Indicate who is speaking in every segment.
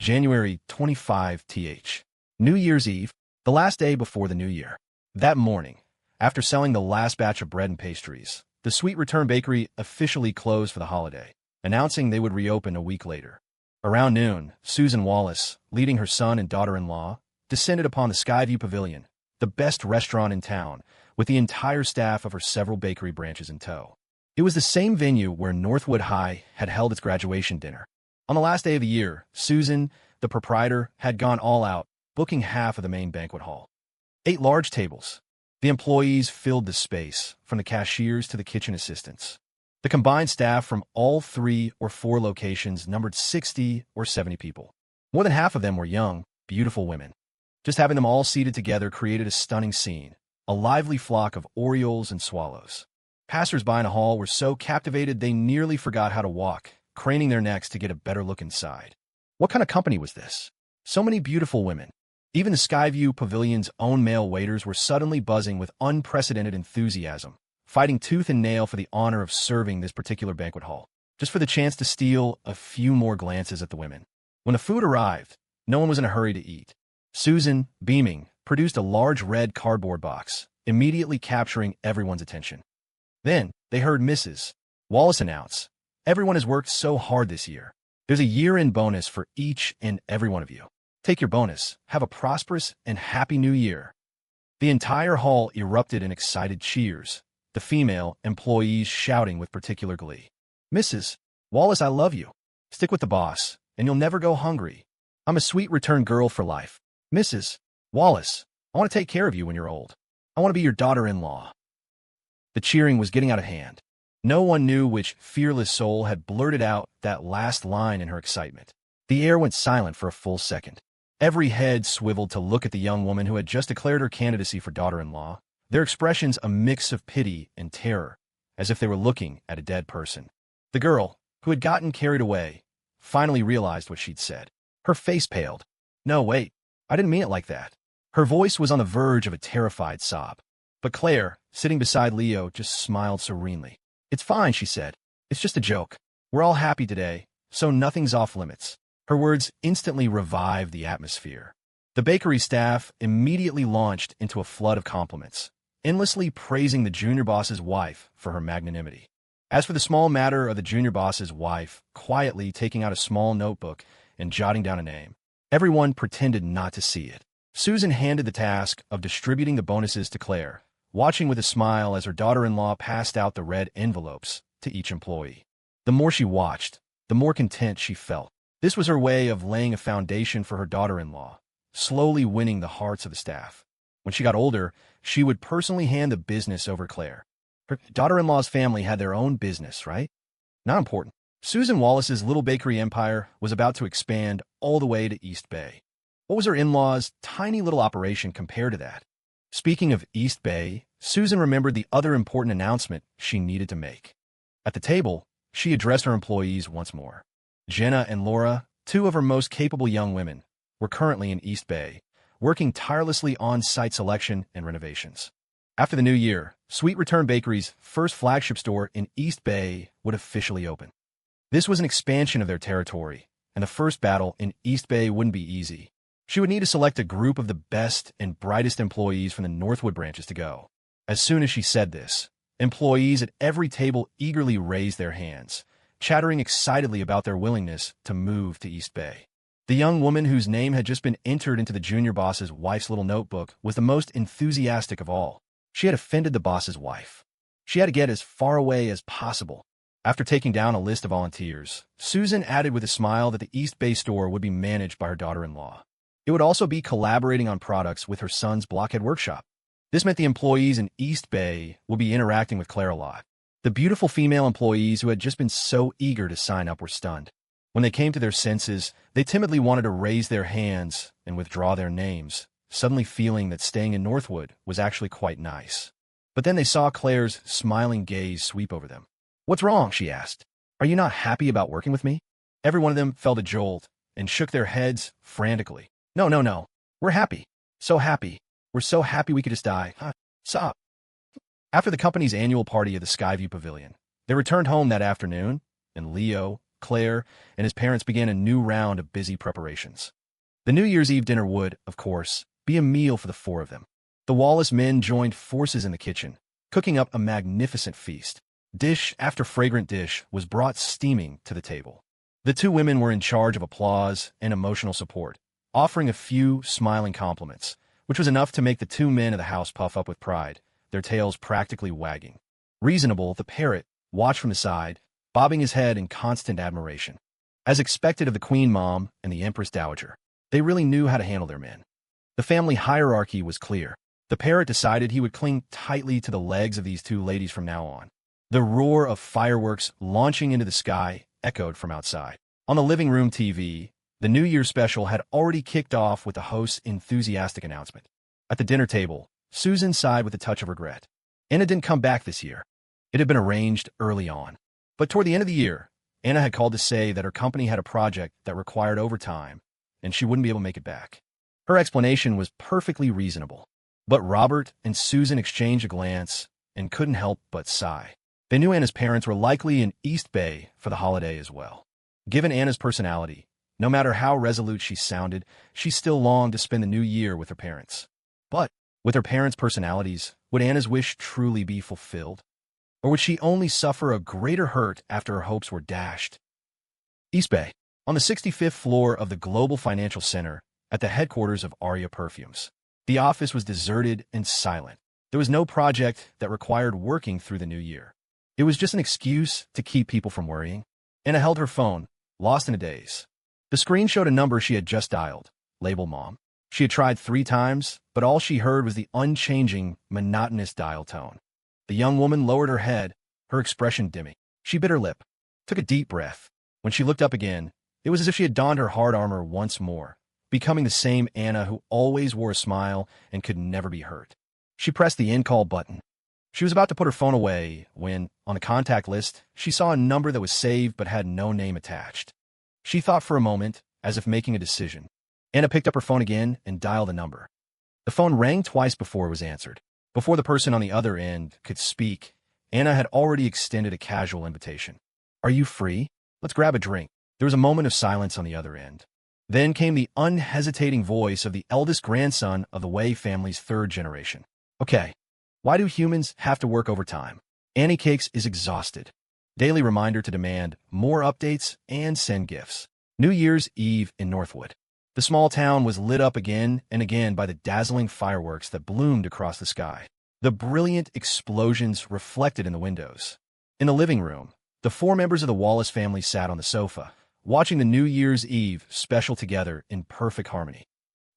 Speaker 1: January 25th. New Year's Eve, the last day before the new year. That morning, after selling the last batch of bread and pastries, the Sweet Return Bakery officially closed for the holiday, announcing they would reopen a week later. Around noon, Susan Wallace, leading her son and daughter-in-law, descended upon the Skyview Pavilion, the best restaurant in town, with the entire staff of her several bakery branches in tow. It was the same venue where Northwood High had held its graduation dinner. On the last day of the year, Susan, the proprietor, had gone all out, booking half of the main banquet hall. 8 large tables. The employees filled the space, from the cashiers to the kitchen assistants. The combined staff from all 3 or 4 locations numbered 60 or 70 people. More than half of them were young, beautiful women. Just having them all seated together created a stunning scene, a lively flock of orioles and swallows. Passers-by in the hall were so captivated they nearly forgot how to walk, craning their necks to get a better look inside. What kind of company was this? So many beautiful women. Even the Skyview Pavilion's own male waiters were suddenly buzzing with unprecedented enthusiasm, fighting tooth and nail for the honor of serving this particular banquet hall, just for the chance to steal a few more glances at the women. When the food arrived, no one was in a hurry to eat. Susan, beaming, produced a large red cardboard box, immediately capturing everyone's attention. Then, they heard Mrs. Wallace announce, "Everyone has worked so hard this year. There's a year-end bonus for each and every one of you. Take your bonus, have a prosperous and happy new year." The entire hall erupted in excited cheers, the female employees shouting with particular glee. "Mrs. Wallace, I love you. Stick with the boss, and you'll never go hungry. I'm a Sweet Return girl for life. Mrs. Wallace, I want to take care of you when you're old. I want to be your daughter-in-law." The cheering was getting out of hand. No one knew which fearless soul had blurted out that last line in her excitement. The air went silent for a full second. Every head swiveled to look at the young woman who had just declared her candidacy for daughter-in-law, their expressions a mix of pity and terror, as if they were looking at a dead person. The girl, who had gotten carried away, finally realized what she'd said. Her face paled. "No, wait, I didn't mean it like that." Her voice was on the verge of a terrified sob. But Clare, sitting beside Leo, just smiled serenely. "It's fine," she said. "It's just a joke. We're all happy today, so nothing's off limits." Her words instantly revived the atmosphere. The bakery staff immediately launched into a flood of compliments, endlessly praising the junior boss's wife for her magnanimity. As for the small matter of the junior boss's wife quietly taking out a small notebook and jotting down a name, everyone pretended not to see it. Susan handed the task of distributing the bonuses to Clare, watching with a smile as her daughter-in-law passed out the red envelopes to each employee. The more she watched, the more content she felt. This was her way of laying a foundation for her daughter-in-law, slowly winning the hearts of the staff. When she got older, she would personally hand the business over to Clare. Her daughter-in-law's family had their own business, right? Not important. Susan Wallace's little bakery empire was about to expand all the way to East Bay. What was her in-law's tiny little operation compared to that? Speaking of East Bay, Susan remembered the other important announcement she needed to make. At the table, she addressed her employees once more. Jenna and Laura, 2 of her most capable young women, were currently in East Bay, working tirelessly on site selection and renovations. After the new year, Sweet Return Bakery's first flagship store in East Bay would officially open. This was an expansion of their territory, and the first battle in East Bay wouldn't be easy. She would need to select a group of the best and brightest employees from the Northwood branches to go. As soon as she said this, employees at every table eagerly raised their hands, chattering excitedly about their willingness to move to East Bay. The young woman whose name had just been entered into the junior boss's wife's little notebook was the most enthusiastic of all. She had offended the boss's wife. She had to get as far away as possible. After taking down a list of volunteers, Susan added with a smile that the East Bay store would be managed by her daughter-in-law. It would also be collaborating on products with her son's blockhead workshop. This meant the employees in East Bay would be interacting with Clare a lot. The beautiful female employees who had just been so eager to sign up were stunned. When they came to their senses, they timidly wanted to raise their hands and withdraw their names, suddenly feeling that staying in Northwood was actually quite nice. But then they saw Clare's smiling gaze sweep over them. "What's wrong?" she asked. "Are you not happy about working with me?" Every one of them felt a jolt and shook their heads frantically. No. We're happy. So happy. We're so happy we could just die. Stop." After the company's annual party at the Skyview Pavilion, they returned home that afternoon, and Leo, Clare, and his parents began a new round of busy preparations. The New Year's Eve dinner would, of course, be a meal for the four of them. The Wallace men joined forces in the kitchen, cooking up a magnificent feast. Dish after fragrant dish was brought steaming to the table. The two women were in charge of applause and emotional support, offering a few smiling compliments, which was enough to make the two men of the house puff up with pride, their tails practically wagging. Reasonable, the parrot watched from the side, bobbing his head in constant admiration. As expected of the Queen Mom and the Empress Dowager, they really knew how to handle their men. The family hierarchy was clear. The parrot decided he would cling tightly to the legs of these two ladies from now on. The roar of fireworks launching into the sky echoed from outside. On the living room TV, the New Year's special had already kicked off with the host's enthusiastic announcement. At the dinner table, Susan sighed with a touch of regret. Anna didn't come back this year. It had been arranged early on. But toward the end of the year, Anna had called to say that her company had a project that required overtime, and she wouldn't be able to make it back. Her explanation was perfectly reasonable. But Robert and Susan exchanged a glance and couldn't help but sigh. They knew Anna's parents were likely in East Bay for the holiday as well. Given Anna's personality, no matter how resolute she sounded, she still longed to spend the new year with her parents. But, with her parents' personalities, would Anna's wish truly be fulfilled? Or would she only suffer a greater hurt after her hopes were dashed? East Bay, on the 65th floor of the Global Financial Center, at the headquarters of Aria Perfumes. The office was deserted and silent. There was no project that required working through the new year. It was just an excuse to keep people from worrying. Anna held her phone, lost in a daze. The screen showed a number she had just dialed, labeled Mom. She had tried 3 times, but all she heard was the unchanging, monotonous dial tone. The young woman lowered her head, her expression dimming. She bit her lip, took a deep breath. When she looked up again, it was as if she had donned her hard armor once more, becoming the same Anna who always wore a smile and could never be hurt. She pressed the end call button. She was about to put her phone away when, on the contact list, she saw a number that was saved but had no name attached. She thought for a moment, as if making a decision. Anna picked up her phone again and dialed the number. The phone rang twice before it was answered. Before the person on the other end could speak, Anna had already extended a casual invitation. "Are you free? Let's grab a drink." There was a moment of silence on the other end. Then came the unhesitating voice of the eldest grandson of the Wei family's 3rd generation. "Okay, why do humans have to work overtime? Annie Cakes is exhausted." Daily reminder to demand more updates and send gifts. New Year's Eve in Northwood. The small town was lit up again and again by the dazzling fireworks that bloomed across the sky. The brilliant explosions reflected in the windows. In the living room, the 4 members of the Wallace family sat on the sofa, watching the New Year's Eve special together in perfect harmony.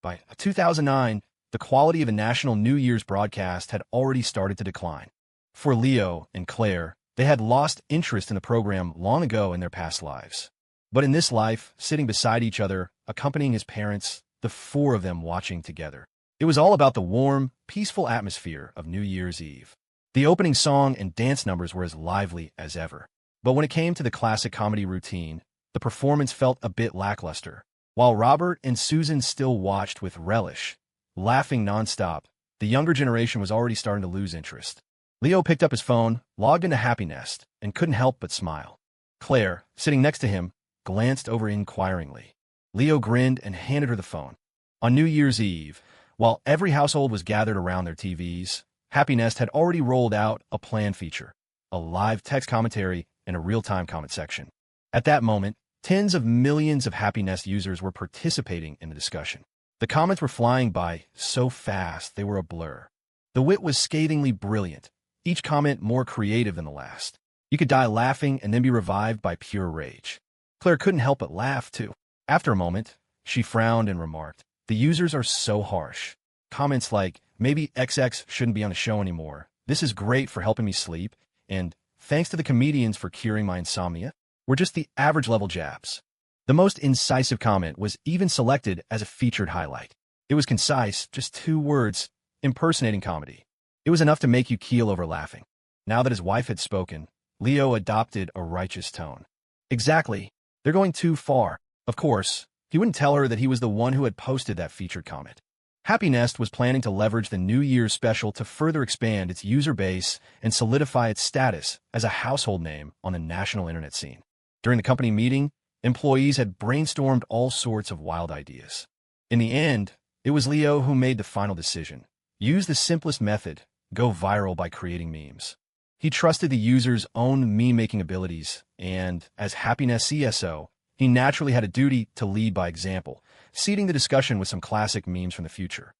Speaker 1: By 2009, the quality of the national New Year's broadcast had already started to decline. For Leo and Clare, they had lost interest in the program long ago in their past lives. But in this life, sitting beside each other, accompanying his parents, the 4 of them watching together. It was all about the warm, peaceful atmosphere of New Year's Eve. The opening song and dance numbers were as lively as ever. But when it came to the classic comedy routine, the performance felt a bit lackluster. While Robert and Susan still watched with relish, laughing nonstop, the younger generation was already starting to lose interest. Leo picked up his phone, logged into Happy Nest, and couldn't help but smile. Clare, sitting next to him, glanced over inquiringly. Leo grinned and handed her the phone. On New Year's Eve, while every household was gathered around their TVs, Happy Nest had already rolled out a planned feature, a live text commentary and a real-time comment section. At that moment, tens of millions of Happy Nest users were participating in the discussion. The comments were flying by so fast they were a blur. The wit was scathingly brilliant, each comment more creative than the last. You could die laughing and then be revived by pure rage. Claire couldn't help but laugh, too. After a moment, she frowned and remarked, "The users are so harsh. Comments like, 'Maybe XX shouldn't be on the show anymore. This is great for helping me sleep,' and 'Thanks to the comedians for curing my insomnia,' were just the average-level jabs." The most incisive comment was even selected as a featured highlight. It was concise, just 2 words, impersonating comedy. It was enough to make you keel over laughing. Now that his wife had spoken, Leo adopted a righteous tone. "Exactly. They're going too far." Of course, he wouldn't tell her that he was the one who had posted that featured comment. Happy Nest was planning to leverage the New Year's special to further expand its user base and solidify its status as a household name on the national internet scene. During the company meeting, employees had brainstormed all sorts of wild ideas. In the end, it was Leo who made the final decision. Use the simplest method, go viral by creating memes. He trusted the user's own meme-making abilities, and, as Happiness CSO, he naturally had a duty to lead by example, seeding the discussion with some classic memes from the future.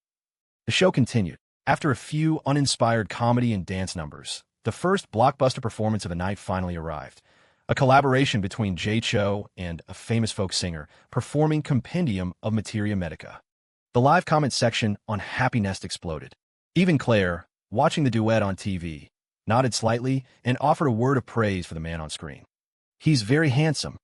Speaker 1: The show continued. After a few uninspired comedy and dance numbers, the first blockbuster performance of the night finally arrived. A collaboration between Jay Cho and a famous folk singer performing Compendium of Materia Medica. The live comment section on Happiness exploded. Even Clare, watching the duet on TV, nodded slightly and offered a word of praise for the man on screen. He's very handsome.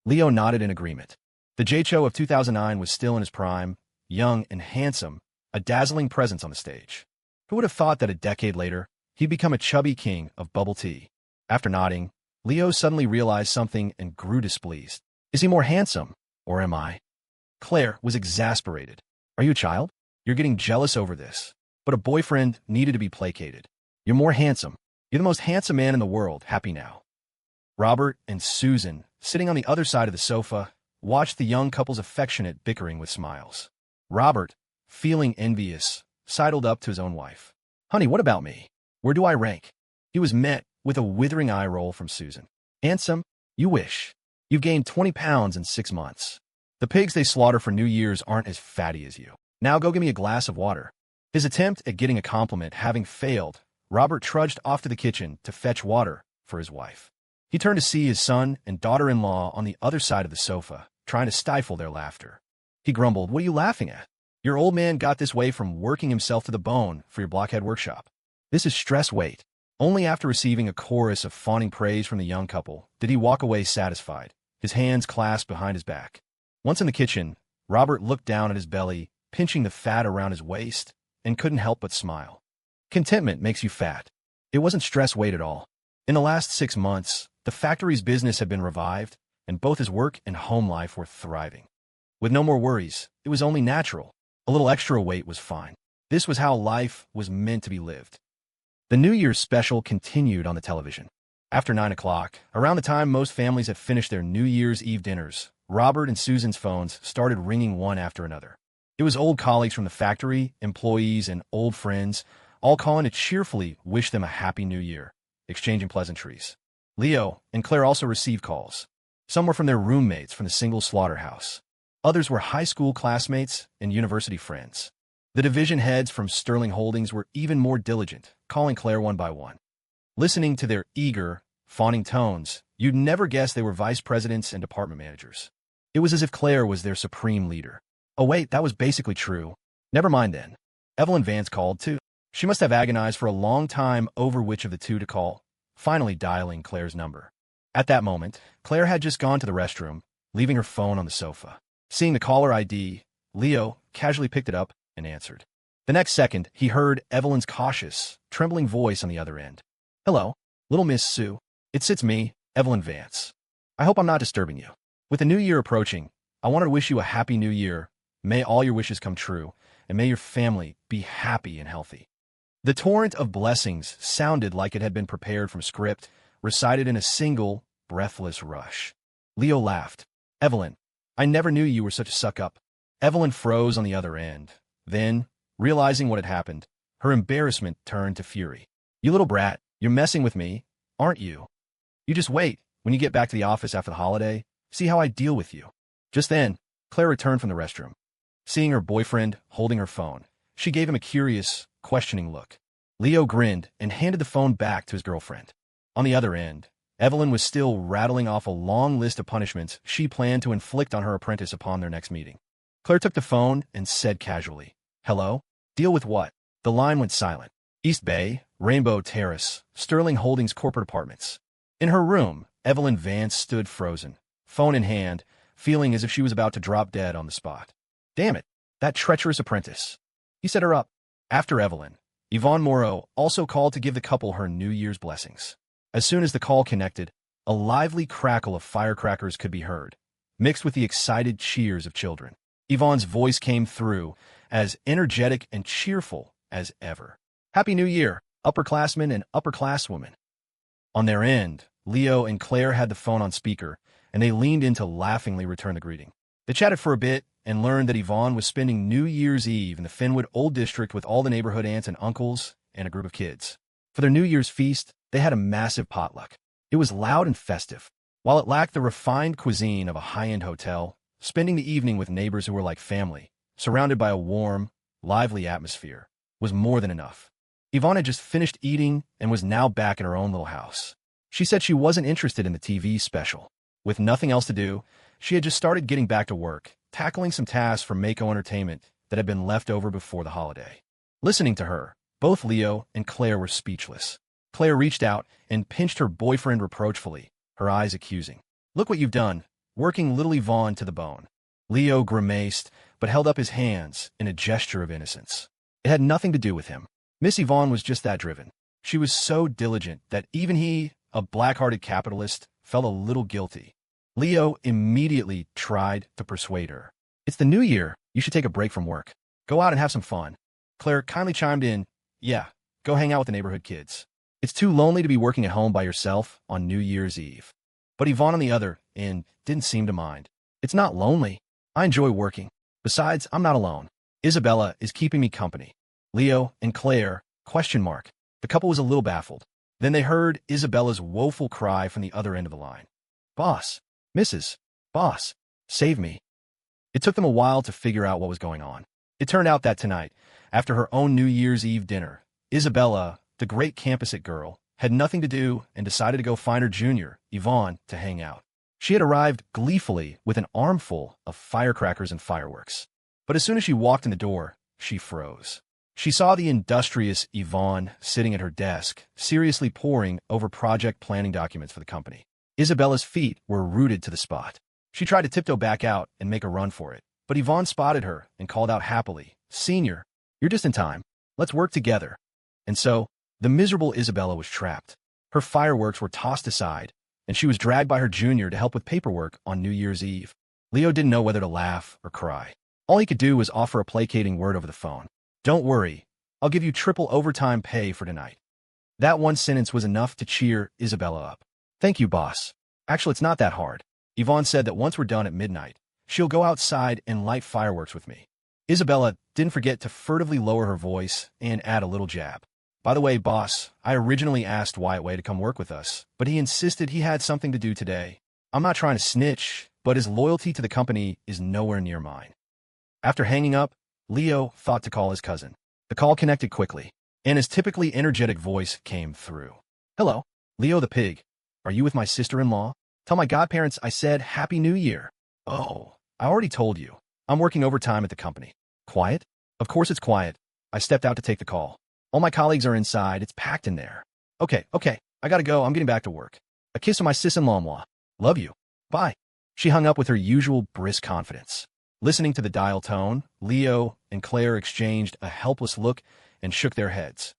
Speaker 1: Leo nodded in agreement. The Jay Cho of 2009 was still in his prime, young and handsome, a dazzling presence on the stage. Who would have thought that a decade later, he'd become a chubby king of bubble tea? After nodding, Leo suddenly realized something and grew displeased. Is he more handsome, or am I? Clare was exasperated. Are you a child? You're getting jealous over this. But a boyfriend needed to be placated. You're more handsome. You're the most handsome man in the world, happy now. Robert and Susan, sitting on the other side of the sofa, watched the young couple's affectionate bickering with smiles. Robert, feeling envious, sidled up to his own wife. Honey, what about me? Where do I rank? He was met with a withering eye roll from Susan. Handsome? You wish. You've gained 20 pounds in 6 months. The pigs they slaughter for New Year's aren't as fatty as you. Now go give me a glass of water. His attempt at getting a compliment having failed, Robert trudged off to the kitchen to fetch water for his wife. He turned to see his son and daughter-in-law on the other side of the sofa, trying to stifle their laughter. He grumbled, What are you laughing at? Your old man got this way from working himself to the bone for your blockhead workshop. This is stress weight. Only after receiving a chorus of fawning praise from the young couple did he walk away satisfied, his hands clasped behind his back. Once in the kitchen, Robert looked down at his belly, pinching the fat around his waist, and couldn't help but smile. Contentment makes you fat. It wasn't stress weight at all. In the last 6 months, the factory's business had been revived, and both his work and home life were thriving. With no more worries, it was only natural. A little extra weight was fine. This was how life was meant to be lived. The New Year's special continued on the television. After 9 o'clock, around the time most families had finished their New Year's Eve dinners, Robert and Susan's phones started ringing one after another. It was old colleagues from the factory, employees, and old friends, all calling to cheerfully wish them a happy new year, exchanging pleasantries. Leo and Claire also received calls. Some were from their roommates from the single slaughterhouse. Others were high school classmates and university friends. The division heads from Sterling Holdings were even more diligent, calling Claire one by one. Listening to their eager, fawning tones, you'd never guess they were vice presidents and department managers. It was as if Claire was their supreme leader. Oh wait, that was basically true. Never mind then. Evelyn Vance called too. She must have agonized for a long time over which of the two to call, finally dialing Claire's number. At that moment, Claire had just gone to the restroom, leaving her phone on the sofa. Seeing the caller ID, Leo casually picked it up and answered. The next second, he heard Evelyn's cautious, trembling voice on the other end. Hello, little Miss Sue. It's me, Evelyn Vance. I hope I'm not disturbing you. With the new year approaching, I wanted to wish you a happy new year. May all your wishes come true, and may your family be happy and healthy. The torrent of blessings sounded like it had been prepared from script, recited in a single, breathless rush. Leo laughed. Evelyn, I never knew you were such a suck-up. Evelyn froze on the other end. Then, realizing what had happened, her embarrassment turned to fury. You little brat, you're messing with me, aren't you? You just wait. When you get back to the office after the holiday, see how I deal with you. Just then, Claire returned from the restroom. Seeing her boyfriend holding her phone, she gave him a curious, questioning look. Leo grinned and handed the phone back to his girlfriend. On the other end, Evelyn was still rattling off a long list of punishments she planned to inflict on her apprentice upon their next meeting. Claire took the phone and said casually, Hello? Deal with what? The line went silent. East Bay, Rainbow Terrace, Sterling Holdings corporate apartments. In her room, Evelyn Vance stood frozen, phone in hand, feeling as if she was about to drop dead on the spot. Damn it, that treacherous apprentice. He set her up. After Evelyn, Yvonne Moreau also called to give the couple her New Year's blessings. As soon as the call connected, a lively crackle of firecrackers could be heard, mixed with the excited cheers of children. Yvonne's voice came through, as energetic and cheerful as ever. Happy New Year, upperclassmen and upperclasswomen. On their end, Leo and Claire had the phone on speaker, and they leaned in to laughingly return the greeting. They chatted for a bit and learned that Yvonne was spending New Year's Eve in the Finwood Old District with all the neighborhood aunts and uncles and a group of kids. For their New Year's feast, they had a massive potluck. It was loud and festive. While it lacked the refined cuisine of a high-end hotel, spending the evening with neighbors who were like family, surrounded by a warm, lively atmosphere, was more than enough. Yvonne had just finished eating and was now back in her own little house. She said she wasn't interested in the TV special. With nothing else to do, she had just started getting back to work, tackling some tasks for Mako Entertainment that had been left over before the holiday. Listening to her, both Leo and Claire were speechless. Claire reached out and pinched her boyfriend reproachfully, her eyes accusing. "Look what you've done, working little Yvonne to the bone." Leo grimaced, but held up his hands in a gesture of innocence. It had nothing to do with him. Miss Yvonne was just that driven. She was so diligent that even he, a black-hearted capitalist, felt a little guilty. Leo immediately tried to persuade her. "It's the new year. You should take a break from work. Go out and have some fun." Claire kindly chimed in, "Yeah, go hang out with the neighborhood kids. It's too lonely to be working at home by yourself on New Year's Eve." But Yvonne, on the other end, didn't seem to mind. "It's not lonely. I enjoy working. Besides, I'm not alone. Isabella is keeping me company." Leo and Claire, ? The couple was a little baffled. Then they heard Isabella's woeful cry from the other end of the line. "Boss, Mrs. Boss, save me." It took them a while to figure out what was going on. It turned out that tonight, after her own New Year's Eve dinner, Isabella, the great campus-it girl, had nothing to do and decided to go find her junior, Yvonne, to hang out. She had arrived gleefully with an armful of firecrackers and fireworks. But as soon as she walked in the door, she froze. She saw the industrious Yvonne sitting at her desk, seriously poring over project planning documents for the company. Isabella's feet were rooted to the spot. She tried to tiptoe back out and make a run for it, but Yvonne spotted her and called out happily, "Senior, you're just in time. Let's work together." And so, the miserable Isabella was trapped. Her fireworks were tossed aside, and she was dragged by her junior to help with paperwork on New Year's Eve. Leo didn't know whether to laugh or cry. All he could do was offer a placating word over the phone. "Don't worry, I'll give you triple overtime pay for tonight." That one sentence was enough to cheer Isabella up. "Thank you, boss. Actually, it's not that hard." Yvonne said that once we're done at midnight, she'll go outside and light fireworks with me. Isabella didn't forget to furtively lower her voice and add a little jab. "By the way, boss, I originally asked Wyatt to come work with us, but he insisted he had something to do today. I'm not trying to snitch, but his loyalty to the company is nowhere near mine." After hanging up, Leo thought to call his cousin. The call connected quickly, and his typically energetic voice came through. "Hello, Leo the pig. Are you with my sister-in-law? Tell my godparents I said Happy New Year." "Oh, I already told you. I'm working overtime at the company." "Quiet?" "Of course it's quiet." I stepped out to take the call. "All my colleagues are inside. It's packed in there." Okay, I gotta go. I'm getting back to work." A kiss from my sis-in-law. "Love you. Bye." She hung up with her usual brisk confidence. Listening to the dial tone, Leo and Claire exchanged a helpless look and shook their heads.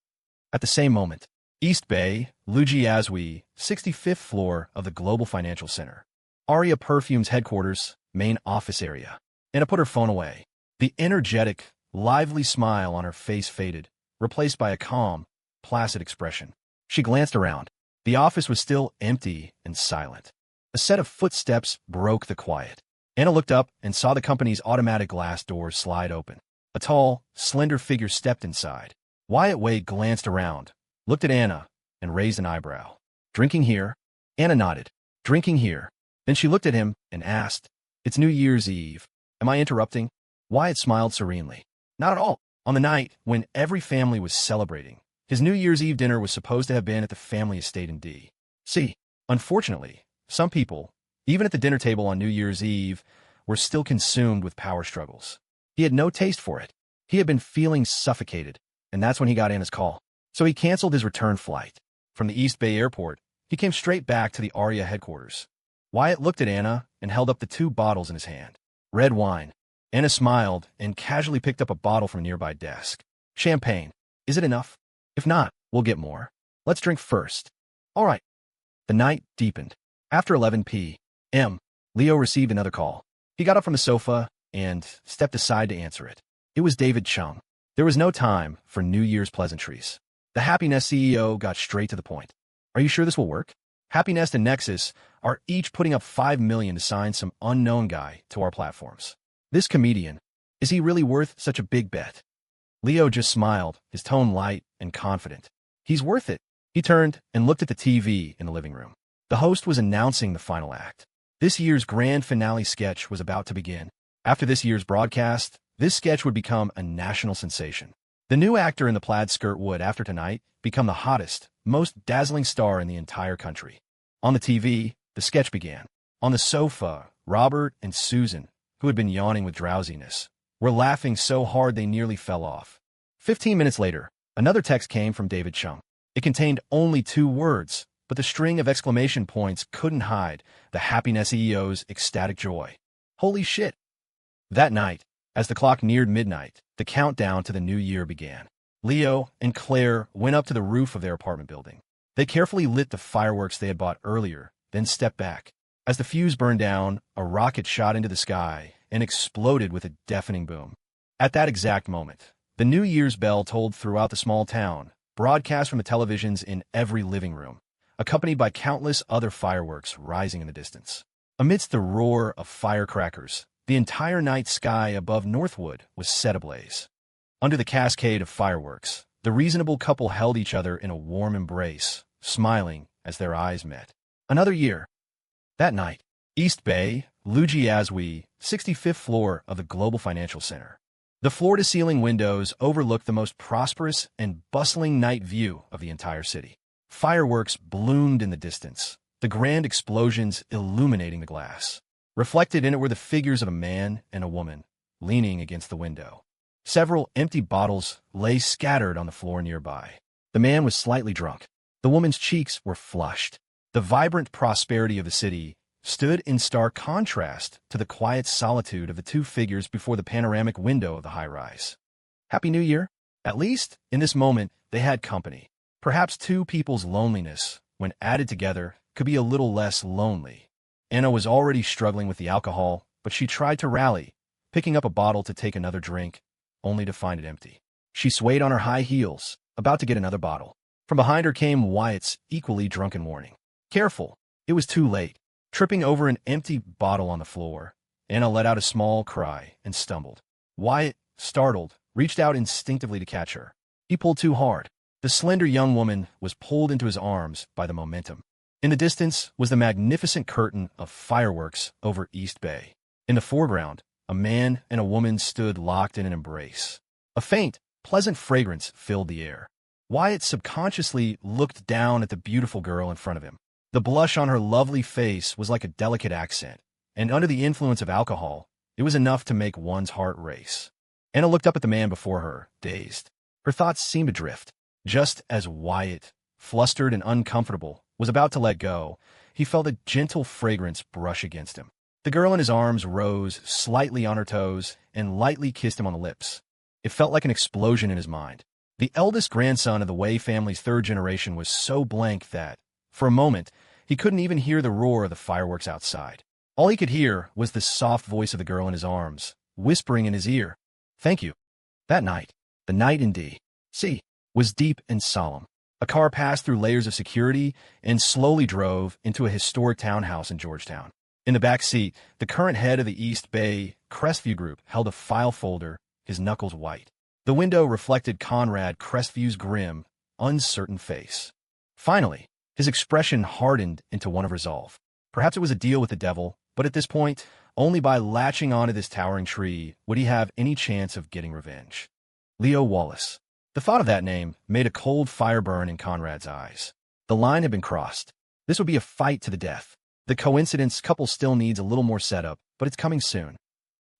Speaker 1: At the same moment, East Bay, Lujiazui, 65th floor of the Global Financial Center. Aria Perfume's headquarters, main office area. Anna put her phone away. The energetic, lively smile on her face faded, replaced by a calm, placid expression. She glanced around. The office was still empty and silent. A set of footsteps broke the quiet. Anna looked up and saw the company's automatic glass doors slide open. A tall, slender figure stepped inside. Wyatt glanced around, looked at Anna, and raised an eyebrow. "Drinking here?" Anna nodded. "Drinking here." Then she looked at him and asked, "It's New Year's Eve. Am I interrupting?" Wyatt smiled serenely. "Not at all." On the night when every family was celebrating, his New Year's Eve dinner was supposed to have been at the family estate in D.C. Unfortunately, some people, even at the dinner table on New Year's Eve, were still consumed with power struggles. He had no taste for it. He had been feeling suffocated, and that's when he got Anna's call. So he canceled his return flight. From the East Bay airport, he came straight back to the Aria headquarters. Wyatt looked at Anna and held up the 2 bottles in his hand. Red wine. Anna smiled and casually picked up a bottle from a nearby desk. "Champagne. Is it enough? If not, we'll get more. Let's drink first." "All right." The night deepened. After 11 p.m., Leo received another call. He got up from the sofa and stepped aside to answer it. It was David Chung. There was no time for New Year's pleasantries. The Happiness CEO got straight to the point. "Are you sure this will work?" Happiness and Nexus are each putting up $5 million to sign some unknown guy to our platforms. This comedian, is he really worth such a big bet? Leo just smiled, his tone light and confident. He's worth it. He turned and looked at the TV in the living room. The host was announcing the final act. This year's grand finale sketch was about to begin. After this year's broadcast, this sketch would become a national sensation. The new actor in the plaid skirt would, after tonight, become the hottest, most dazzling star in the entire country. On the TV, the sketch began. On the sofa, Robert and Susan, who had been yawning with drowsiness, were laughing so hard they nearly fell off. 15 minutes later, another text came from David Chung. It contained only 2 words, but the string of exclamation points couldn't hide the Happiness CEO's ecstatic joy. Holy shit! That night, as the clock neared midnight, the countdown to the new year began. Leo and Claire went up to the roof of their apartment building. They carefully lit the fireworks they had bought earlier, then stepped back. As the fuse burned down, a rocket shot into the sky and exploded with a deafening boom. At that exact moment, the New Year's bell tolled throughout the small town, broadcast from the televisions in every living room, accompanied by countless other fireworks rising in the distance. Amidst the roar of firecrackers, the entire night sky above Northwood was set ablaze. Under the cascade of fireworks, the reasonable couple held each other in a warm embrace, smiling as their eyes met. Another year. That night, East Bay, Lujiazui, 65th floor of the Global Financial Center. The floor-to-ceiling windows overlooked the most prosperous and bustling night view of the entire city. Fireworks bloomed in the distance, the grand explosions illuminating the glass. Reflected in it were the figures of a man and a woman, leaning against the window. Several empty bottles lay scattered on the floor nearby. The man was slightly drunk. The woman's cheeks were flushed. The vibrant prosperity of the city stood in stark contrast to the quiet solitude of the 2 figures before the panoramic window of the high-rise. Happy New Year? At least, in this moment, they had company. Perhaps 2 people's loneliness, when added together, could be a little less lonely. Anna was already struggling with the alcohol, but she tried to rally, picking up a bottle to take another drink, only to find it empty. She swayed on her high heels, about to get another bottle. From behind her came Wyatt's equally drunken warning. Careful! It was too late. Tripping over an empty bottle on the floor, Anna let out a small cry and stumbled. Wyatt, startled, reached out instinctively to catch her. He pulled too hard. The slender young woman was pulled into his arms by the momentum. In the distance was the magnificent curtain of fireworks over East Bay. In the foreground, a man and a woman stood locked in an embrace. A faint, pleasant fragrance filled the air. Wyatt subconsciously looked down at the beautiful girl in front of him. The blush on her lovely face was like a delicate accent, and under the influence of alcohol, it was enough to make one's heart race. Anna looked up at the man before her, dazed. Her thoughts seemed adrift. Just as Wyatt, flustered and uncomfortable, was about to let go, he felt a gentle fragrance brush against him. The girl in his arms rose slightly on her toes and lightly kissed him on the lips. It felt like an explosion in his mind. The eldest grandson of the Wei family's 3rd generation was so blank that, for a moment, he couldn't even hear the roar of the fireworks outside. All he could hear was the soft voice of the girl in his arms, whispering in his ear, "Thank you." That night, the night in D.C., was deep and solemn. A car passed through layers of security and slowly drove into a historic townhouse in Georgetown. In the back seat, the current head of the East Bay Crestview Group held a file folder, his knuckles white. The window reflected Conrad Crestview's grim, uncertain face. Finally, his expression hardened into one of resolve. Perhaps it was a deal with the devil, but at this point, only by latching onto this towering tree would he have any chance of getting revenge. Leo Wallace. The thought of that name made a cold fire burn in Conrad's eyes. The line had been crossed. This would be a fight to the death. The coincidence couple still needs a little more setup, but it's coming soon.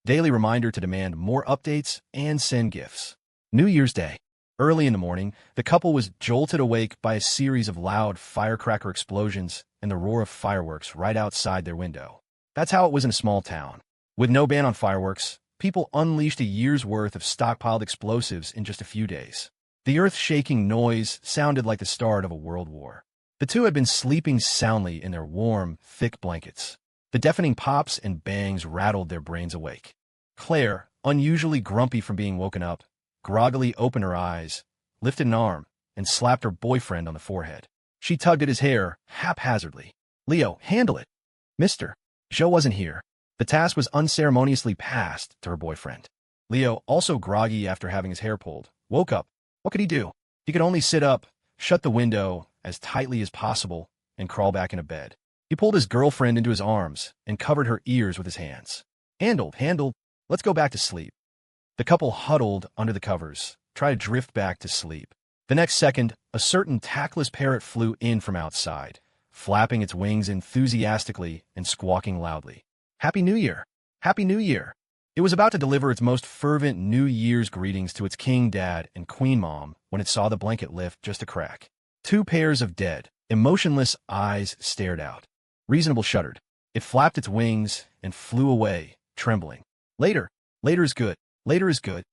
Speaker 1: Daily reminder to demand more updates and send gifts. New Year's Day. Early in the morning, the couple was jolted awake by a series of loud firecracker explosions and the roar of fireworks right outside their window. That's how it was in a small town. With no ban on fireworks, people unleashed a year's worth of stockpiled explosives in just a few days. The earth-shaking noise sounded like the start of a world war. The 2 had been sleeping soundly in their warm, thick blankets. The deafening pops and bangs rattled their brains awake. Clare, unusually grumpy from being woken up, groggily opened her eyes, lifted an arm, and slapped her boyfriend on the forehead. She tugged at his hair, haphazardly. Leo, handle it. Mister. Joe wasn't here. The task was unceremoniously passed to her boyfriend. Leo, also groggy after having his hair pulled, woke up. What could he do? He could only sit up, shut the window as tightly as possible, and crawl back into bed. He pulled his girlfriend into his arms and covered her ears with his hands. Handled. Let's go back to sleep. The couple huddled under the covers, tried to drift back to sleep. The next second, a certain tactless parrot flew in from outside, flapping its wings enthusiastically and squawking loudly. Happy New Year! Happy New Year! It was about to deliver its most fervent New Year's greetings to its king dad and queen mom when it saw the blanket lift just a crack. Two pairs of dead, emotionless eyes stared out. Reasonable shuddered. It flapped its wings and flew away, trembling. Later is good. Later is good.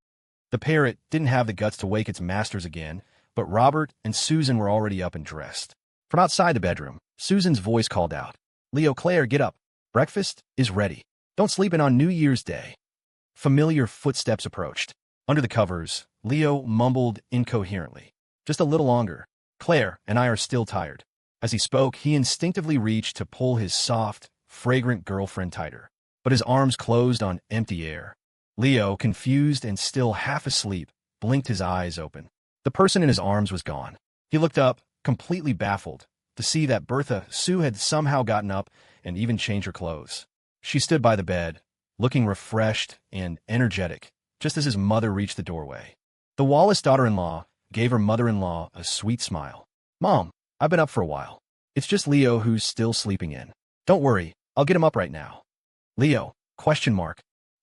Speaker 1: The parrot didn't have the guts to wake its masters again, but Robert and Susan were already up and dressed. From outside the bedroom, Susan's voice called out, Leo, Clare, get up. Breakfast is ready. Don't sleep in on New Year's Day. Familiar footsteps approached. Under the covers, Leo mumbled incoherently. Just a little longer. Clare and I are still tired. As he spoke, he instinctively reached to pull his soft, fragrant girlfriend tighter. But his arms closed on empty air. Leo, confused and still half asleep, blinked his eyes open. The person in his arms was gone. He looked up, completely baffled, to see that Bertha Sue had somehow gotten up and even changed her clothes. She stood by the bed, looking refreshed and energetic, just as his mother reached the doorway. The Wallace daughter-in-law gave her mother-in-law a sweet smile. Mom, I've been up for a while. It's just Leo who's still sleeping in. Don't worry, I'll get him up right now. Leo, ?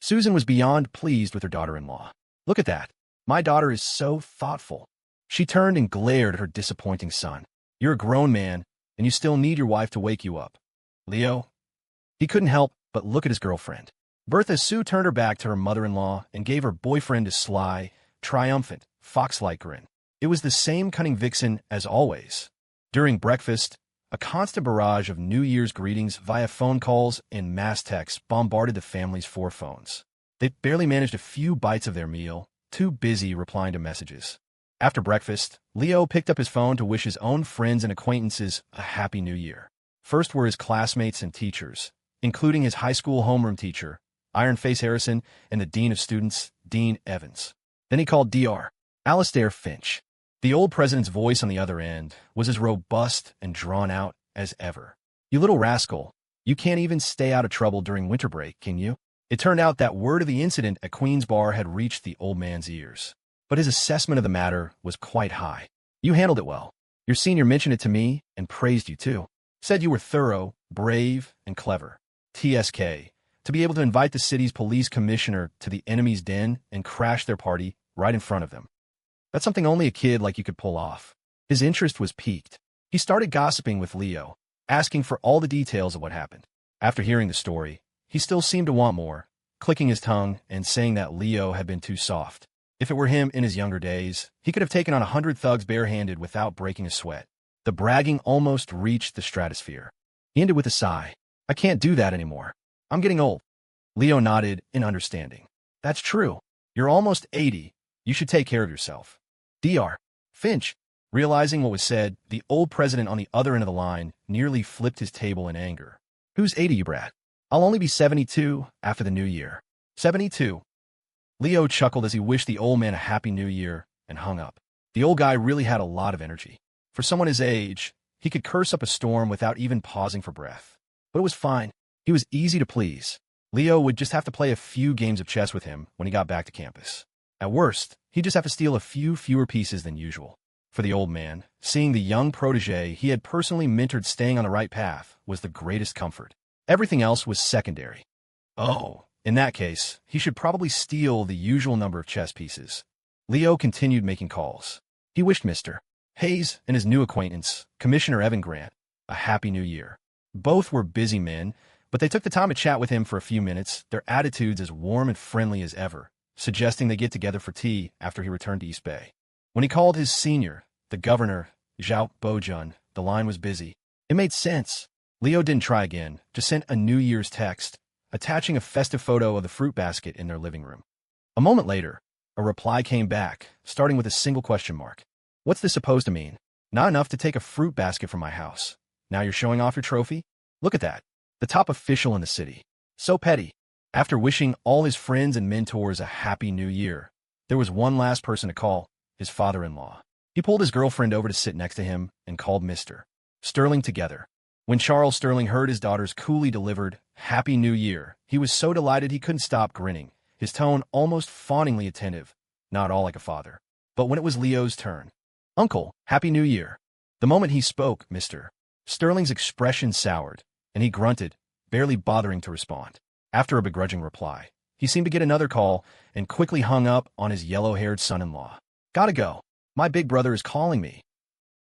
Speaker 1: Susan was beyond pleased with her daughter-in-law. Look at that. My daughter is so thoughtful. She turned and glared at her disappointing son. You're a grown man, and you still need your wife to wake you up. Leo? He couldn't help but look at his girlfriend. Bertha Sue turned her back to her mother-in-law and gave her boyfriend a sly, triumphant, fox-like grin. It was the same cunning vixen as always. During breakfast, a constant barrage of New Year's greetings via phone calls and mass texts bombarded the family's 4 phones. They barely managed a few bites of their meal, too busy replying to messages. After breakfast, Leo picked up his phone to wish his own friends and acquaintances a Happy New Year. First were his classmates and teachers, including his high school homeroom teacher, Iron Face Harrison, and the Dean of Students, Dean Evans. Then he called Dr. Alastair Finch. The old president's voice on the other end was as robust and drawn out as ever. You little rascal, you can't even stay out of trouble during winter break, can you? It turned out that word of the incident at Queen's Bar had reached the old man's ears. But his assessment of the matter was quite high. You handled it well. Your senior mentioned it to me and praised you too. Said you were thorough, brave, and clever. TSK. To be able to invite the city's police commissioner to the enemy's den and crash their party right in front of them. That's something only a kid like you could pull off. His interest was piqued. He started gossiping with Leo, asking for all the details of what happened. After hearing the story, he still seemed to want more, clicking his tongue and saying that Leo had been too soft. If it were him in his younger days, he could have taken on 100 thugs barehanded without breaking a sweat. The bragging almost reached the stratosphere. He ended with a sigh. I can't do that anymore. I'm getting old. Leo nodded in understanding. That's true. You're almost 80. You should take care of yourself. Dr. Finch. Realizing what was said, the old president on the other end of the line nearly flipped his table in anger. Who's 80, you brat? I'll only be 72 after the new year. 72. Leo chuckled as he wished the old man a happy new year and hung up. The old guy really had a lot of energy. For someone his age, he could curse up a storm without even pausing for breath. But it was fine. He was easy to please. Leo would just have to play a few games of chess with him when he got back to campus. At worst, he'd just have to steal a few fewer pieces than usual. For the old man, seeing the young protege he had personally mentored staying on the right path was the greatest comfort. Everything else was secondary. Oh, in that case, he should probably steal the usual number of chess pieces. Leo continued making calls. He wished Mr. Hayes and his new acquaintance, Commissioner Evan Grant, a happy new year. Both were busy men, but they took the time to chat with him for a few minutes, their attitudes as warm and friendly as ever, suggesting they get together for tea after he returned to East Bay. When he called his senior, the governor, Zhao Bojun, the line was busy. It made sense. Leo didn't try again, just sent a New Year's text, attaching a festive photo of the fruit basket in their living room. A moment later, a reply came back, starting with a single question mark. What's this supposed to mean? Not enough to take a fruit basket from my house. Now you're showing off your trophy? Look at that. The top official in the city. So petty. After wishing all his friends and mentors a happy new year, there was one last person to call, his father-in-law. He pulled his girlfriend over to sit next to him and called Mr. Sterling together. When Charles Sterling heard his daughter's coolly delivered Happy New Year, he was so delighted he couldn't stop grinning, his tone almost fawningly attentive, not all like a father. But when it was Leo's turn, "Uncle, Happy New Year." The moment he spoke, Mr. Sterling's expression soured, and he grunted, barely bothering to respond. After a begrudging reply, he seemed to get another call and quickly hung up on his yellow-haired son-in-law. "Gotta go. My big brother is calling me."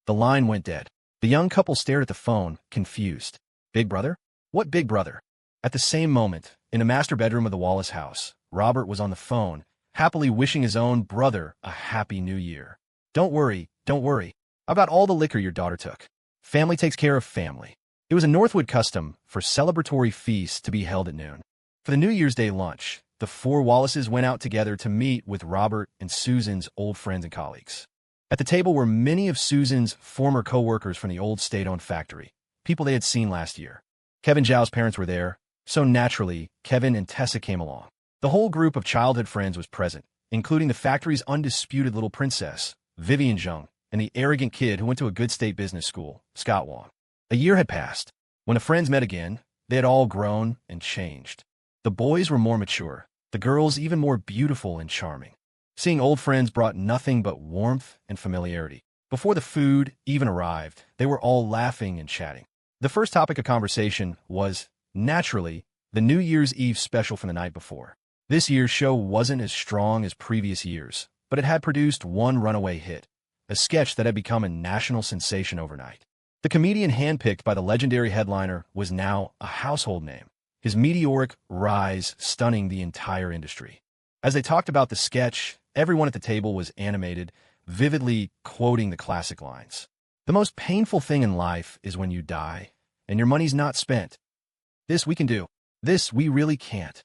Speaker 1: The line went dead. The young couple stared at the phone, confused. Big brother? What big brother? At the same moment, in the master bedroom of the Wallace house, Robert was on the phone, happily wishing his own brother a happy new year. Don't worry. I've got all the liquor your daughter took. Family takes care of family." It was a Northwood custom for celebratory feasts to be held at noon. For the New Year's Day lunch, the four Wallaces went out together to meet with Robert and Susan's old friends and colleagues. At the table were many of Susan's former co-workers from the old state-owned factory, people they had seen last year. Kevin Zhao's parents were there, so naturally, Kevin and Tessa came along. The whole group of childhood friends was present, including the factory's undisputed little princess, Vivian Zhang, and the arrogant kid who went to a good state business school, Scott Wong. A year had passed. When the friends met again, they had all grown and changed. The boys were more mature, the girls even more beautiful and charming. Seeing old friends brought nothing but warmth and familiarity. Before the food even arrived, they were all laughing and chatting. The first topic of conversation was, naturally, the New Year's Eve special from the night before. This year's show wasn't as strong as previous years, but it had produced one runaway hit, a sketch that had become a national sensation overnight. The comedian handpicked by the legendary headliner was now a household name, his meteoric rise stunning the entire industry. As they talked about the sketch, everyone at the table was animated, vividly quoting the classic lines. "The most painful thing in life is when you die, and your money's not spent. This we can do. This we really can't.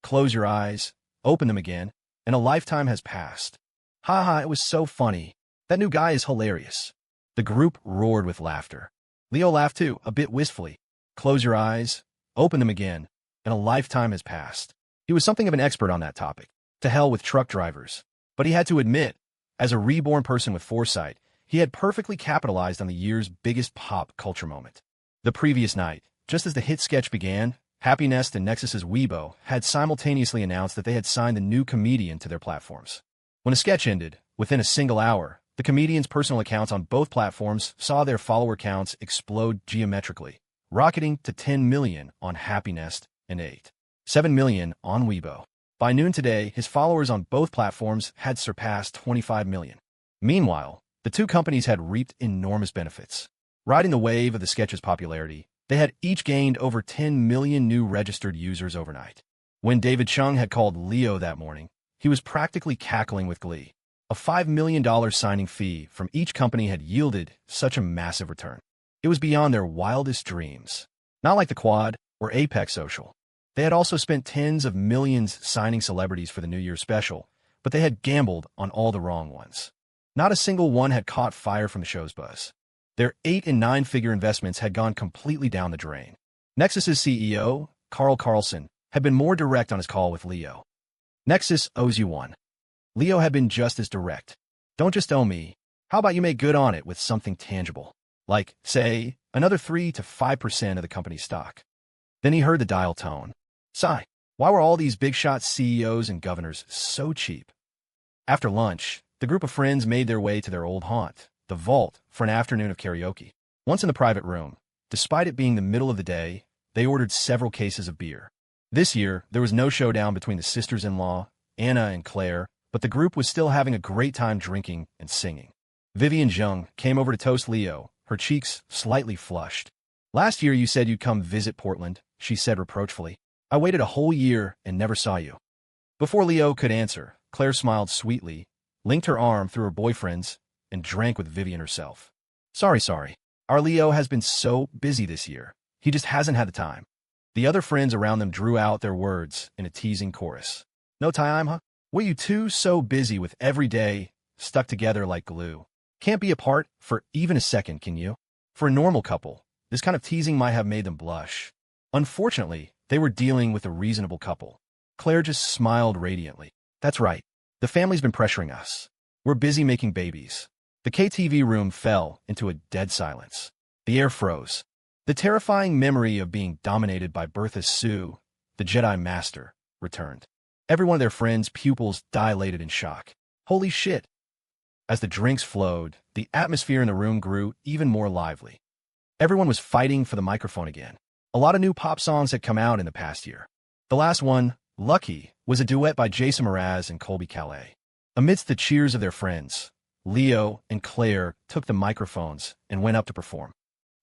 Speaker 1: Close your eyes, open them again, and a lifetime has passed. Ha ha, it was so funny. That new guy is hilarious." The group roared with laughter. Leo laughed too, a bit wistfully. "Close your eyes, open them again, and a lifetime has passed." He was something of an expert on that topic. To hell with truck drivers. But he had to admit, as a reborn person with foresight, he had perfectly capitalized on the year's biggest pop culture moment. The previous night, just as the hit sketch began, Happy Nest and Nexus's Weibo had simultaneously announced that they had signed the new comedian to their platforms. When the sketch ended, within a single hour, the comedian's personal accounts on both platforms saw their follower counts explode geometrically, rocketing to 10 million on Happy Nest and 7 million on Weibo. By noon today, his followers on both platforms had surpassed 25 million. Meanwhile, the two companies had reaped enormous benefits. Riding the wave of the sketch's popularity, they had each gained over 10 million new registered users overnight. When David Chung had called Leo that morning, he was practically cackling with glee. A $5 million signing fee from each company had yielded such a massive return. It was beyond their wildest dreams. Not like the Quad or Apex Social. They had also spent tens of millions signing celebrities for the New Year's special, but they had gambled on all the wrong ones. Not a single one had caught fire from the show's buzz. Their 8- and 9-figure investments had gone completely down the drain. Nexus's CEO, Carl Carlson, had been more direct on his call with Leo. "Nexus owes you one." Leo had been just as direct. "Don't just owe me. How about you make good on it with something tangible? Like, say, another 3 to 5% of the company's stock." Then he heard the dial tone. Sigh. Why were all these big-shot CEOs and governors so cheap? After lunch, the group of friends made their way to their old haunt, the vault, for an afternoon of karaoke. Once in the private room, despite it being the middle of the day, they ordered several cases of beer. This year, there was no showdown between the sisters-in-law, Anna and Clare, but the group was still having a great time drinking and singing. Vivian Zhang came over to toast Leo, her cheeks slightly flushed. "Last year you said you'd come visit Portland," she said reproachfully. "I waited a whole year and never saw you." Before Leo could answer, Claire smiled sweetly, linked her arm through her boyfriend's, and drank with Vivian herself. Sorry. Our Leo has been so busy this year. He just hasn't had the time." The other friends around them drew out their words in a teasing chorus. "No time, huh? Were you two so busy with every day, stuck together like glue?" Can't be apart for even a second, can you? For a normal couple, this kind of teasing might have made them blush. Unfortunately, they were dealing with a reasonable couple. Claire just smiled radiantly. That's right. The family's been pressuring us. We're busy making babies. The KTV room fell into a dead silence. The air froze. The terrifying memory of being dominated by Bertha Sue, the Jedi Master, returned. Every one of their friends' pupils dilated in shock. Holy shit! As the drinks flowed, the atmosphere in the room grew even more lively. Everyone was fighting for the microphone again. A lot of new pop songs had come out in the past year. The last one, Lucky, was a duet by Jason Mraz and Colby Calais. Amidst the cheers of their friends, Leo and Claire took the microphones and went up to perform.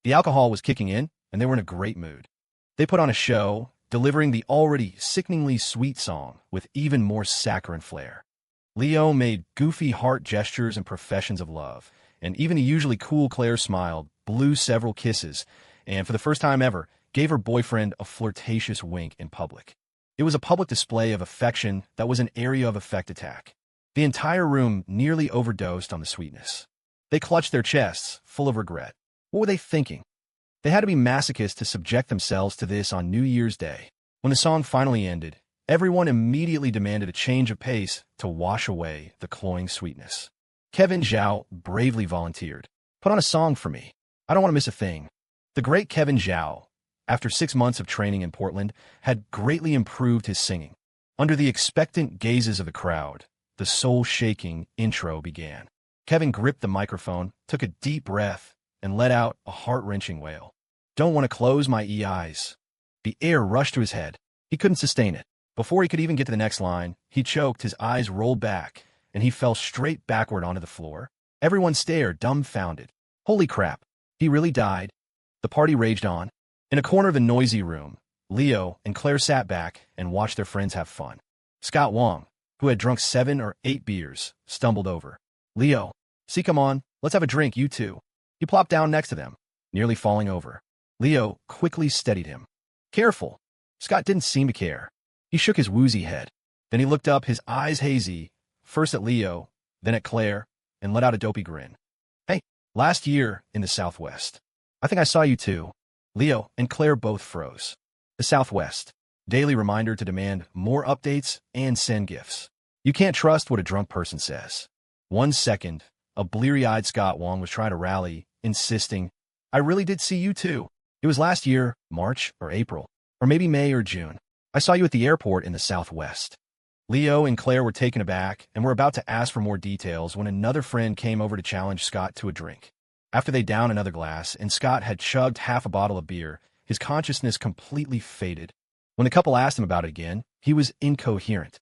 Speaker 1: The alcohol was kicking in, and they were in a great mood. They put on a show, delivering the already sickeningly sweet song with even more saccharine flair. Leo made goofy heart gestures and professions of love, and even the usually cool Claire smiled, blew several kisses, and for the first time ever, gave her boyfriend a flirtatious wink in public. It was a public display of affection that was an area of effect attack. The entire room nearly overdosed on the sweetness. They clutched their chests, full of regret. What were they thinking? They had to be masochists to subject themselves to this on New Year's Day. When the song finally ended, everyone immediately demanded a change of pace to wash away the cloying sweetness. Kevin Zhao bravely volunteered. Put on a song for me. I don't want to miss a thing. The great Kevin Zhao, after 6 months of training in Portland, had greatly improved his singing. Under the expectant gazes of the crowd, the soul-shaking intro began. Kevin gripped the microphone, took a deep breath, and let out a heart-wrenching wail. Don't want to close my eyes. The air rushed to his head. He couldn't sustain it. Before he could even get to the next line, he choked, his eyes rolled back, and he fell straight backward onto the floor. Everyone stared, dumbfounded. Holy crap, he really died? The party raged on. In a corner of the noisy room, Leo and Claire sat back and watched their friends have fun. Scott Wong, who had drunk 7 or 8 beers, stumbled over. Leo, see, come on, let's have a drink, you two. He plopped down next to them, nearly falling over. Leo quickly steadied him. Careful. Scott didn't seem to care. He shook his woozy head. Then he looked up, his eyes hazy, first at Leo, then at Claire, and let out a dopey grin. Hey, last year in the Southwest. I think I saw you too. Leo and Claire both froze. The Southwest. Daily reminder to demand more updates and send gifts. You can't trust what a drunk person says. 1 second, a bleary-eyed Scott Wong was trying to rally, insisting, I really did see you too. It was last year, March or April, or maybe May or June. I saw you at the airport in the Southwest. Leo and Claire were taken aback and were about to ask for more details when another friend came over to challenge Scott to a drink. After they downed another glass and Scott had chugged half a bottle of beer, his consciousness completely faded. When the couple asked him about it again, he was incoherent.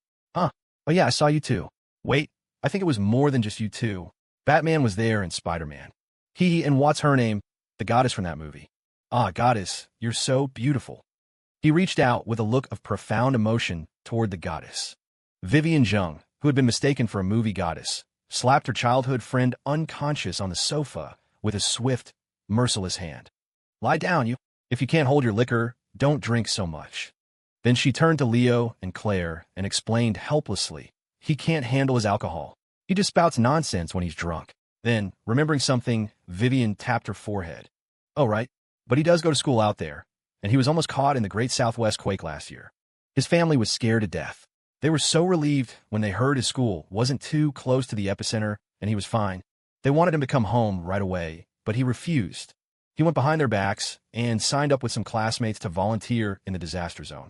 Speaker 1: Oh yeah, I saw you too. Wait, I think it was more than just you two. Batman was there and Spider-Man. And what's her name? The goddess from that movie. Ah, goddess, you're so beautiful. He reached out with a look of profound emotion toward the goddess. Vivian Zheng, who had been mistaken for a movie goddess, slapped her childhood friend unconscious on the sofa with a swift, merciless hand. Lie down, you. If you can't hold your liquor, don't drink so much. Then she turned to Leo and Claire and explained helplessly, he can't handle his alcohol. He just spouts nonsense when he's drunk. Then, remembering something, Vivian tapped her forehead. Oh, right. But he does go to school out there, and he was almost caught in the Great Southwest Quake last year. His family was scared to death. They were so relieved when they heard his school wasn't too close to the epicenter and he was fine. They wanted him to come home right away, but he refused. He went behind their backs and signed up with some classmates to volunteer in the disaster zone.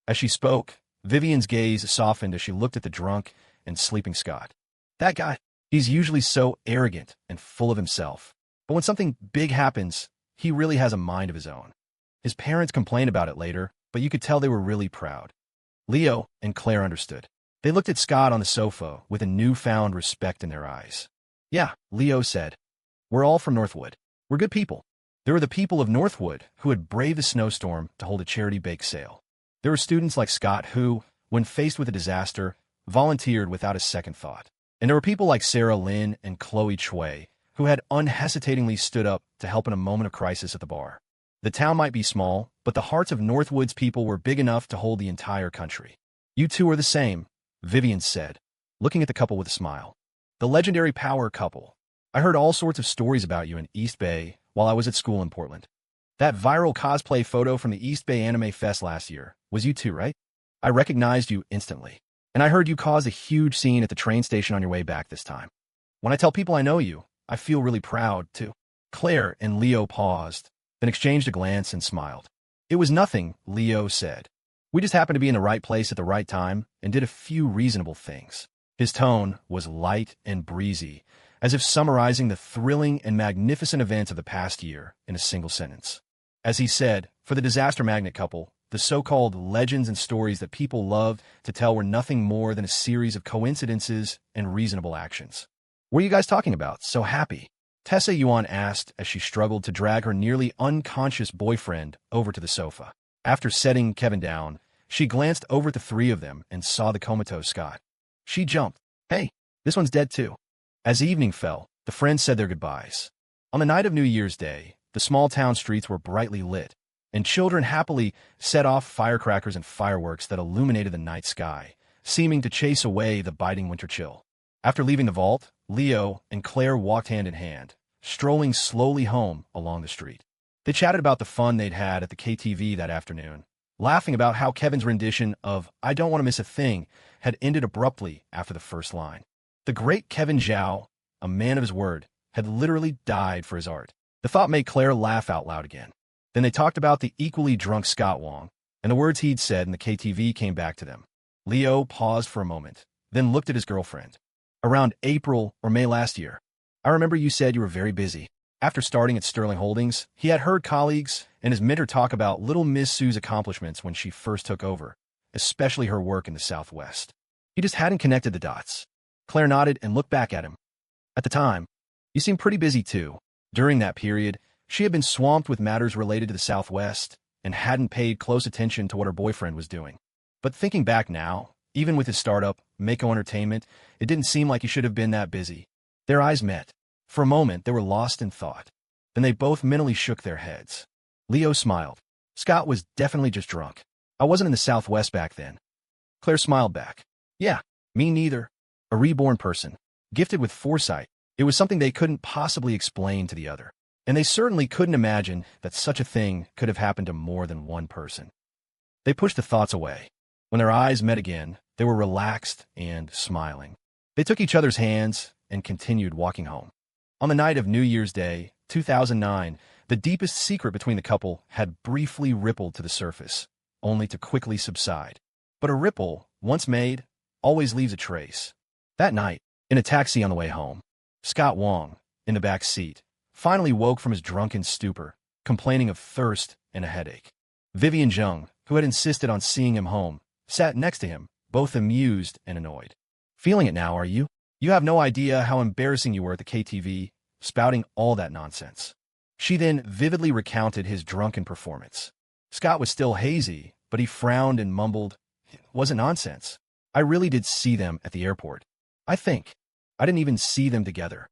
Speaker 1: As she spoke, Vivian's gaze softened as she looked at the drunk and sleeping Scott. That guy, he's usually so arrogant and full of himself. But when something big happens, he really has a mind of his own. His parents complained about it later, but you could tell they were really proud. Leo and Claire understood. They looked at Scott on the sofa with a newfound respect in their eyes. Yeah, Leo said. We're all from Northwood. We're good people. There were the people of Northwood who had braved the snowstorm to hold a charity bake sale. There were students like Scott who, when faced with a disaster, volunteered without a second thought. And there were people like Sarah Lynn and Chloe Choi who had unhesitatingly stood up to help in a moment of crisis at the bar. The town might be small, but the hearts of Northwood's people were big enough to hold the entire country. You two are the same, Vivian said, looking at the couple with a smile. The legendary power couple. I heard all sorts of stories about you in East Bay while I was at school in Portland. That viral cosplay photo from the East Bay Anime Fest last year was you too, right? I recognized you instantly. And I heard you caused a huge scene at the train station on your way back this time. When I tell people I know you, I feel really proud, too. Claire and Leo paused, then exchanged a glance and smiled. It was nothing, Leo said. We just happened to be in the right place at the right time and did a few reasonable things. His tone was light and breezy, as if summarizing the thrilling and magnificent events of the past year in a single sentence. As he said, for the disaster magnet couple, the so-called legends and stories that people loved to tell were nothing more than a series of coincidences and reasonable actions. What are you guys talking about? So happy? Tessa Yuan asked as she struggled to drag her nearly unconscious boyfriend over to the sofa. After setting Kevin down, she glanced over at the three of them and saw the comatose Scott. She jumped. Hey, this one's dead too. As evening fell, the friends said their goodbyes. On the night of New Year's Day, the small town streets were brightly lit, and children happily set off firecrackers and fireworks that illuminated the night sky, seeming to chase away the biting winter chill. After leaving the vault, Leo and Claire walked hand in hand, strolling slowly home along the street. They chatted about the fun they'd had at the KTV that afternoon, laughing about how Kevin's rendition of I Don't Want to Miss a Thing had ended abruptly after the first line. The great Kevin Zhao, a man of his word, had literally died for his art. The thought made Claire laugh out loud again. Then they talked about the equally drunk Scott Wong, and the words he'd said in the KTV came back to them. Leo paused for a moment, then looked at his girlfriend. Around April or May last year, I remember you said you were very busy. After starting at Sterling Holdings, he had heard colleagues and his mentor talk about little Miss Sue's accomplishments when she first took over, especially her work in the Southwest. He just hadn't connected the dots. Claire nodded and looked back at him. At the time, you seemed pretty busy too. During that period, she had been swamped with matters related to the Southwest and hadn't paid close attention to what her boyfriend was doing. But thinking back now, even with his startup, Mako Entertainment, it didn't seem like he should have been that busy. Their eyes met. For a moment, they were lost in thought. Then they both mentally shook their heads. Leo smiled. Scott was definitely just drunk. I wasn't in the Southwest back then. Claire smiled back. Yeah, me neither. A reborn person, gifted with foresight. It was something they couldn't possibly explain to the other. And they certainly couldn't imagine that such a thing could have happened to more than one person. They pushed the thoughts away. When their eyes met again, they were relaxed and smiling. They took each other's hands and continued walking home. On the night of New Year's Day, 2009, the deepest secret between the couple had briefly rippled to the surface, only to quickly subside. But a ripple, once made, always leaves a trace. That night, in a taxi on the way home, Scott Wong, in the back seat, finally woke from his drunken stupor, complaining of thirst and a headache. Vivian Zheng, who had insisted on seeing him home, sat next to him, both amused and annoyed. Feeling it now, are you? You have no idea how embarrassing you were at the KTV, spouting all that nonsense. She then vividly recounted his drunken performance. Scott was still hazy, but he frowned and mumbled, "It wasn't nonsense. I really did see them at the airport. I think. I didn't even see them together."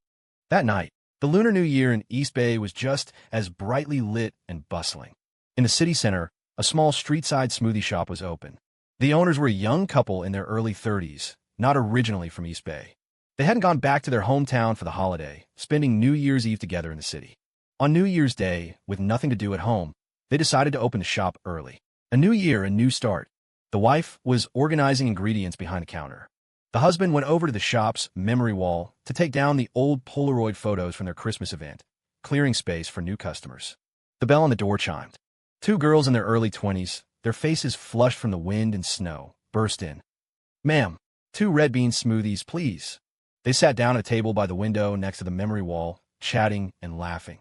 Speaker 1: That night, the Lunar New Year in East Bay was just as brightly lit and bustling. In the city center, a small street-side smoothie shop was open. The owners were a young couple in their early 30s, not originally from East Bay. They hadn't gone back to their hometown for the holiday, spending New Year's Eve together in the city. On New Year's Day, with nothing to do at home, they decided to open the shop early. A new year, a new start. The wife was organizing ingredients behind the counter. The husband went over to the shop's memory wall to take down the old Polaroid photos from their Christmas event, clearing space for new customers. The bell on the door chimed. Two girls in their early 20s, their faces flushed from the wind and snow, burst in. "Ma'am, 2 red bean smoothies, please." They sat down at a table by the window next to the memory wall, chatting and laughing.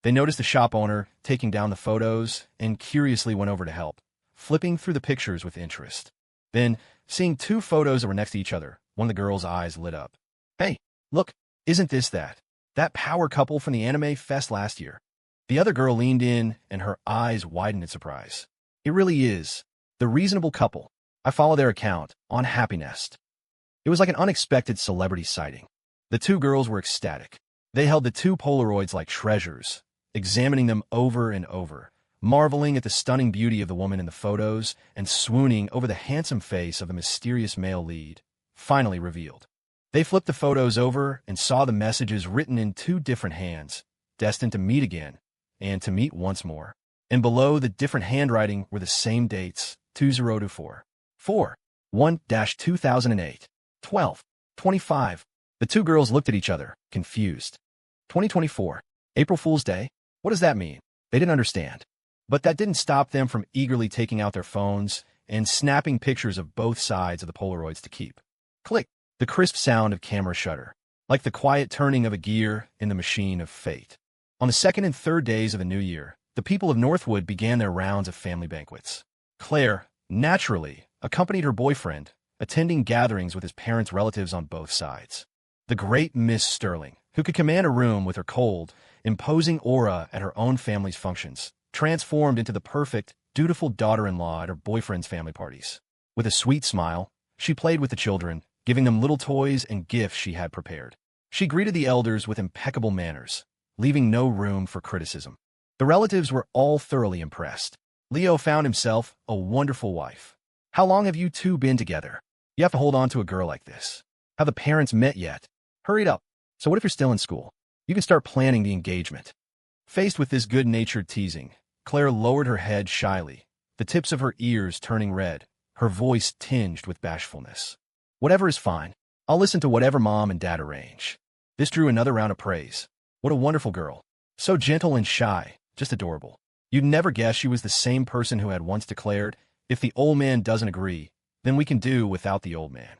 Speaker 1: They noticed the shop owner taking down the photos and curiously went over to help, flipping through the pictures with interest. Then, seeing 2 photos that were next to each other, one of the girl's eyes lit up. "Hey, look, isn't this that power couple from the Anime Fest last year?" The other girl leaned in and her eyes widened in surprise. "It really is. The reasonable couple. I follow their account on Happy Nest." It was like an unexpected celebrity sighting. The 2 girls were ecstatic. They held the 2 Polaroids like treasures, examining them over and over, marveling at the stunning beauty of the woman in the photos and swooning over the handsome face of the mysterious male lead, finally revealed. They flipped the photos over and saw the messages written in two different hands, destined to meet again, and to meet once more. And below the different handwriting were the same dates, 2024, 4, 1-2008, 12, 25. The two girls looked at each other, confused. 2024, April Fool's Day? What does that mean? They didn't understand. But that didn't stop them from eagerly taking out their phones and snapping pictures of both sides of the Polaroids to keep. Click, the crisp sound of camera shutter, like the quiet turning of a gear in the machine of fate. On the second and third days of the new year, the people of Northwood began their rounds of family banquets. Clare, naturally, accompanied her boyfriend, attending gatherings with his parents' relatives on both sides. The great Miss Sterling, who could command a room with her cold, imposing aura at her own family's functions, transformed into the perfect, dutiful daughter-in-law at her boyfriend's family parties. With a sweet smile, she played with the children, giving them little toys and gifts she had prepared. She greeted the elders with impeccable manners, leaving no room for criticism. The relatives were all thoroughly impressed. Leo found himself a wonderful wife. How long have you two been together? You have to hold on to a girl like this. Have the parents met yet? Hurry it up. So what if you're still in school? You can start planning the engagement. Faced with this good-natured teasing, Clare lowered her head shyly, the tips of her ears turning red, her voice tinged with bashfulness. Whatever is fine. I'll listen to whatever Mom and Dad arrange. This drew another round of praise. What a wonderful girl. So gentle and shy, just adorable. You'd never guess she was the same person who had once declared, if the old man doesn't agree, then we can do without the old man.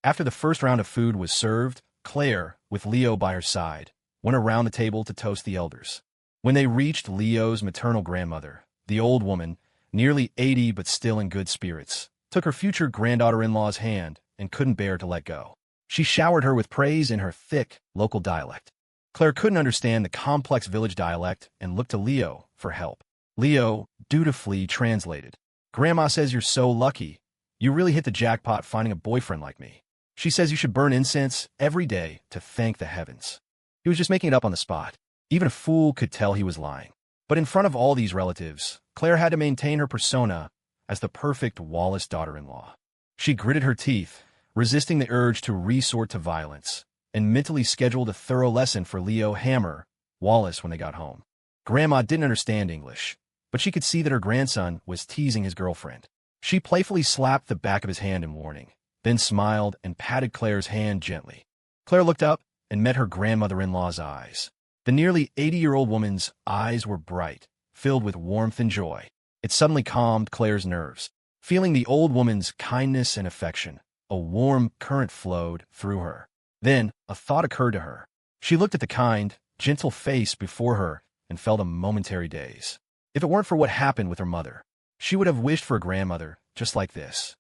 Speaker 1: After the first round of food was served, Clare, with Leo by her side, went around the table to toast the elders. When they reached Leo's maternal grandmother, the old woman, nearly 80 but still in good spirits, took her future granddaughter-in-law's hand and couldn't bear to let go. She showered her with praise in her thick, local dialect. Clare couldn't understand the complex village dialect and looked to Leo for help. Leo dutifully translated. Grandma says you're so lucky. You really hit the jackpot finding a boyfriend like me. She says you should burn incense every day to thank the heavens. He was just making it up on the spot. Even a fool could tell he was lying. But in front of all these relatives, Clare had to maintain her persona as the perfect Wallace daughter-in-law. She gritted her teeth, resisting the urge to resort to violence, and mentally scheduled a thorough lesson for Leo Hammer, Wallace, when they got home. Grandma didn't understand English, but she could see that her grandson was teasing his girlfriend. She playfully slapped the back of his hand in warning, then smiled and patted Clare's hand gently. Clare looked up and met her grandmother-in-law's eyes. The nearly 80-year-old woman's eyes were bright, filled with warmth and joy. It suddenly calmed Clare's nerves. Feeling the old woman's kindness and affection, a warm current flowed through her. Then, a thought occurred to her. She looked at the kind, gentle face before her and felt a momentary daze. If it weren't for what happened with her mother, she would have wished for a grandmother just like this.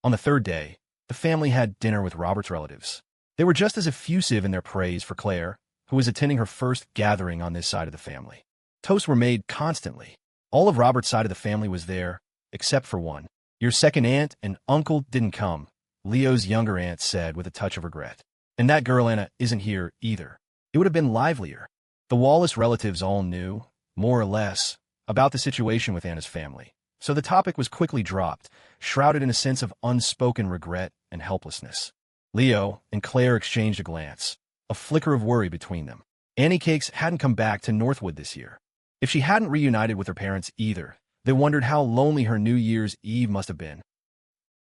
Speaker 1: On the third day, the family had dinner with Robert's relatives. They were just as effusive in their praise for Clare, who was attending her first gathering on this side of the family. Toasts were made constantly. All of Robert's side of the family was there, except for one. Your second aunt and uncle didn't come, Leo's younger aunt said with a touch of regret. And that girl Anna isn't here either. It would have been livelier. The Wallace relatives all knew, more or less, about the situation with Anna's family, so the topic was quickly dropped, shrouded in a sense of unspoken regret and helplessness. Leo and Clare exchanged a glance, a flicker of worry between them. Annie Cakes hadn't come back to Northwood this year. If she hadn't reunited with her parents either, they wondered how lonely her New Year's Eve must have been.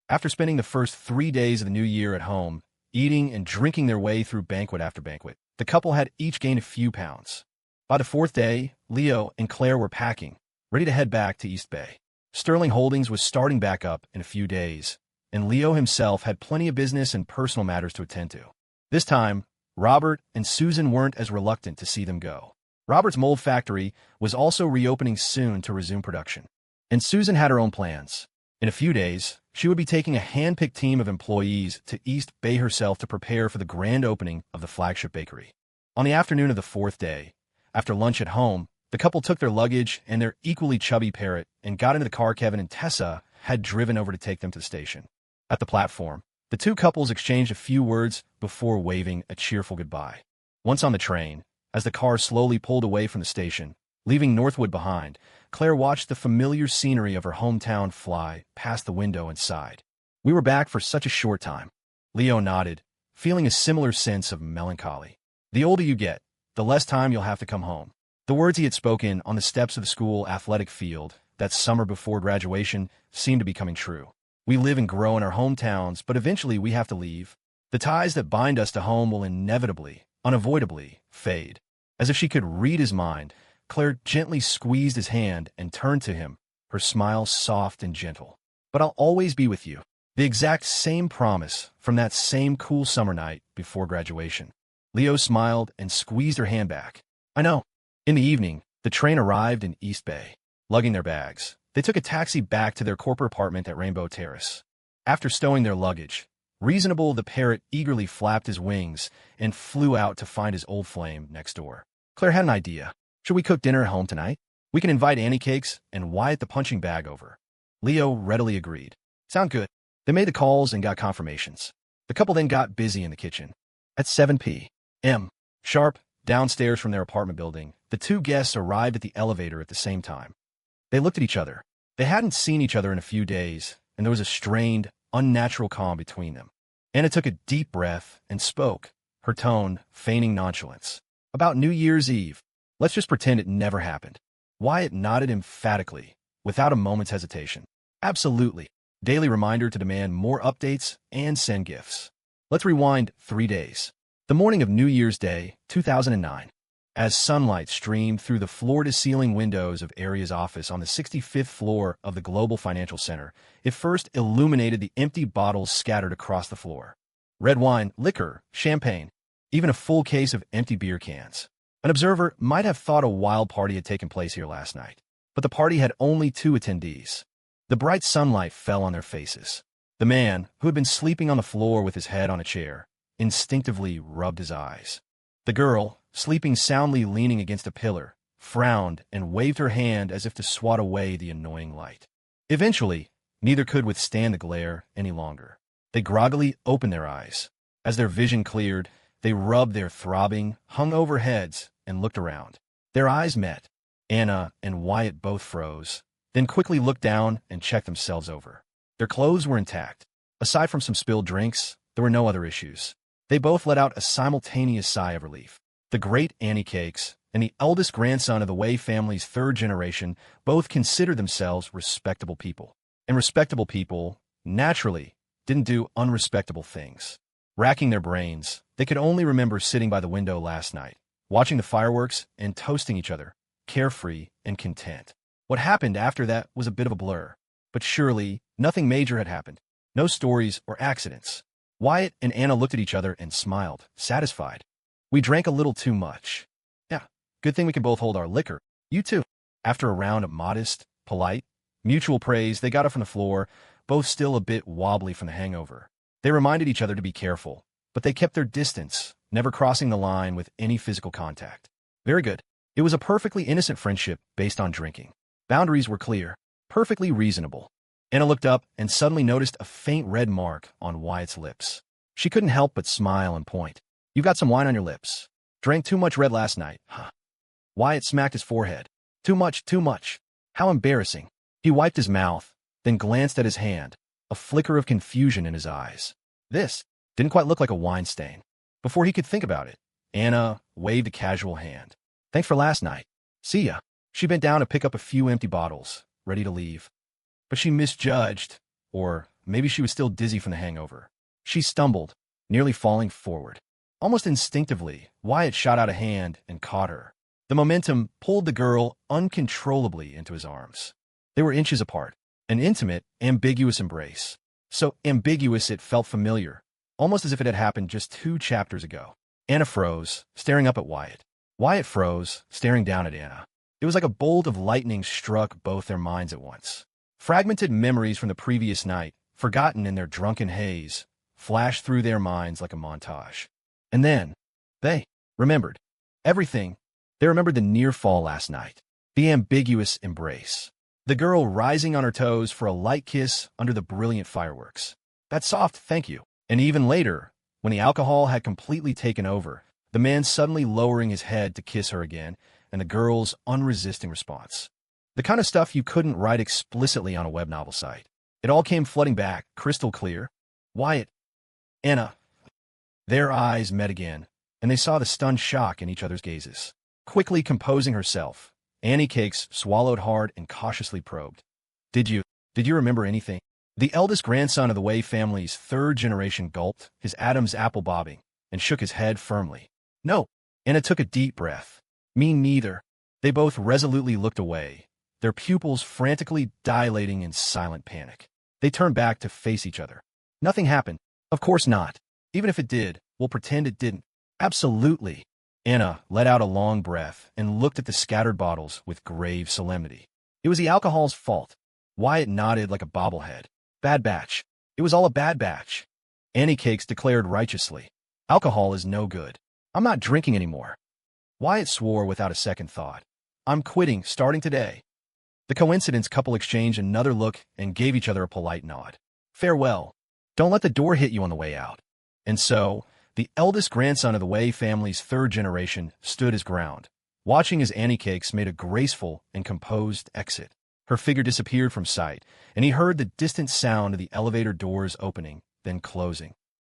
Speaker 1: After spending the first 3 days of the new year at home, eating and drinking their way through banquet after banquet, the couple had each gained a few pounds. By the fourth day, Leo and Clare were packing, ready to head back to East Bay. Sterling Holdings was starting back up in a few days, and Leo himself had plenty of business and personal matters to attend to. This time, Robert and Susan weren't as reluctant to see them go. Robert's mold factory was also reopening soon to resume production, and Susan had her own plans. In a few days, she would be taking a hand-picked team of employees to East Bay herself to prepare for the grand opening of the flagship bakery. On the afternoon of the fourth day, after lunch at home, the couple took their luggage and their equally chubby parrot and got into the car Kevin and Tessa had driven over to take them to the station. At the platform, the two couples exchanged a few words before waving a cheerful goodbye. Once on the train, as the car slowly pulled away from the station, leaving Northwood behind, Clare watched the familiar scenery of her hometown fly past the window and sighed. We were back for such a short time. Leo nodded, feeling a similar sense of melancholy. The older you get, the less time you'll have to come home. The words he had spoken on the steps of the school athletic field that summer before graduation seemed to be coming true. We live and grow in our hometowns, but eventually we have to leave. The ties that bind us to home will inevitably, unavoidably, fade. As if she could read his mind, Claire gently squeezed his hand and turned to him, her smile soft and gentle. "But I'll always be with you." The exact same promise from that same cool summer night before graduation. Leo smiled and squeezed her hand back. "I know." In the evening, the train arrived in East Bay. Lugging their bags, they took a taxi back to their corporate apartment at Rainbow Terrace. After stowing their luggage, Reasonable the parrot eagerly flapped his wings and flew out to find his old flame next door. Claire had an idea. "Should we cook dinner at home tonight? We can invite Annie Cakes and Wyatt the punching bag over." Leo readily agreed. "Sound good." They made the calls and got confirmations. The couple then got busy in the kitchen. At 7 p.m. sharp, downstairs from their apartment building, the two guests arrived at the elevator at the same time. They looked at each other. They hadn't seen each other in a few days, and there was a strained, unnatural calm between them. Anna took a deep breath and spoke, her tone feigning nonchalance. "About New Year's Eve. Let's just pretend it never happened." Wyatt nodded emphatically, without a moment's hesitation. "Absolutely. Daily reminder to demand more updates and send gifts." Let's rewind 3 days. The morning of New Year's Day, 2009. As sunlight streamed through the floor-to-ceiling windows of Aria's office on the 65th floor of the Global Financial Center, it first illuminated the empty bottles scattered across the floor. Red wine, liquor, champagne, even a full case of empty beer cans. An observer might have thought a wild party had taken place here last night, but the party had only 2 attendees. The bright sunlight fell on their faces. The man, who had been sleeping on the floor with his head on a chair, instinctively rubbed his eyes. The girl, sleeping soundly leaning against a pillar, frowned and waved her hand as if to swat away the annoying light. Eventually, neither could withstand the glare any longer. They groggily opened their eyes. As their vision cleared, they rubbed their throbbing, hung-over heads and looked around. Their eyes met. Anna and Wyatt both froze, then quickly looked down and checked themselves over. Their clothes were intact. Aside from some spilled drinks, there were no other issues. They both let out a simultaneous sigh of relief. The great Annie Cakes and the eldest grandson of the Way family's 3rd generation both considered themselves respectable people. And respectable people, naturally, didn't do unrespectable things. Racking their brains, they could only remember sitting by the window last night, watching the fireworks and toasting each other, carefree and content. What happened after that was a bit of a blur. But surely, nothing major had happened. No stories or accidents. Wyatt and Anna looked at each other and smiled, satisfied. "We drank a little too much." "Yeah, good thing we can both hold our liquor. You too." After a round of modest, polite, mutual praise, they got up from the floor, both still a bit wobbly from the hangover. They reminded each other to be careful, but they kept their distance, never crossing the line with any physical contact. Very good. It was a perfectly innocent friendship based on drinking. Boundaries were clear, perfectly reasonable. Anna looked up and suddenly noticed a faint red mark on Wyatt's lips. She couldn't help but smile and point. "You've got some wine on your lips. Drank too much red last night, huh?" Wyatt smacked his forehead. Too much, too much. How embarrassing." He wiped his mouth, then glanced at his hand, a flicker of confusion in his eyes. This didn't quite look like a wine stain. Before he could think about it, Anna waved a casual hand. "Thanks for last night. See ya." She bent down to pick up a few empty bottles, ready to leave. But she misjudged, or maybe she was still dizzy from the hangover. She stumbled, nearly falling forward. Almost instinctively, Wyatt shot out a hand and caught her. The momentum pulled the girl uncontrollably into his arms. They were inches apart, an intimate, ambiguous embrace. So ambiguous it felt familiar, almost as if it had happened just 2 chapters ago. Anna froze, staring up at Wyatt. Wyatt froze, staring down at Anna. It was like a bolt of lightning struck both their minds at once. Fragmented memories from the previous night, forgotten in their drunken haze, flashed through their minds like a montage. And then, they remembered everything. They remembered the near fall last night, the ambiguous embrace, the girl rising on her toes for a light kiss under the brilliant fireworks. That soft thank you. And even later, when the alcohol had completely taken over, the man suddenly lowering his head to kiss her again, and the girl's unresisting response. The kind of stuff you couldn't write explicitly on a web novel site. It all came flooding back, crystal clear. Wyatt, Anna, Their eyes met again, and they saw the stunned shock in each other's gazes. Quickly composing herself, Annie Cakes swallowed hard and cautiously probed. Did you remember anything? The eldest grandson of the Way family's third generation gulped, his Adam's apple bobbing, and shook his head firmly. No. Anna took a deep breath. Me neither. They both resolutely looked away, their pupils frantically dilating in silent panic. They turned back to face each other. Nothing happened. Of course not. Even if it did, we'll pretend it didn't. Absolutely. Anna let out a long breath and looked at the scattered bottles with grave solemnity. It was the alcohol's fault. Wyatt nodded like a bobblehead. Bad batch. It was all a bad batch. Annie Cakes declared righteously. Alcohol is no good. I'm not drinking anymore. Wyatt swore without a second thought. I'm quitting starting today. The coincidence couple exchanged another look and gave each other a polite nod. Farewell. Don't let the door hit you on the way out. And so, the eldest grandson of the Way family's third generation stood his ground, watching as Annie Cakes made a graceful and composed exit. Her figure disappeared from sight, and he heard the distant sound of the elevator doors opening, then closing.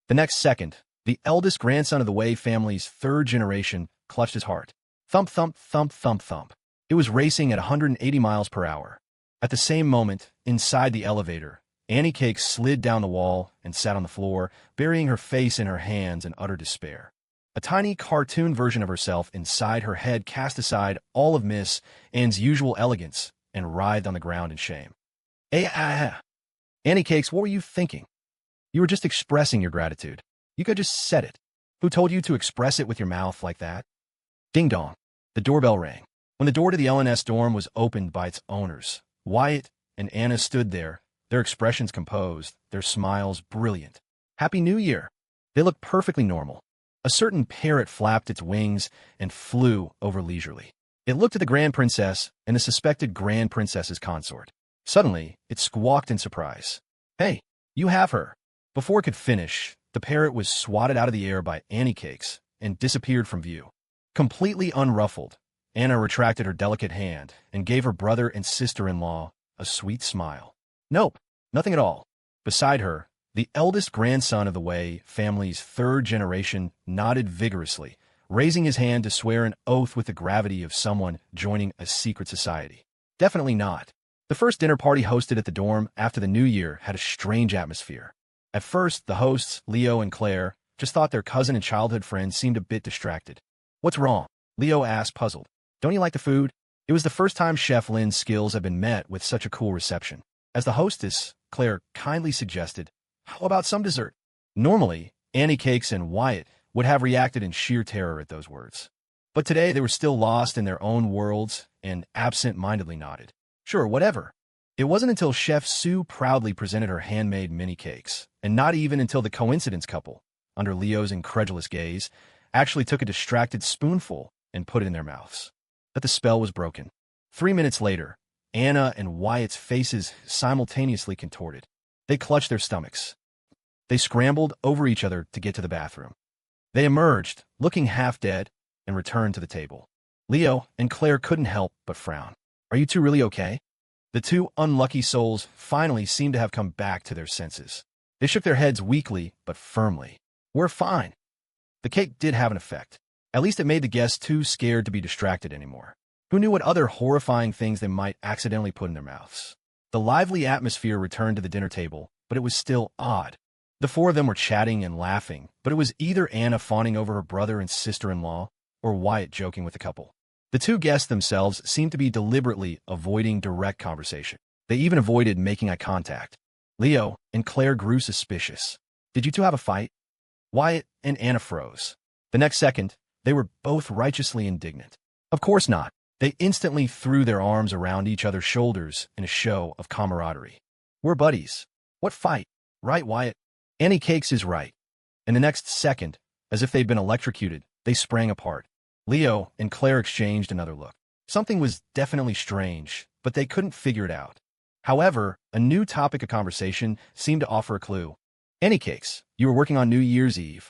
Speaker 1: The next second, the eldest grandson of the Way family's third generation clutched his heart. Thump, thump, thump, thump, thump. It was racing at 180 miles per hour. At the same moment, inside the elevator, Annie Cakes slid down the wall and sat on the floor, burying her face in her hands in utter despair. A tiny cartoon version of herself inside her head cast aside all of Miss Anne's usual elegance and writhed on the ground in shame. Annie Cakes, what were you thinking? You were just expressing your gratitude. You could just said it. Who told you to express it with your mouth like that? Ding dong. The doorbell rang. When the door to the LNS dorm was opened by its owners, Wyatt and Anna stood there, their expressions composed, their smiles brilliant. Happy New Year! They looked perfectly normal. A certain parrot flapped its wings and flew over leisurely. It looked at the Grand Princess and the suspected Grand Princess's consort. Suddenly, it squawked in surprise. Hey, you have her. Before it could finish, the parrot was swatted out of the air by Annie Cakes and disappeared from view. Completely unruffled, Anna retracted her delicate hand and gave her brother and sister-in-law a sweet smile. Nope, nothing at all. Beside her, the eldest grandson of the Way family's third generation nodded vigorously, raising his hand to swear an oath with the gravity of someone joining a secret society. Definitely not. The first dinner party hosted at the dorm after the New Year had a strange atmosphere. At first, the hosts, Leo and Clare, just thought their cousin and childhood friend seemed a bit distracted. What's wrong? Leo asked, puzzled. Don't you like the food? It was the first time Chef Lynn's skills had been met with such a cool reception. As the hostess, Clare kindly suggested, how about some dessert? Normally, Annie Cakes and Wyatt would have reacted in sheer terror at those words. But today they were still lost in their own worlds and absent-mindedly nodded. Sure, whatever. It wasn't until Chef Sue proudly presented her handmade mini cakes, and not even until the coincidence couple, under Leo's incredulous gaze, actually took a distracted spoonful and put it in their mouths, that the spell was broken. 3 minutes later, Anna and Wyatt's faces simultaneously contorted. They clutched their stomachs. They scrambled over each other to get to the bathroom. They emerged, looking half dead, and returned to the table. Leo and Clare couldn't help but frown. Are you two really okay? The two unlucky souls finally seemed to have come back to their senses. They shook their heads weakly but firmly. We're fine. The cake did have an effect. At least it made the guests too scared to be distracted anymore. Who knew what other horrifying things they might accidentally put in their mouths? The lively atmosphere returned to the dinner table, but it was still odd. The four of them were chatting and laughing, but it was either Anna fawning over her brother and sister-in-law, or Wyatt joking with the couple. The two guests themselves seemed to be deliberately avoiding direct conversation. They even avoided making eye contact. Leo and Clare grew suspicious. Did you two have a fight? Wyatt and Anna froze. The next second, they were both righteously indignant. Of course not. They instantly threw their arms around each other's shoulders in a show of camaraderie. We're buddies. What fight? Right, Wyatt? Annie Cakes is right. In the next second, as if they'd been electrocuted, they sprang apart. Leo and Clare exchanged another look. Something was definitely strange, but they couldn't figure it out. However, a new topic of conversation seemed to offer a clue. Annie Cakes, you were working on New Year's Eve?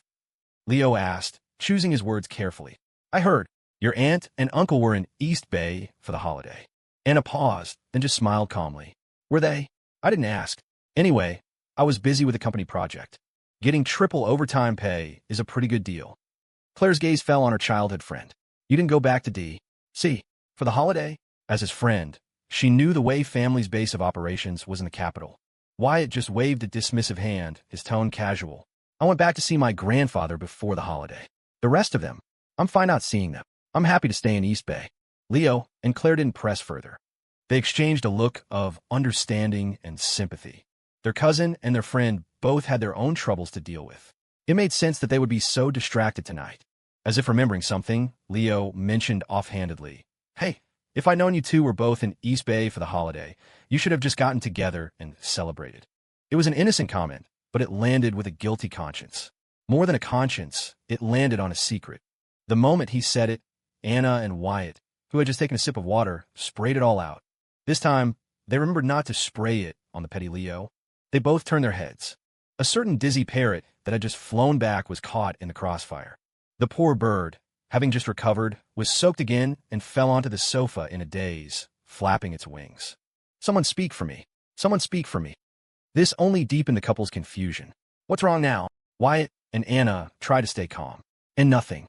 Speaker 1: Leo asked, choosing his words carefully. I heard. Your aunt and uncle were in East Bay for the holiday. Anna paused, then just smiled calmly. Were they? I didn't ask. Anyway, I was busy with a company project. Getting triple overtime pay is a pretty good deal. Claire's gaze fell on her childhood friend. You didn't go back to D.C. for the holiday? As his friend, she knew the way family's base of operations was in the capital. Wyatt just waved a dismissive hand, his tone casual. I went back to see my grandfather before the holiday. The rest of them, I'm fine not seeing them. I'm happy to stay in East Bay. Leo and Clare didn't press further. They exchanged a look of understanding and sympathy. Their cousin and their friend both had their own troubles to deal with. It made sense that they would be so distracted tonight. As if remembering something, Leo mentioned offhandedly, Hey, if I'd known you two were both in East Bay for the holiday, you should have just gotten together and celebrated. It was an innocent comment, but it landed with a guilty conscience. More than a conscience, it landed on a secret. The moment he said it, Anna and Wyatt, who had just taken a sip of water, sprayed it all out. This time, they remembered not to spray it on the petty Leo. They both turned their heads. A certain dizzy parrot that had just flown back was caught in the crossfire. The poor bird, having just recovered, was soaked again and fell onto the sofa in a daze, flapping its wings. Someone speak for me. Someone speak for me. This only deepened the couple's confusion. What's wrong now? Wyatt and Anna tried to stay calm. And nothing.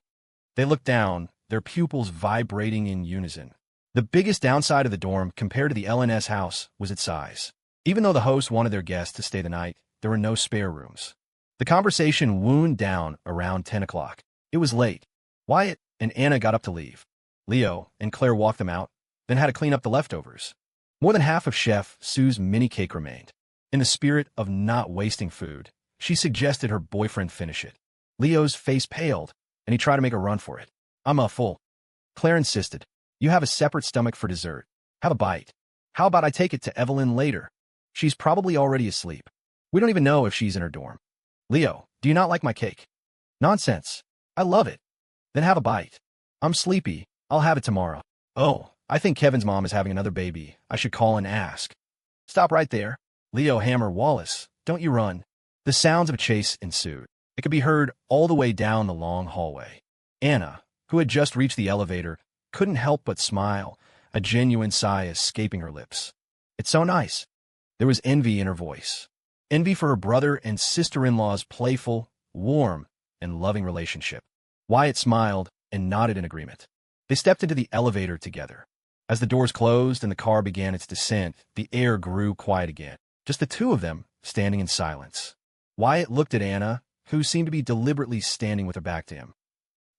Speaker 1: They looked down, their pupils vibrating in unison. The biggest downside of the dorm compared to the LNS house was its size. Even though the hosts wanted their guests to stay the night, there were no spare rooms. The conversation wound down around 10 o'clock. It was late. Wyatt and Anna got up to leave. Leo and Claire walked them out, then had to clean up the leftovers. More than half of Chef Sue's mini cake remained. In the spirit of not wasting food, she suggested her boyfriend finish it. Leo's face paled, and he tried to make a run for it. I'm full. Claire insisted. You have a separate stomach for dessert. Have a bite. How about I take it to Evelyn later? She's probably already asleep. We don't even know if she's in her dorm. Leo, do you not like my cake? Nonsense. I love it. Then have a bite. I'm sleepy. I'll have it tomorrow. Oh, I think Kevin's mom is having another baby. I should call and ask. Stop right there. Leo hammer Wallace, don't you run. The sounds of a chase ensued. It could be heard all the way down the long hallway. Anna, who had just reached the elevator, couldn't help but smile, a genuine sigh escaping her lips. It's so nice. There was envy in her voice. Envy for her brother and sister-in-law's playful, warm, and loving relationship. Wyatt smiled and nodded in agreement. They stepped into the elevator together. As the doors closed and the car began its descent, the air grew quiet again. Just the two of them, standing in silence. Wyatt looked at Anna, who seemed to be deliberately standing with her back to him.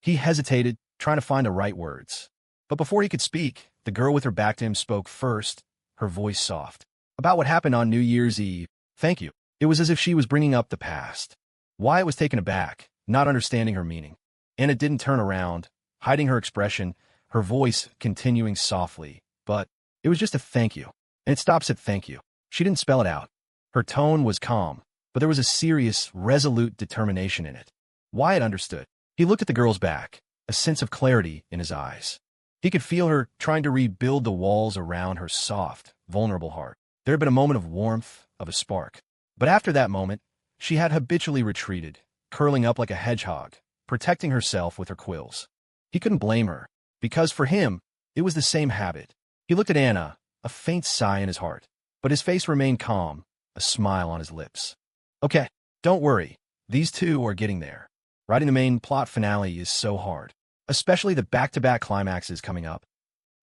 Speaker 1: He hesitated, trying to find the right words. But before he could speak, the girl with her back to him spoke first, her voice soft. About what happened on New Year's Eve. Thank you. It was as if she was bringing up the past. Wyatt was taken aback, not understanding her meaning. Anna didn't turn around, hiding her expression, her voice continuing softly. But it was just a thank you. And it stops at thank you. She didn't spell it out. Her tone was calm, but there was a serious, resolute determination in it. Wyatt understood. He looked at the girl's back, a sense of clarity in his eyes. He could feel her trying to rebuild the walls around her soft, vulnerable heart. There had been a moment of warmth, of a spark. But after that moment, she had habitually retreated, curling up like a hedgehog, protecting herself with her quills. He couldn't blame her, because for him, it was the same habit. He looked at Anna, a faint sigh in his heart, but his face remained calm, a smile on his lips. Okay, don't worry. These two are getting there. Writing the main plot finale is so hard, especially the back-to-back climaxes coming up.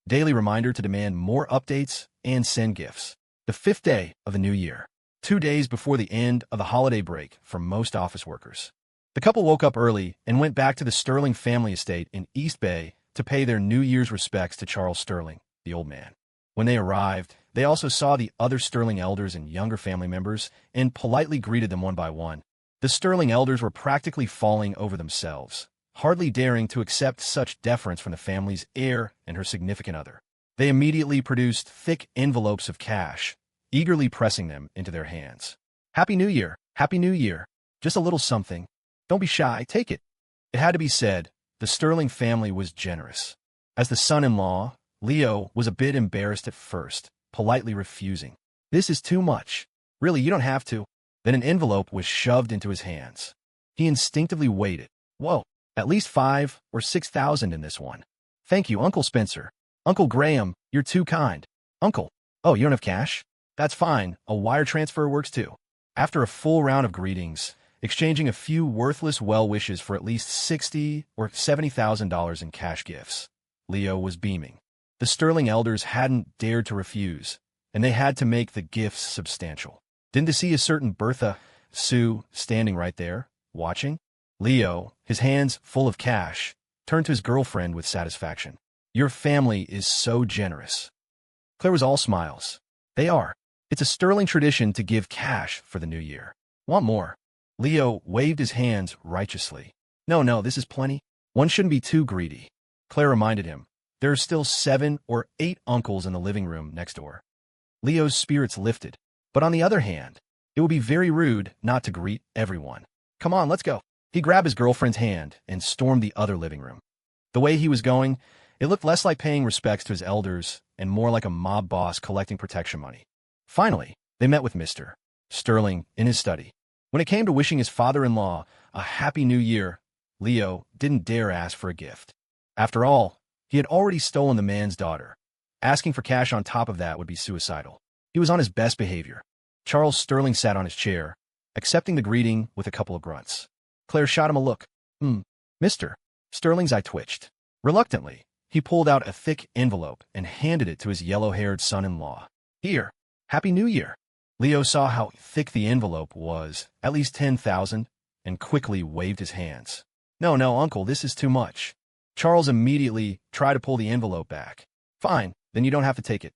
Speaker 1: Daily reminder to demand more updates and send gifts. The 5th day of the new year, 2 days before the end of the holiday break for most office workers. The couple woke up early and went back to the Sterling family estate in East Bay to pay their New Year's respects to Charles Sterling, the old man. When they arrived, they also saw the other Sterling elders and younger family members and politely greeted them one by one. The Sterling elders were practically falling over themselves, hardly daring to accept such deference from the family's heir and her significant other. They immediately produced thick envelopes of cash, eagerly pressing them into their hands. Happy New Year! Happy New Year! Just a little something. Don't be shy, take it. It had to be said, the Sterling family was generous. As the son-in-law, Leo was a bit embarrassed at first, politely refusing. This is too much. Really, you don't have to. Then an envelope was shoved into his hands. He instinctively waited. Whoa, at least 5 or 6,000 in this one. Thank you, Uncle Spencer. Uncle Graham, you're too kind. Uncle, oh, you don't have cash? That's fine, a wire transfer works too. After a full round of greetings, exchanging a few worthless well wishes for at least $60,000 or $70,000 in cash gifts. Leo was beaming. The Sterling elders hadn't dared to refuse, and they had to make the gifts substantial. Didn't they see a certain Bertha Sue standing right there, watching? Leo, his hands full of cash, turned to his girlfriend with satisfaction. Your family is so generous. Claire was all smiles. They are. It's a Sterling tradition to give cash for the new year. Want more? Leo waved his hands righteously. No, this is plenty. One shouldn't be too greedy. Claire reminded him. There are still 7 or 8 uncles in the living room next door. Leo's spirits lifted. But on the other hand, it would be very rude not to greet everyone. Come on, let's go. He grabbed his girlfriend's hand and stormed the other living room. The way he was going, it looked less like paying respects to his elders and more like a mob boss collecting protection money. Finally, they met with Mr. Sterling in his study. When it came to wishing his father-in-law a happy new year, Leo didn't dare ask for a gift. After all, he had already stolen the man's daughter. Asking for cash on top of that would be suicidal. He was on his best behavior. Charles Sterling sat on his chair, accepting the greeting with a couple of grunts. Claire shot him a look. Mr. Sterling's eye twitched. Reluctantly, he pulled out a thick envelope and handed it to his yellow-haired son-in-law. Here, Happy New Year. Leo saw how thick the envelope was, at least 10,000, and quickly waved his hands. No, uncle, this is too much. Charles immediately tried to pull the envelope back. Fine, then you don't have to take it.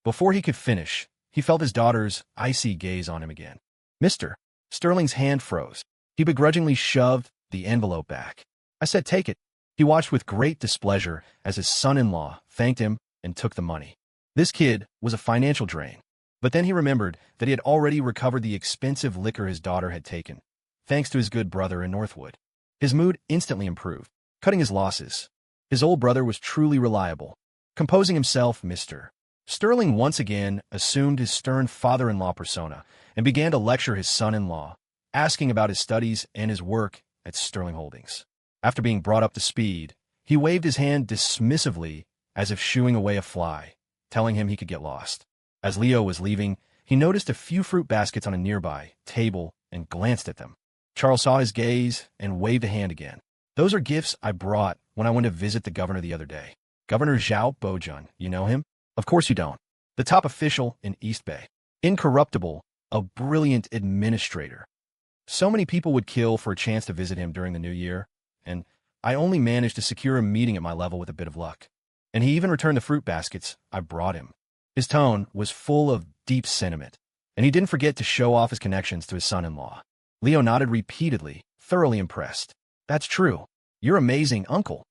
Speaker 1: Before he could finish, he felt his daughter's icy gaze on him again. Mr. Sterling's hand froze. He begrudgingly shoved the envelope back. I said take it. He watched with great displeasure as his son-in-law thanked him and took the money. This kid was a financial drain. But then he remembered that he had already recovered the expensive liquor his daughter had taken, thanks to his good brother in Northwood. His mood instantly improved, cutting his losses. His old brother was truly reliable. Composing himself, Mr. Sterling once again assumed his stern father-in-law persona and began to lecture his son-in-law, asking about his studies and his work at Sterling Holdings. After being brought up to speed, he waved his hand dismissively as if shooing away a fly, telling him he could get lost. As Leo was leaving, he noticed a few fruit baskets on a nearby table and glanced at them. Charles saw his gaze and waved a hand again. Those are gifts I brought when I went to visit the governor the other day. Governor Zhao Bojun, you know him? Of course you don't. The top official in East Bay. Incorruptible, a brilliant administrator. So many people would kill for a chance to visit him during the new year, and I only managed to secure a meeting at my level with a bit of luck. And he even returned the fruit baskets I brought him. His tone was full of deep sentiment, and he didn't forget to show off his connections to his son-in-law. Leo nodded repeatedly, thoroughly impressed. That's true. You're amazing, uncle.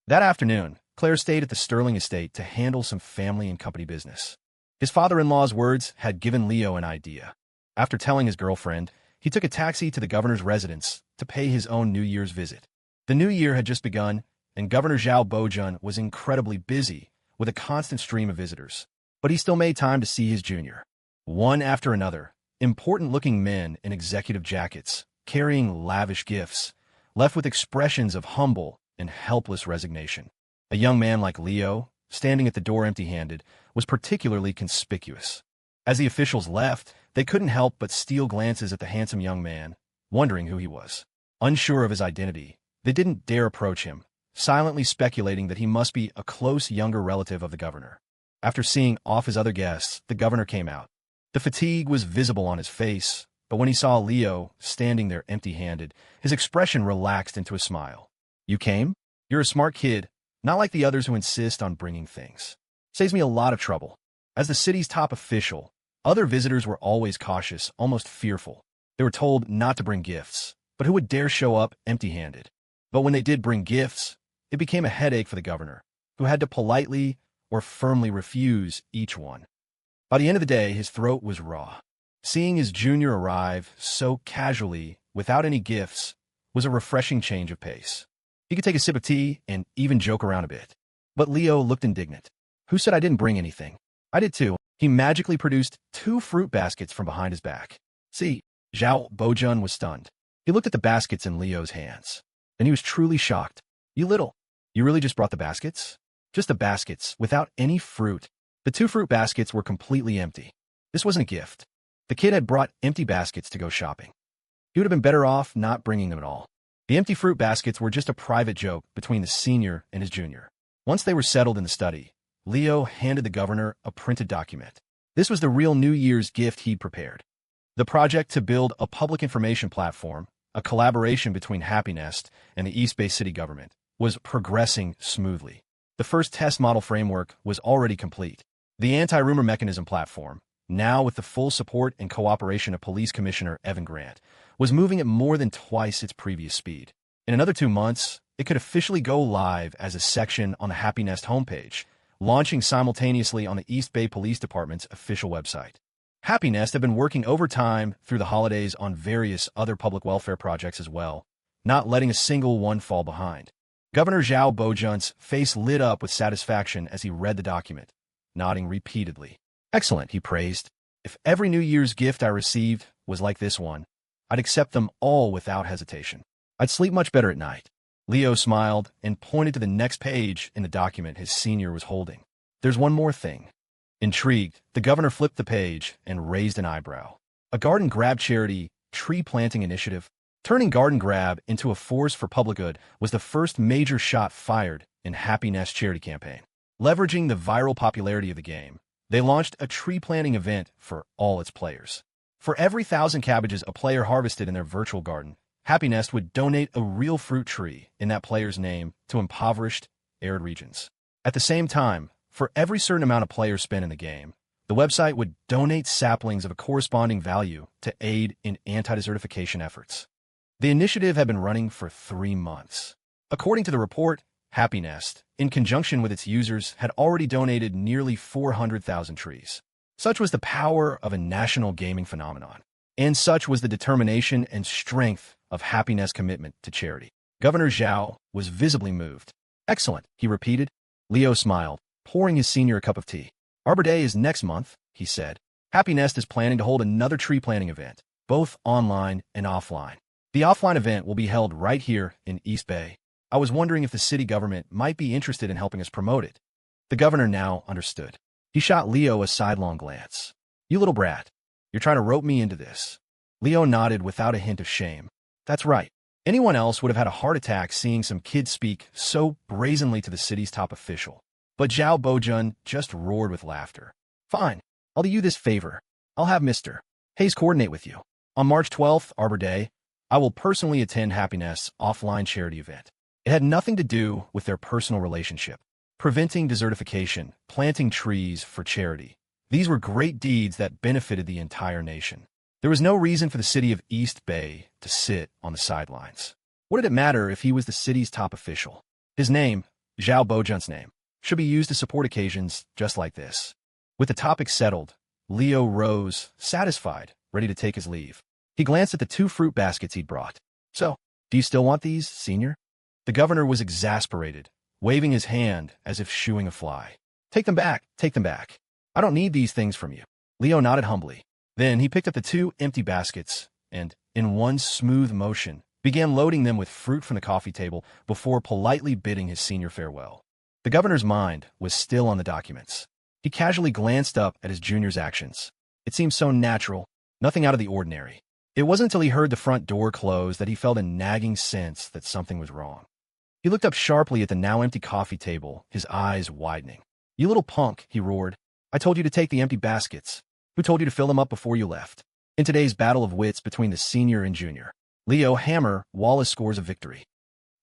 Speaker 1: That afternoon, Clare stayed at the Sterling estate to handle some family and company business. His father-in-law's words had given Leo an idea. After telling his girlfriend, he took a taxi to the governor's residence to pay his own New Year's visit. The new year had just begun, and Governor Zhao Bojun was incredibly busy with a constant stream of visitors. But he still made time to see his junior. One after another, important-looking men in executive jackets, carrying lavish gifts, left with expressions of humble and helpless resignation. A young man like Leo, standing at the door empty-handed, was particularly conspicuous. As the officials left, they couldn't help but steal glances at the handsome young man, wondering who he was. Unsure of his identity, they didn't dare approach him, silently speculating that he must be a close younger relative of the governor. After seeing off his other guests, the governor came out. The fatigue was visible on his face, but when he saw Leo standing there empty-handed, his expression relaxed into a smile. You came? You're a smart kid, not like the others who insist on bringing things. Saves me a lot of trouble. As the city's top official, other visitors were always cautious, almost fearful. They were told not to bring gifts, but who would dare show up empty-handed? But when they did bring gifts, it became a headache for the governor, who had to politely or firmly refuse each one. By the end of the day, his throat was raw. Seeing his junior arrive so casually, without any gifts, was a refreshing change of pace. He could take a sip of tea and even joke around a bit. But Leo looked indignant. Who said I didn't bring anything? I did too. He magically produced 2 fruit baskets from behind his back. See, Zhao Bojun was stunned. He looked at the baskets in Leo's hands. Then he was truly shocked. You really just brought the baskets? Just the baskets, without any fruit. The 2 fruit baskets were completely empty. This wasn't a gift. The kid had brought empty baskets to go shopping. He would have been better off not bringing them at all. The empty fruit baskets were just a private joke between the senior and his junior. Once they were settled in the study, Leo handed the governor a printed document. This was the real New Year's gift he'd prepared. The project to build a public information platform, a collaboration between Happinest and the East Bay city government, was progressing smoothly. The first test model framework was already complete. The anti-rumor mechanism platform, now with the full support and cooperation of Police Commissioner Evan Grant, was moving at more than twice its previous speed. In another 2 months, it could officially go live as a section on the Happinest homepage, launching simultaneously on the East Bay Police Department's official website. Happinest had been working overtime through the holidays on various other public welfare projects as well, not letting a single one fall behind. Governor Zhao Bojunt's face lit up with satisfaction as he read the document, nodding repeatedly. "Excellent," he praised. "If every New Year's gift I received was like this one, I'd accept them all without hesitation. I'd sleep much better at night." Leo smiled and pointed to the next page in the document his senior was holding. "There's one more thing." Intrigued, the governor flipped the page and raised an eyebrow. "A Garden Grab charity tree planting initiative?" Turning Garden Grab into a force for public good was the first major shot fired in Happinest's charity campaign. Leveraging the viral popularity of the game, they launched a tree planting event for all its players. For every 1,000 cabbages a player harvested in their virtual garden, Happinest would donate a real fruit tree in that player's name to impoverished, arid regions. At the same time, for every certain amount of players spent in the game, the website would donate saplings of a corresponding value to aid in anti-desertification efforts. The initiative had been running for 3 months. According to the report, Happinest, in conjunction with its users, had already donated nearly 400,000 trees. Such was the power of a national gaming phenomenon, and such was the determination and strength of Happinest's commitment to charity. Governor Zhao was visibly moved. "Excellent," he repeated. Leo smiled, pouring his senior a cup of tea. "Arbor Day is next month," he said. "Happinest is planning to hold another tree planting event, both online and offline. The offline event will be held right here in East Bay. I was wondering if the city government might be interested in helping us promote it." The governor now understood. He shot Leo a sidelong glance. "You little brat. You're trying to rope me into this." Leo nodded without a hint of shame. "That's right. Anyone else would have had a heart attack seeing some kid speak so brazenly to the city's top official. But Zhao Bojun just roared with laughter. "Fine. I'll do you this favor. I'll have Mr. Hayes coordinate with you. On March 12th, Arbor Day, I will personally attend Happinest's offline charity event." It had nothing to do with their personal relationship. Preventing desertification, planting trees for charity. These were great deeds that benefited the entire nation. There was no reason for the city of East Bay to sit on the sidelines. What did it matter if he was the city's top official? His name, Zhao Bojunt's name, should be used to support occasions just like this. With the topic settled, Leo rose, satisfied, ready to take his leave. He glanced at the 2 fruit baskets he'd brought. "So, do you still want these, senior?" The governor was exasperated, waving his hand as if shooing a fly. Take them back. I don't need these things from you." Leo nodded humbly. Then he picked up the 2 empty baskets and, in one smooth motion, began loading them with fruit from the coffee table before politely bidding his senior farewell. The governor's mind was still on the documents. He casually glanced up at his junior's actions. It seemed so natural, nothing out of the ordinary. It wasn't until he heard the front door close that he felt a nagging sense that something was wrong. He looked up sharply at the now empty coffee table, his eyes widening. "You little punk," he roared. "I told you to take the empty baskets. Who told you to fill them up before you left?" In today's battle of wits between the senior and junior, Leo hammer Wallace scores a victory.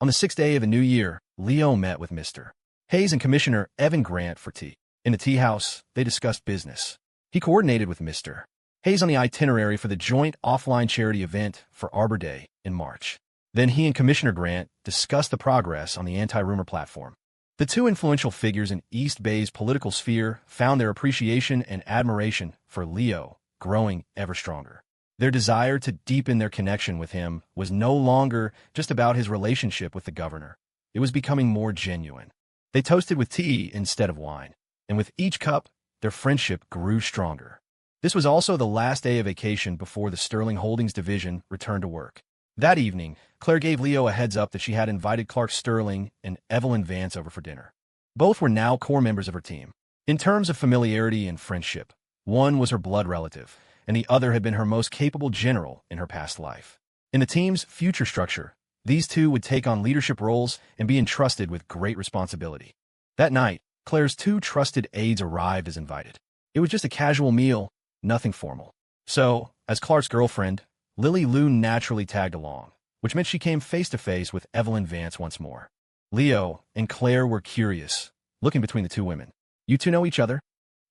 Speaker 1: On the 6th day of the new year, Leo met with Mr. Hayes and Commissioner Evan Grant for tea. In the tea house, they discussed business. He coordinated with Mr. Hayes on the itinerary for the joint offline charity event for Arbor Day in March. Then he and Commissioner Grant discussed the progress on the anti-rumor platform. The 2 influential figures in East Bay's political sphere found their appreciation and admiration for Leo growing ever stronger. Their desire to deepen their connection with him was no longer just about his relationship with the governor. It was becoming more genuine. They toasted with tea instead of wine, and with each cup, their friendship grew stronger. This was also the last day of vacation before the Sterling Holdings division returned to work. That evening, Clare gave Leo a heads up that she had invited Clark Sterling and Evelyn Vance over for dinner. Both were now core members of her team. In terms of familiarity and friendship, one was her blood relative, and the other had been her most capable general in her past life. In the team's future structure, these two would take on leadership roles and be entrusted with great responsibility. That night, Claire's two trusted aides arrived as invited. It was just a casual meal, nothing formal. So, as Clark's girlfriend, Lily Lou naturally tagged along, which meant she came face-to-face with Evelyn Vance once more. Leo and Claire were curious, looking between the two women. "You two know each other?"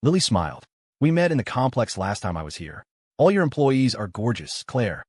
Speaker 1: Lily smiled. "We met in the complex last time I was here. All your employees are gorgeous, Claire."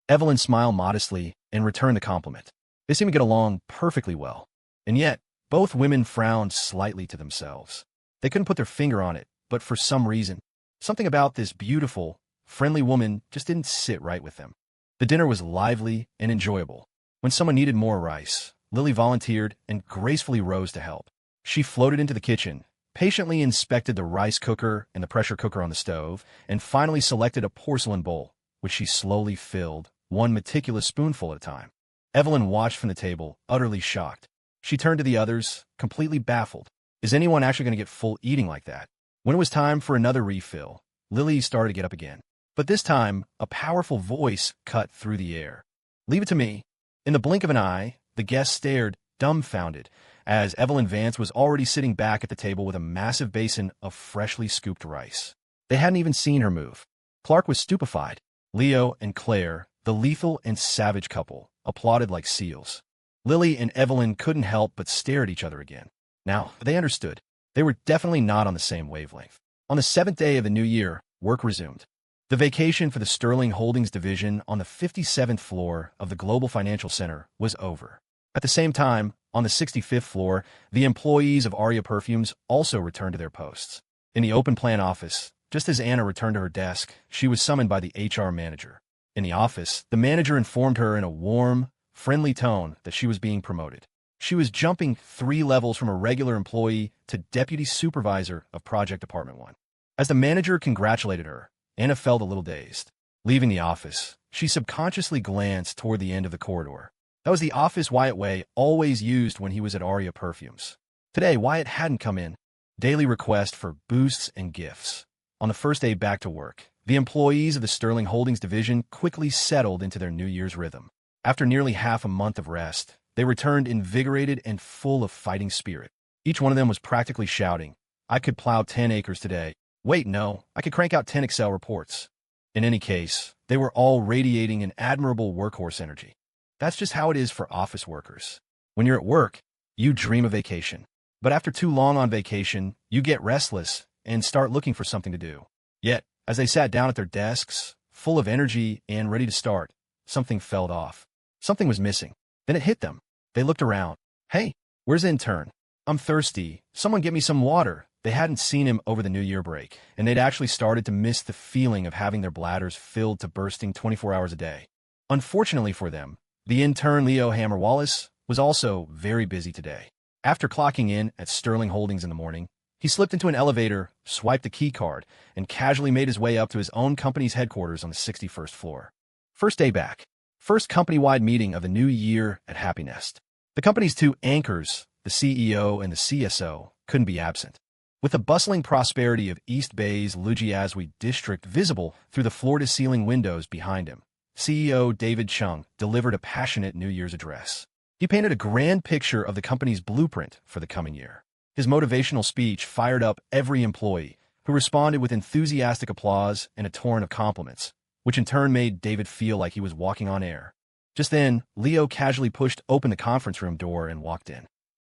Speaker 1: Evelyn smiled modestly and returned the compliment. They seemed to get along perfectly well. And yet, both women frowned slightly to themselves. They couldn't put their finger on it, but for some reason, something about this beautiful, friendly woman just didn't sit right with them. The dinner was lively and enjoyable. When someone needed more rice, Lily volunteered and gracefully rose to help. She floated into the kitchen, patiently inspected the rice cooker and the pressure cooker on the stove, and finally selected a porcelain bowl, which she slowly filled, one meticulous spoonful at a time. Evelyn watched from the table, utterly shocked. She turned to the others, completely baffled. Is anyone actually going to get full eating like that? When it was time for another refill, Lily started to get up again. But this time, a powerful voice cut through the air. "Leave it to me." In the blink of an eye, the guests stared, dumbfounded, as Evelyn Vance was already sitting back at the table with a massive basin of freshly scooped rice. They hadn't even seen her move. Clark was stupefied. Leo and Claire, the lethal and savage couple, applauded like seals. Lily and Evelyn couldn't help but stare at each other again. Now, they understood. They were definitely not on the same wavelength. On the 7th day of the new year, work resumed. The vacation for the Sterling Holdings division on the 57th floor of the Global Financial Center was over. At the same time, on the 65th floor, the employees of Aria Perfumes also returned to their posts. In the open plan office, just as Anna returned to her desk, she was summoned by the HR manager. In the office, the manager informed her in a warm, friendly tone that she was being promoted. She was jumping 3 levels from a regular employee to deputy supervisor of Project Department 1. As the manager congratulated her, Anna felt a little dazed. Leaving the office, she subconsciously glanced toward the end of the corridor. That was the office Wyatt Way always used when he was at Aria Perfumes. Today, Wyatt hadn't come in. Daily request for boosts and gifts. On the first day back to work, the employees of the Sterling Holdings division quickly settled into their New Year's rhythm. After nearly half a month of rest, they returned invigorated and full of fighting spirit. Each one of them was practically shouting, "I could plow 10 acres today. Wait, no, I could crank out 10 Excel reports." In any case, they were all radiating an admirable workhorse energy. That's just how it is for office workers. When you're at work, you dream of vacation. But after too long on vacation, you get restless and start looking for something to do. Yet, as they sat down at their desks, full of energy and ready to start, something fell off. Something was missing. Then it hit them. They looked around. "Hey, where's the intern? I'm thirsty. Someone get me some water." They hadn't seen him over the New Year break, and they'd actually started to miss the feeling of having their bladders filled to bursting 24 hours a day. Unfortunately for them, the intern Leo Hammer Wallace was also very busy today. After clocking in at Sterling Holdings in the morning, he slipped into an elevator, swiped a key card, and casually made his way up to his own company's headquarters on the 61st floor. First day back. First company-wide meeting of the new year at Happy Nest. The company's two anchors, the CEO and the CSO, couldn't be absent. With the bustling prosperity of East Bay's Lujiazui district visible through the floor-to-ceiling windows behind him, CEO David Chung delivered a passionate New Year's address. He painted a grand picture of the company's blueprint for the coming year. His motivational speech fired up every employee, who responded with enthusiastic applause and a torrent of compliments, which in turn made David feel like he was walking on air. Just then, Leo casually pushed open the conference room door and walked in.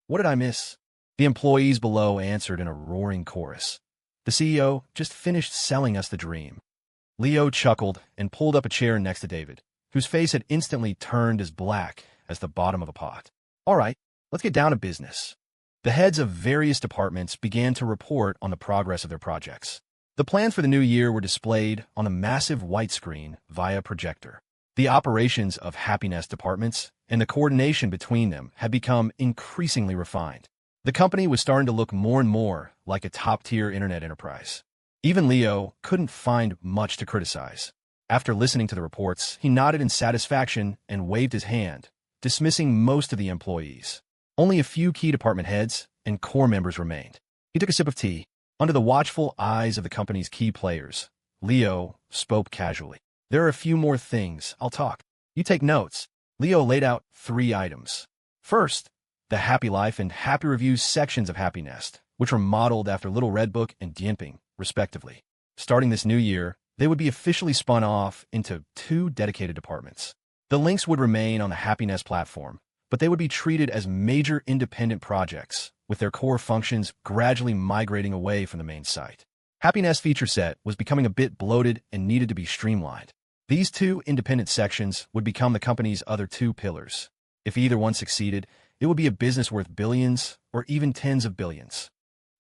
Speaker 1: "What did I miss?" The employees below answered in a roaring chorus. "The CEO just finished selling us the dream." Leo chuckled and pulled up a chair next to David, whose face had instantly turned as black as the bottom of a pot. "All right, let's get down to business." The heads of various departments began to report on the progress of their projects. The plans for the new year were displayed on a massive white screen via projector. The operations of Happiness departments and the coordination between them had become increasingly refined. The company was starting to look more and more like a top-tier internet enterprise. Even Leo couldn't find much to criticize. After listening to the reports, he nodded in satisfaction and waved his hand, dismissing most of the employees. Only a few key department heads and core members remained. He took a sip of tea. Under the watchful eyes of the company's key players, Leo spoke casually. "There are a few more things I'll talk. You take notes. Leo laid out 3 items. First, the Happy Life and Happy Reviews sections of Happy Nest, which were modeled after Little Red Book and Dianping, respectively. Starting this new year, they would be officially spun off into 2 dedicated departments. The links would remain on the Happy Nest platform, but they would be treated as major independent projects, with their core functions gradually migrating away from the main site. Happy Nest feature set was becoming a bit bloated and needed to be streamlined. These 2 independent sections would become the company's other 2 pillars. If either one succeeded, it would be a business worth billions or even tens of billions.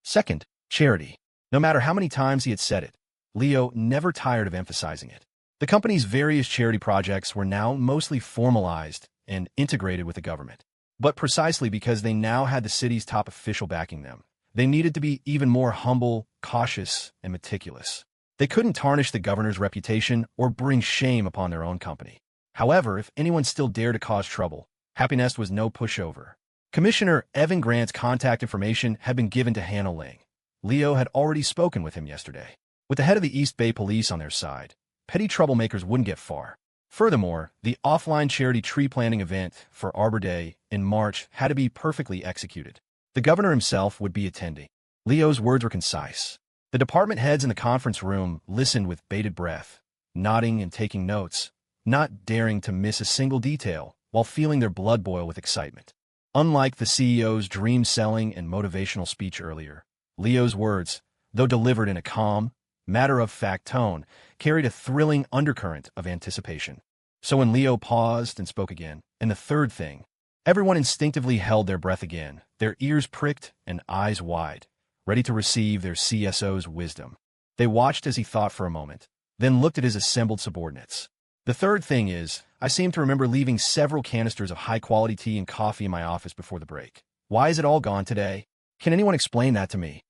Speaker 1: Second, charity. No matter how many times he had said it, Leo never tired of emphasizing it. The company's various charity projects were now mostly formalized and integrated with the government. But precisely because they now had the city's top official backing them, they needed to be even more humble, cautious, and meticulous. They couldn't tarnish the governor's reputation or bring shame upon their own company. However, if anyone still dared to cause trouble, Happy Nest was no pushover. Commissioner Evan Grant's contact information had been given to Hannah Ling. Leo had already spoken with him yesterday. With the head of the East Bay Police on their side, petty troublemakers wouldn't get far. Furthermore, the offline charity tree planting event for Arbor Day in March had to be perfectly executed. The governor himself would be attending. Leo's words were concise. The department heads in the conference room listened with bated breath, nodding and taking notes, not daring to miss a single detail, while feeling their blood boil with excitement. Unlike the CEO's dream-selling and motivational speech earlier, Leo's words, though delivered in a calm, matter-of-fact tone, carried a thrilling undercurrent of anticipation. So when Leo paused and spoke again, and the third thing, everyone instinctively held their breath again, their ears pricked and eyes wide, ready to receive their CSO's wisdom. They watched as he thought for a moment, then looked at his assembled subordinates. The third thing is, I seem to remember leaving several canisters of high-quality tea and coffee in my office before the break. Why is it all gone today? Can anyone explain that to me?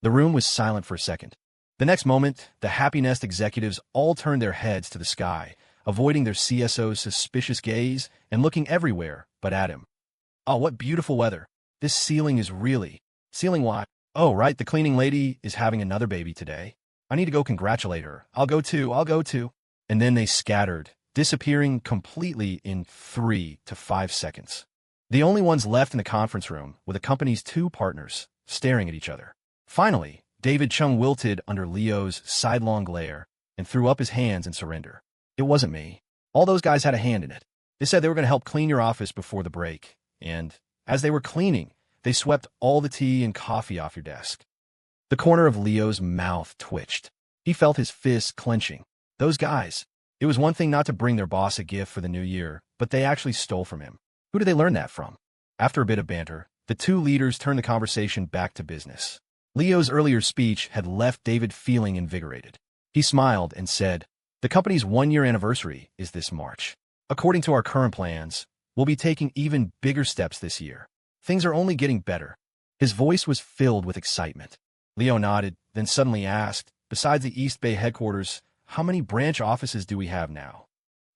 Speaker 1: The room was silent for a second. The next moment, the Happy Nest executives all turned their heads to the sky, avoiding their CSO's suspicious gaze and looking everywhere but at him. Oh, what beautiful weather. This ceiling is really... Ceiling what? Oh, right, the cleaning lady is having another baby today. I need to go congratulate her. I'll go too. And then they scattered, disappearing completely in 3 to 5 seconds. The only ones left in the conference room were the company's 2 partners, staring at each other. Finally, David Chung wilted under Leo's sidelong glare and threw up his hands in surrender. It wasn't me. All those guys had a hand in it. They said they were going to help clean your office before the break, and as they were cleaning, they swept all the tea and coffee off your desk. The corner of Leo's mouth twitched. He felt his fists clenching. Those guys. It was one thing not to bring their boss a gift for the new year, but they actually stole from him. Who did they learn that from? After a bit of banter, the 2 leaders turned the conversation back to business. Leo's earlier speech had left David feeling invigorated. He smiled and said, "The company's 1-year anniversary is this March. According to our current plans, we'll be taking even bigger steps this year. Things are only getting better." His voice was filled with excitement. Leo nodded, then suddenly asked, "Besides the East Bay headquarters, how many branch offices do we have now?"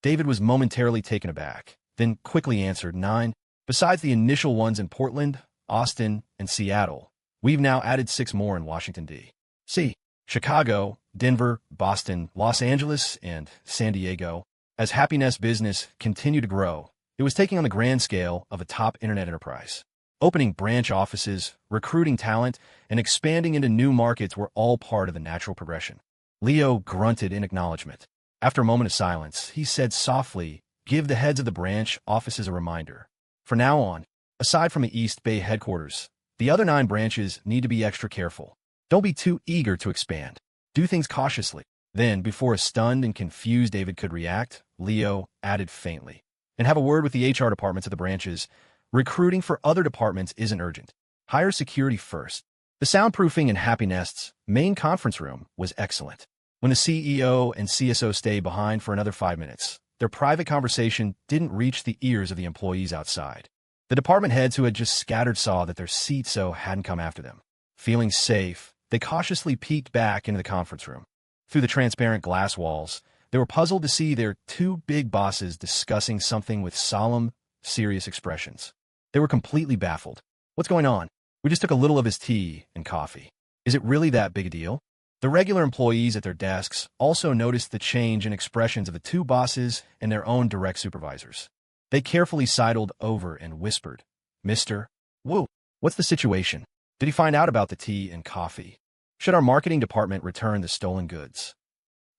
Speaker 1: David was momentarily taken aback, then quickly answered, 9. Besides the initial ones in Portland, Austin, and Seattle, we've now added 6 more in Washington, D.C., Chicago, Denver, Boston, Los Angeles, and San Diego. As Happy Nest business continued to grow, it was taking on the grand scale of a top internet enterprise. Opening branch offices, recruiting talent, and expanding into new markets were all part of the natural progression. Leo grunted in acknowledgement. After a moment of silence, he said softly, "Give the heads of the branch offices a reminder. From now on, aside from the East Bay headquarters, the other 9 branches need to be extra careful. Don't be too eager to expand. Do things cautiously." Then, before a stunned and confused David could react, Leo added faintly, "And have a word with the HR departments of the branches. Recruiting for other departments isn't urgent. Hire security first." The soundproofing in Happy Nest's main conference room was excellent. When the CEO and CSO stayed behind for another 5 minutes, their private conversation didn't reach the ears of the employees outside. The department heads who had just scattered saw that their CSO hadn't come after them. Feeling safe, they cautiously peeked back into the conference room. Through the transparent glass walls, they were puzzled to see their 2 big bosses discussing something with solemn, serious expressions. They were completely baffled. "What's going on?" "We just took a little of his tea and coffee." "Is it really that big a deal?" The regular employees at their desks also noticed the change in expressions of the two bosses and their own direct supervisors. They carefully sidled over and whispered, "Mr. Wu, what's the situation? Did he find out about the tea and coffee? Should our marketing department return the stolen goods?"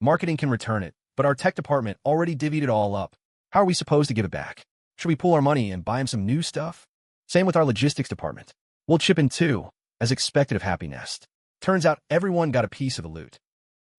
Speaker 1: "Marketing can return it, but our tech department already divvied it all up. How are we supposed to give it back? Should we pool our money and buy him some new stuff? Same with our logistics department. We'll chip in too, as expected of Happy Nest." Turns out everyone got a piece of the loot.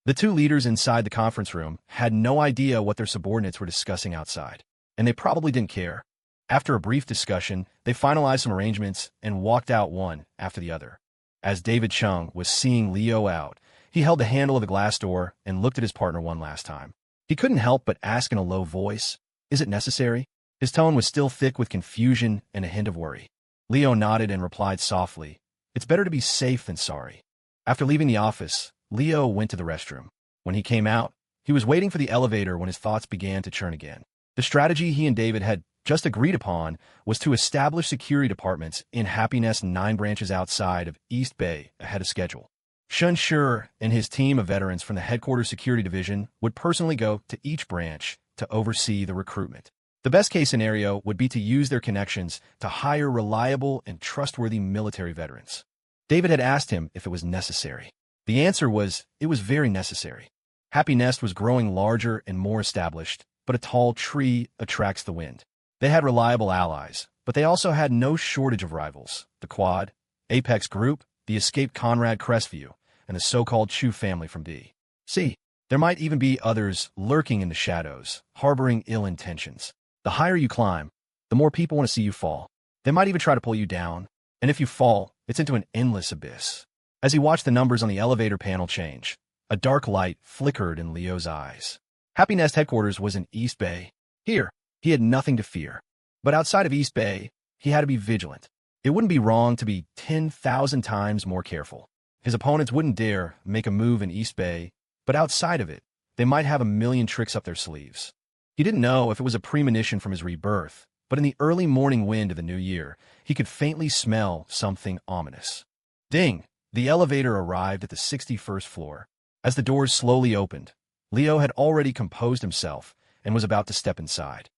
Speaker 1: The two leaders inside the conference room had no idea what their subordinates were discussing outside, and they probably didn't care. After a brief discussion, they finalized some arrangements and walked out one after the other. As David Chung was seeing Leo out, he held the handle of the glass door and looked at his partner one last time. He couldn't help but ask in a low voice, "Is it necessary?" His tone was still thick with confusion and a hint of worry. Leo nodded and replied softly, "It's better to be safe than sorry." After leaving the office, Leo went to the restroom. When he came out, he was waiting for the elevator when his thoughts began to churn again. The strategy he and David had just agreed upon was to establish security departments in Happy Nest 9 branches outside of East Bay ahead of schedule. Shun Shur and his team of veterans from the headquarters security division would personally go to each branch to oversee the recruitment. The best-case scenario would be to use their connections to hire reliable and trustworthy military veterans. David had asked him if it was necessary. The answer was, it was very necessary. Happy Nest was growing larger and more established, but a tall tree attracts the wind. They had reliable allies, but they also had no shortage of rivals: the Quad, Apex Group, the escaped Conrad Crestview, and the so-called Chu family from D.C. There might even be others lurking in the shadows, harboring ill intentions. The higher you climb, the more people want to see you fall. They might even try to pull you down, and if you fall, it's into an endless abyss. As he watched the numbers on the elevator panel change, a dark light flickered in Leo's eyes. Happy Nest headquarters was in East Bay. Here, he had nothing to fear. But outside of East Bay, he had to be vigilant. It wouldn't be wrong to be 10,000 times more careful. His opponents wouldn't dare make a move in East Bay, but outside of it, they might have a million tricks up their sleeves. He didn't know if it was a premonition from his rebirth, but in the early morning wind of the new year, he could faintly smell something ominous. Ding! The elevator arrived at the 61st floor. As the doors slowly opened, Leo had already composed himself and was about to step inside.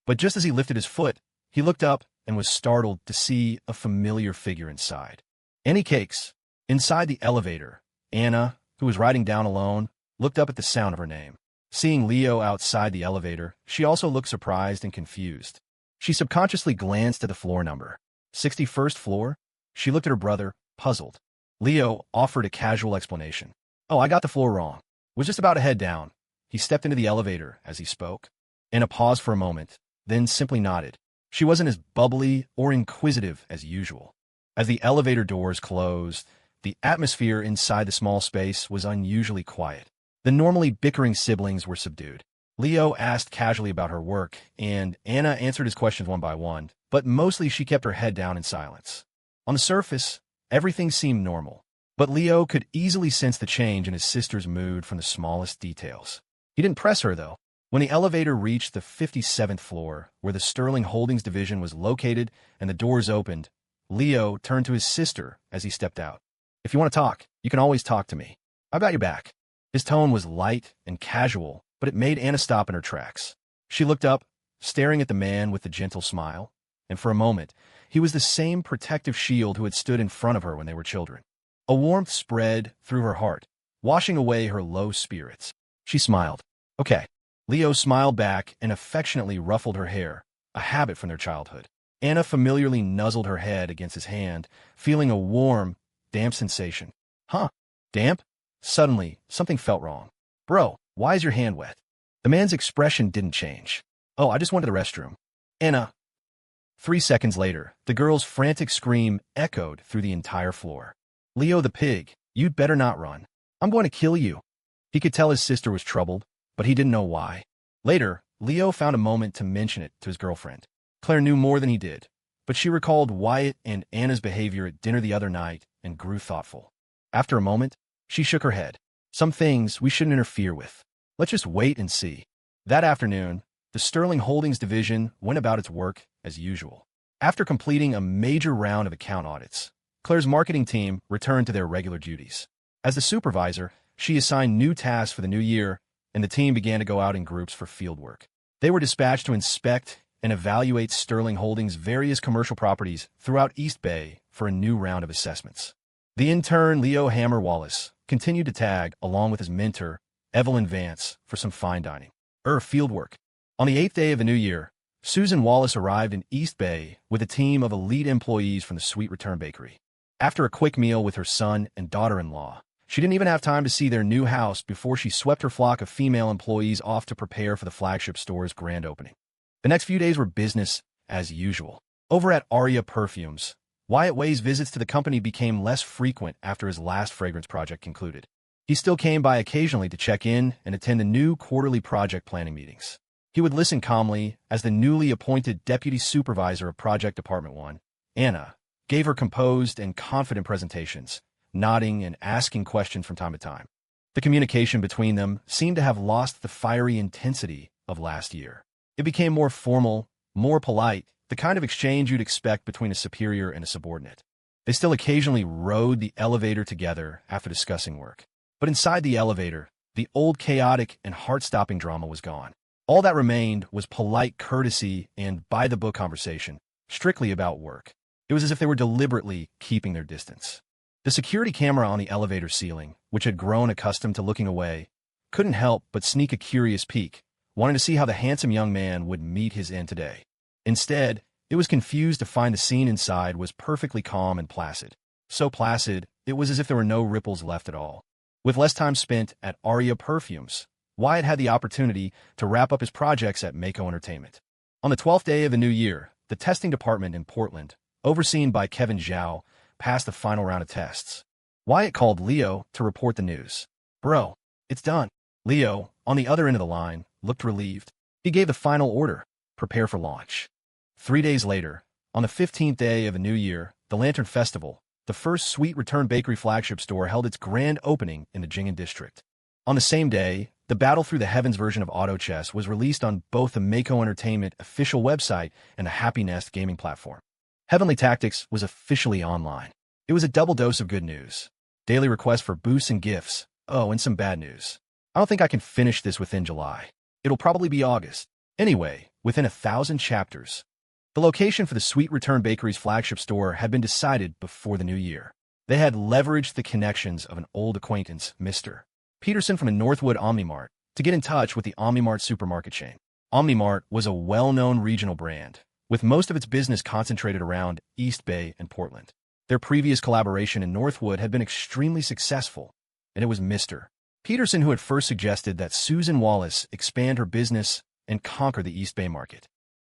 Speaker 1: But just as he lifted his foot, he looked up and was startled to see a familiar figure inside. Annie Cakes. Inside the elevator, Anna, who was riding down alone, looked up at the sound of her name. Seeing Leo outside the elevator, she also looked surprised and confused. She subconsciously glanced at the floor number. 61st floor? She looked at her brother, puzzled. Leo offered a casual explanation. "Oh, I got the floor wrong. Was just about to head down." He stepped into the elevator as he spoke. Anna paused for a moment, then simply nodded. She wasn't as bubbly or inquisitive as usual. As the elevator doors closed, the atmosphere inside the small space was unusually quiet. The normally bickering siblings were subdued. Leo asked casually about her work, and Anna answered his questions one by one, but mostly she kept her head down in silence. On the surface, everything seemed normal, but Leo could easily sense the change in his sister's mood from the smallest details. He didn't press her, though. When the elevator reached the 57th floor, where the Sterling Holdings division was located and the doors opened, Leo turned to his sister as he stepped out. "If you want to talk, you can always talk to me. I've got your back." His tone was light and casual, but it made Anna stop in her tracks. She looked up, staring at the man with the gentle smile, and for a moment, he was the same protective shield who had stood in front of her when they were children. A warmth spread through her heart, washing away her low spirits. She smiled. "Okay." Leo smiled back and affectionately ruffled her hair, a habit from their childhood. Anna familiarly nuzzled her head against his hand, feeling a warm, damp sensation. "Huh? Damp?" Suddenly, something felt wrong. "Bro, why is your hand wet?" The man's expression didn't change. "Oh, I just went to the restroom." "Anna." 3 seconds later, the girl's frantic scream echoed through the entire floor. "Leo the pig, you'd better not run. I'm going to kill you." He could tell his sister was troubled, but he didn't know why. Later, Leo found a moment to mention it to his girlfriend. Claire knew more than he did, but she recalled Wyatt and Anna's behavior at dinner the other night and grew thoughtful. After a moment, she shook her head. "Some things we shouldn't interfere with. Let's just wait and see." That afternoon, the Sterling Holdings division went about its work as usual. After completing a major round of account audits, Claire's marketing team returned to their regular duties. As the supervisor, she assigned new tasks for the new year, and the team began to go out in groups for fieldwork. They were dispatched to inspect and evaluate Sterling Holdings' various commercial properties throughout East Bay for a new round of assessments. The intern, Leo Hammer Wallace, continued to tag, along with his mentor, Evelyn Vance, for some fine dining. Fieldwork. On the 8th day of the new year, Susan Wallace arrived in East Bay with a team of elite employees from the Sweet Return Bakery. After a quick meal with her son and daughter-in-law, she didn't even have time to see their new house before she swept her flock of female employees off to prepare for the flagship store's grand opening. The next few days were business as usual. Over at Aria Perfumes, Wyatt Way's visits to the company became less frequent after his last fragrance project concluded. He still came by occasionally to check in and attend the new quarterly project planning meetings. He would listen calmly as the newly appointed deputy supervisor of Project Department 1, Anna, gave her composed and confident presentations, nodding and asking questions from time to time. The communication between them seemed to have lost the fiery intensity of last year. It became more formal, more polite, the kind of exchange you'd expect between a superior and a subordinate. They still occasionally rode the elevator together after discussing work. But inside the elevator, the old chaotic and heart-stopping drama was gone. All that remained was polite courtesy and by-the-book conversation, strictly about work. It was as if they were deliberately keeping their distance. The security camera on the elevator ceiling, which had grown accustomed to looking away, couldn't help but sneak a curious peek, wanting to see how the handsome young man would meet his end today. Instead, it was confused to find the scene inside was perfectly calm and placid. So placid, it was as if there were no ripples left at all. With less time spent at Aria Perfumes, Wyatt had the opportunity to wrap up his projects at Mako Entertainment. On the 12th day of the new year, the testing department in Portland, overseen by Kevin Zhao, passed the final round of tests. Wyatt called Leo to report the news. "Bro, it's done." Leo, on the other end of the line, looked relieved. He gave the final order: prepare for launch. 3 days later, on the 15th day of the new year, the Lantern Festival, the first Sweet Return Bakery flagship store, held its grand opening in the Jing'an district. On the same day, the Battle Through the Heavens version of Auto Chess was released on both the Mako Entertainment official website and the Happy Nest gaming platform. Heavenly Tactics was officially online. It was a double dose of good news. Daily requests for boosts and gifts. Oh, and some bad news. I don't think I can finish this within July. It'll probably be August. Anyway, within 1,000 chapters. The location for the Sweet Return Bakery's flagship store had been decided before the new year. They had leveraged the connections of an old acquaintance, Mr. Peterson from the Northwood Omnimart, to get in touch with the Omnimart supermarket chain. Omnimart was a well-known regional brand, with most of its business concentrated around East Bay and Portland. Their previous collaboration in Northwood had been extremely successful, and it was Mr. Peterson who had first suggested that Susan Wallace expand her business and conquer the East Bay market.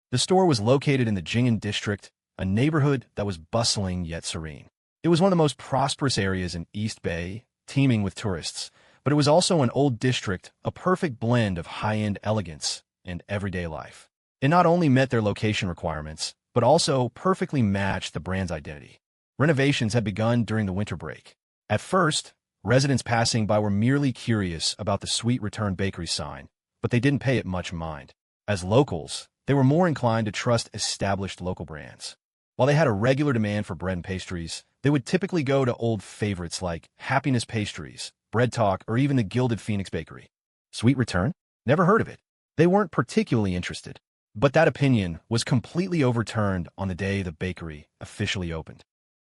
Speaker 1: The store was located in the Jing'an district, a neighborhood that was bustling yet serene. It was one of the most prosperous areas in East Bay, teeming with tourists, but it was also an old district, a perfect blend of high-end elegance and everyday life. It not only met their location requirements, but also perfectly matched the brand's identity. Renovations had begun during the winter break. At first, residents passing by were merely curious about the Sweet Return Bakery sign, but they didn't pay it much mind. As locals, they were more inclined to trust established local brands. While they had a regular demand for bread and pastries, they would typically go to old favorites like Happiness Pastries, Bread Talk, or even the Gilded Phoenix Bakery. Sweet Return? Never heard of it. They weren't particularly interested. But that opinion was completely overturned on the day the bakery officially opened.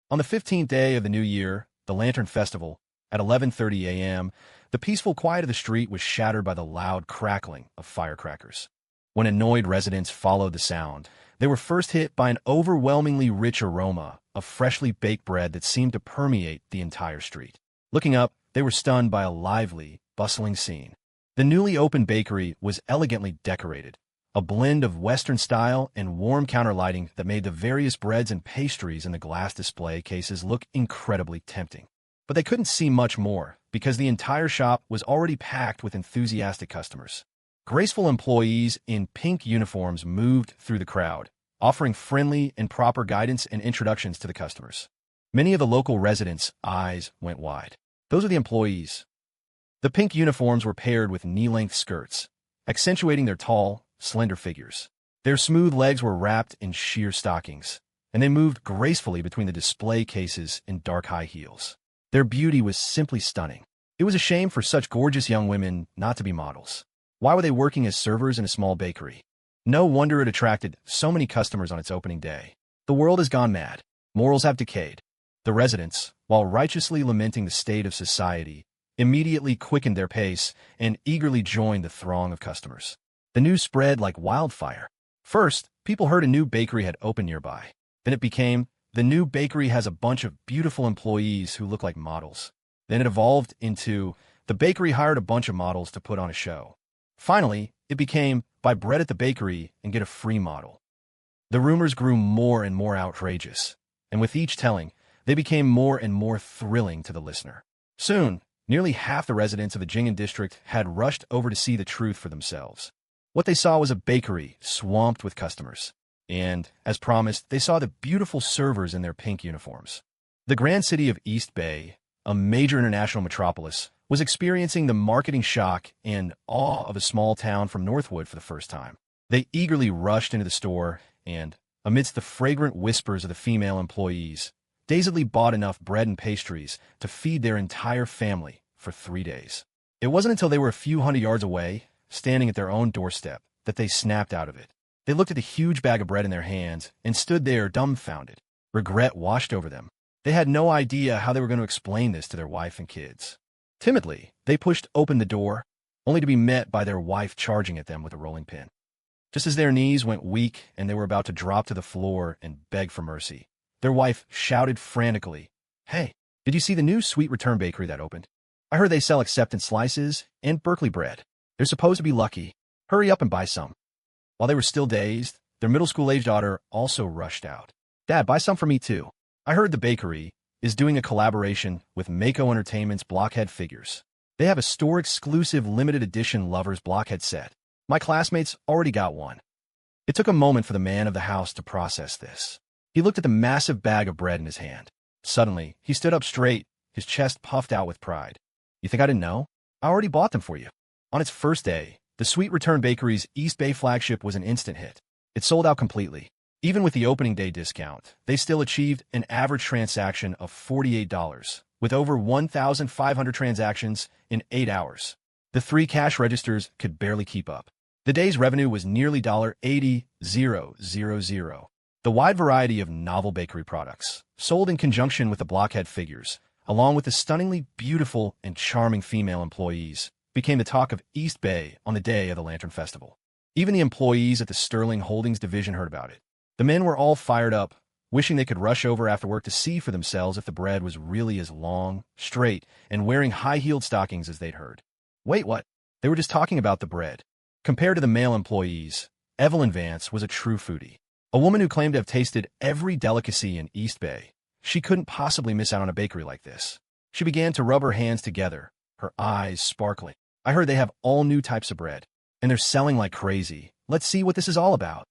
Speaker 1: On the 15th day of the new year, the Lantern Festival, at 11:30 a.m., the peaceful quiet of the street was shattered by the loud crackling of firecrackers. When annoyed residents followed the sound, they were first hit by an overwhelmingly rich aroma of freshly baked bread that seemed to permeate the entire street. Looking up, they were stunned by a lively, bustling scene. The newly opened bakery was elegantly decorated, a blend of Western style and warm counter lighting that made the various breads and pastries in the glass display cases look incredibly tempting. But they couldn't see much more, because the entire shop was already packed with enthusiastic customers. Graceful employees in pink uniforms moved through the crowd, offering friendly and proper guidance and introductions to the customers. Many of the local residents' eyes went wide. Those are the employees. The pink uniforms were paired with knee-length skirts, accentuating their tall, slender figures. Their smooth legs were wrapped in sheer stockings, and they moved gracefully between the display cases in dark high heels. Their beauty was simply stunning. It was a shame for such gorgeous young women not to be models. Why were they working as servers in a small bakery? No wonder it attracted so many customers on its opening day. The world has gone mad. Morals have decayed. The residents, while righteously lamenting the state of society, immediately quickened their pace and eagerly joined the throng of customers. The news spread like wildfire. First, people heard a new bakery had opened nearby. Then it became, the new bakery has a bunch of beautiful employees who look like models. Then it evolved into, the bakery hired a bunch of models to put on a show. Finally, it became, buy bread at the bakery and get a free model. The rumors grew more and more outrageous, and with each telling, they became more and more thrilling to the listener. Soon, nearly half the residents of the Jing'an district had rushed over to see the truth for themselves. What they saw was a bakery swamped with customers. And, as promised, they saw the beautiful servers in their pink uniforms. The grand city of East Bay, a major international metropolis, was experiencing the marketing shock and awe of a small town from Northwood for the first time. They eagerly rushed into the store and, amidst the fragrant whispers of the female employees, dazedly bought enough bread and pastries to feed their entire family for 3 days. It wasn't until they were a few hundred yards away, standing at their own doorstep, that they snapped out of it. They looked at the huge bag of bread in their hands and stood there dumbfounded. Regret washed over them. They had no idea how they were going to explain this to their wife and kids. Timidly, they pushed open the door, only to be met by their wife charging at them with a rolling pin. Just as their knees went weak and they were about to drop to the floor and beg for mercy, their wife shouted frantically, "Hey, did you see the new Sweet Return bakery that opened? I heard they sell acceptance slices and Berkeley bread. They're supposed to be lucky. Hurry up and buy some." While they were still dazed, their middle school-age daughter also rushed out. "Dad, buy some for me too. I heard the bakery is doing a collaboration with Mako Entertainment's Blockhead figures. They have a store-exclusive limited edition Lovers Blockhead set. My classmates already got one." It took a moment for the man of the house to process this. He looked at the massive bag of bread in his hand. Suddenly, he stood up straight, his chest puffed out with pride. "You think I didn't know? I already bought them for you." On its first day, the Sweet Return Bakery's East Bay flagship was an instant hit. It sold out completely. Even with the opening day discount, they still achieved an average transaction of $48, with over 1,500 transactions in 8 hours. The 3 cash registers could barely keep up. The day's revenue was nearly $80,000. The wide variety of novel bakery products, sold in conjunction with the Blockhead figures, along with the stunningly beautiful and charming female employees, became the talk of East Bay on the day of the Lantern Festival. Even the employees at the Sterling Holdings division heard about it. The men were all fired up, wishing they could rush over after work to see for themselves if the bread was really as long, straight, and wearing high-heeled stockings as they'd heard. Wait, what? They were just talking about the bread. Compared to the male employees, Evelyn Vance was a true foodie. A woman who claimed to have tasted every delicacy in East Bay. She couldn't possibly miss out on a bakery like this. She began to rub her hands together, her eyes sparkling. "I heard they have all new types of bread, and they're selling like crazy. Let's see what this is all about."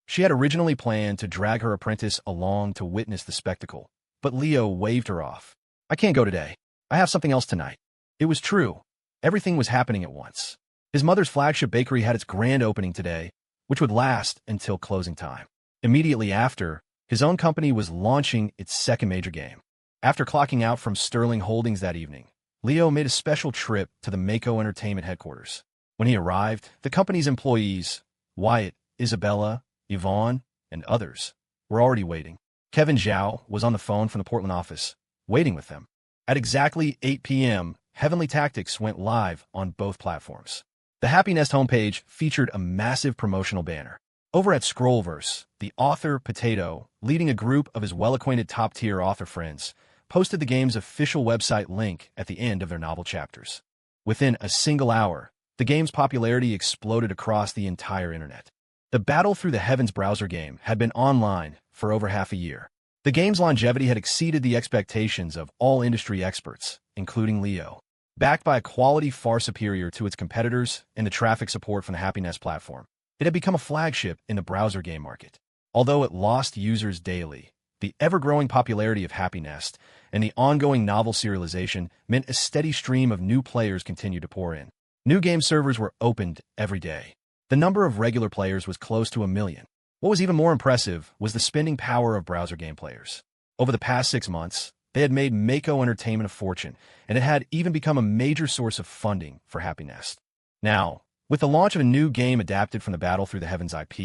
Speaker 1: She had originally planned to drag her apprentice along to witness the spectacle, but Leo waved her off. "I can't go today. I have something else tonight." It was true. Everything was happening at once. His mother's flagship bakery had its grand opening today, which would last until closing time. Immediately after, his own company was launching its second major game. After clocking out from Sterling Holdings that evening, Leo made a special trip to the Mako Entertainment headquarters. When he arrived, the company's employees, Wyatt, Isabella, Yvonne, and others, were already waiting. Kevin Zhao was on the phone from the Portland office, waiting with them. At exactly 8 p.m., Heavenly Tactics went live on both platforms. The Happy Nest homepage featured a massive promotional banner. Over at Scrollverse, the author, Potato, leading a group of his well-acquainted top-tier author friends, posted the game's official website link at the end of their novel chapters. Within a single hour, the game's popularity exploded across the entire internet. The Battle Through the Heavens browser game had been online for over half a year. The game's longevity had exceeded the expectations of all industry experts, including Leo. Backed by a quality far superior to its competitors and the traffic support from the Happy Nest platform, it had become a flagship in the browser game market. Although it lost users daily, the ever-growing popularity of Happy Nest and the ongoing novel serialization meant a steady stream of new players continued to pour in. New game servers were opened every day. The number of regular players was close to 1 million. What was even more impressive was the spending power of browser game players. Over the past 6 months, They had made Mako Entertainment a fortune, and it had even become a major source of funding for Happy Nest. Now, with the launch of a new game adapted from the Battle Through the Heavens IP,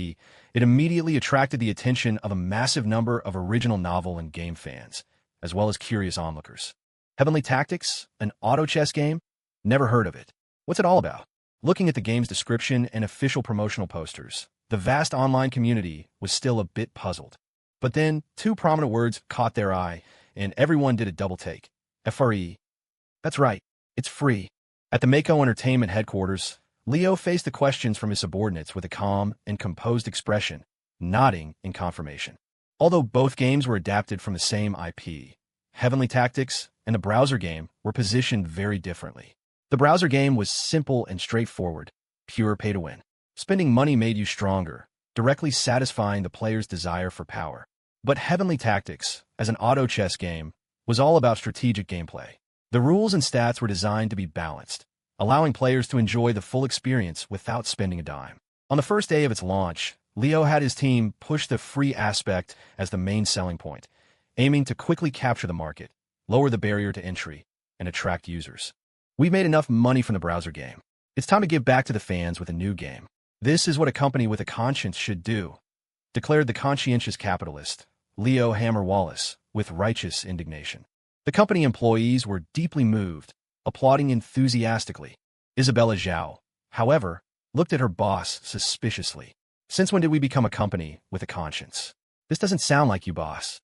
Speaker 1: it immediately attracted the attention of a massive number of original novel and game fans, as well as curious onlookers. Heavenly Tactics, an auto chess game? Never heard of it. What's it all about? Looking at the game's description and official promotional posters, the vast online community was still a bit puzzled. But then, two prominent words caught their eye, and everyone did a double take. FRE. That's right, it's free. At the Mako Entertainment headquarters, Leo faced the questions from his subordinates with a calm and composed expression, nodding in confirmation. Although both games were adapted from the same IP, Heavenly Tactics and the browser game were positioned very differently. The browser game was simple and straightforward, pure pay-to-win. Spending money made you stronger, directly satisfying the player's desire for power. But Heavenly Tactics, as an auto chess game, was all about strategic gameplay. The rules and stats were designed to be balanced, allowing players to enjoy the full experience without spending a dime. On the first day of its launch, Leo had his team push the free aspect as the main selling point, aiming to quickly capture the market, lower the barrier to entry, and attract users. We've made enough money from the browser game. It's time to give back to the fans with a new game. This is what a company with a conscience should do, declared the conscientious capitalist, Leo Hammer Wallace, with righteous indignation. The company employees were deeply moved, applauding enthusiastically. Isabella Zhao, however, looked at her boss suspiciously. Since when did we become a company with a conscience? This doesn't sound like you, boss.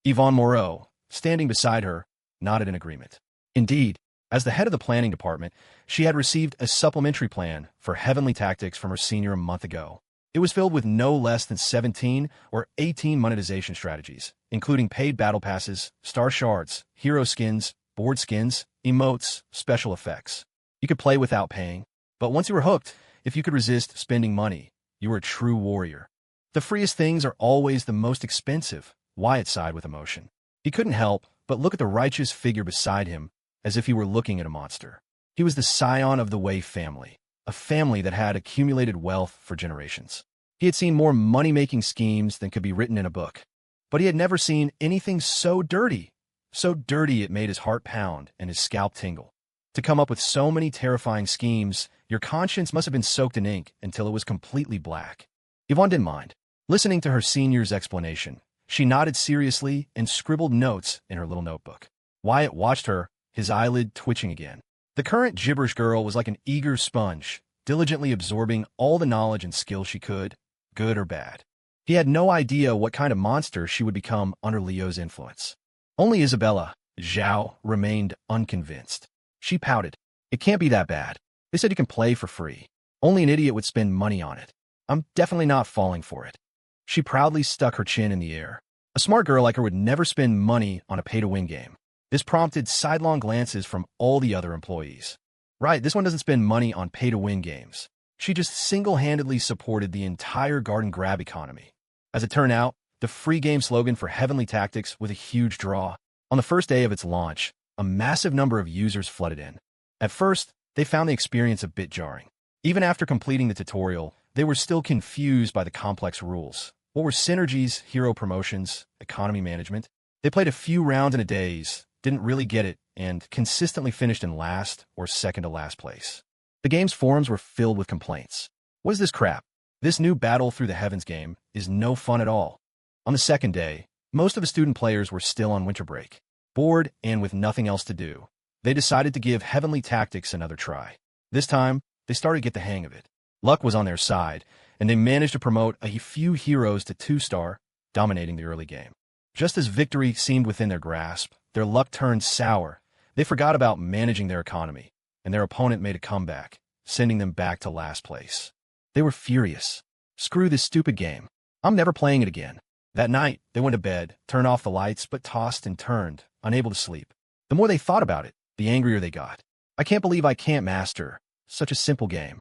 Speaker 1: Yvonne Moreau, standing beside her, nodded in agreement. Indeed, as the head of the planning department, she had received a supplementary plan for Heavenly Tactics from her senior a month ago. It was filled with no less than 17 or 18 monetization strategies, including paid battle passes, star shards, hero skins, board skins, emotes, special effects. You could play without paying, but once you were hooked, if you could resist spending money, you were a true warrior. The freest things are always the most expensive, Wyatt sighed with emotion. He couldn't help but look at the righteous figure beside him as if he were looking at a monster. He was the scion of the Wei family, a family that had accumulated wealth for generations. He had seen more money-making schemes than could be written in a book, but he had never seen anything so dirty it made his heart pound and his scalp tingle. To come up with so many terrifying schemes, your conscience must have been soaked in ink until it was completely black. Yvonne didn't mind. Listening to her senior's explanation, she nodded seriously and scribbled notes in her little notebook. Wyatt watched her, his eyelid twitching again. The current gibberish girl was like an eager sponge, diligently absorbing all the knowledge and skill she could, good or bad. He had no idea what kind of monster she would become under Leo's influence. Only Isabella Zhao remained unconvinced. She pouted. It can't be that bad. They said you can play for free. Only an idiot would spend money on it. I'm definitely not falling for it. She proudly stuck her chin in the air. A smart girl like her would never spend money on a pay-to-win game. This prompted sidelong glances from all the other employees. Right, this one doesn't spend money on pay-to-win games. She just single-handedly supported the entire garden grab economy. As it turned out, the free game slogan for Heavenly Tactics was a huge draw. On the first day of its launch, a massive number of users flooded in. At first, they found the experience a bit jarring. Even after completing the tutorial, they were still confused by the complex rules. What were synergies, hero promotions, economy management? They played a few rounds in a daze, didn't really get it, and consistently finished in last or second to last place. The game's forums were filled with complaints. What is this crap? This new Battle Through the Heavens game is no fun at all. On the second day, most of the student players were still on winter break. Bored and with nothing else to do, they decided to give Heavenly Tactics another try. This time, they started to get the hang of it. Luck was on their side, and they managed to promote a few heroes to 2-star, dominating the early game. Just as victory seemed within their grasp, their luck turned sour. They forgot about managing their economy, and their opponent made a comeback, sending them back to last place. They were furious. Screw this stupid game. I'm never playing it again. That night, they went to bed, turned off the lights, but tossed and turned, unable to sleep. The more they thought about it, the angrier they got. I can't believe I can't master such a simple game.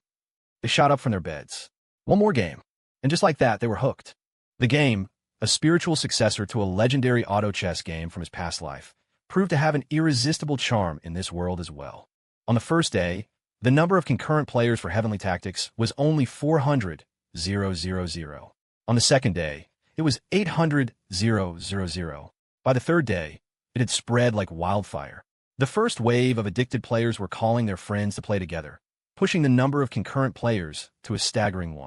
Speaker 1: They shot up from their beds. One more game. And just like that, they were hooked. The game, a spiritual successor to a legendary auto chess game from his past life, proved to have an irresistible charm in this world as well. On the first day, the number of concurrent players for Heavenly Tactics was only 400,000. On the second day, it was 800,000. By the third day, It had spread like wildfire. The first wave of addicted players were calling their friends to play together, pushing the number of concurrent players to a staggering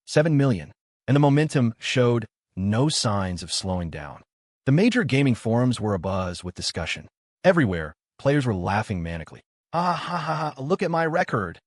Speaker 1: 7 million, and the momentum showed no signs of slowing down. The major gaming forums were abuzz with discussion. Everywhere, players were laughing manically. Ah ha ha ha, look at my record.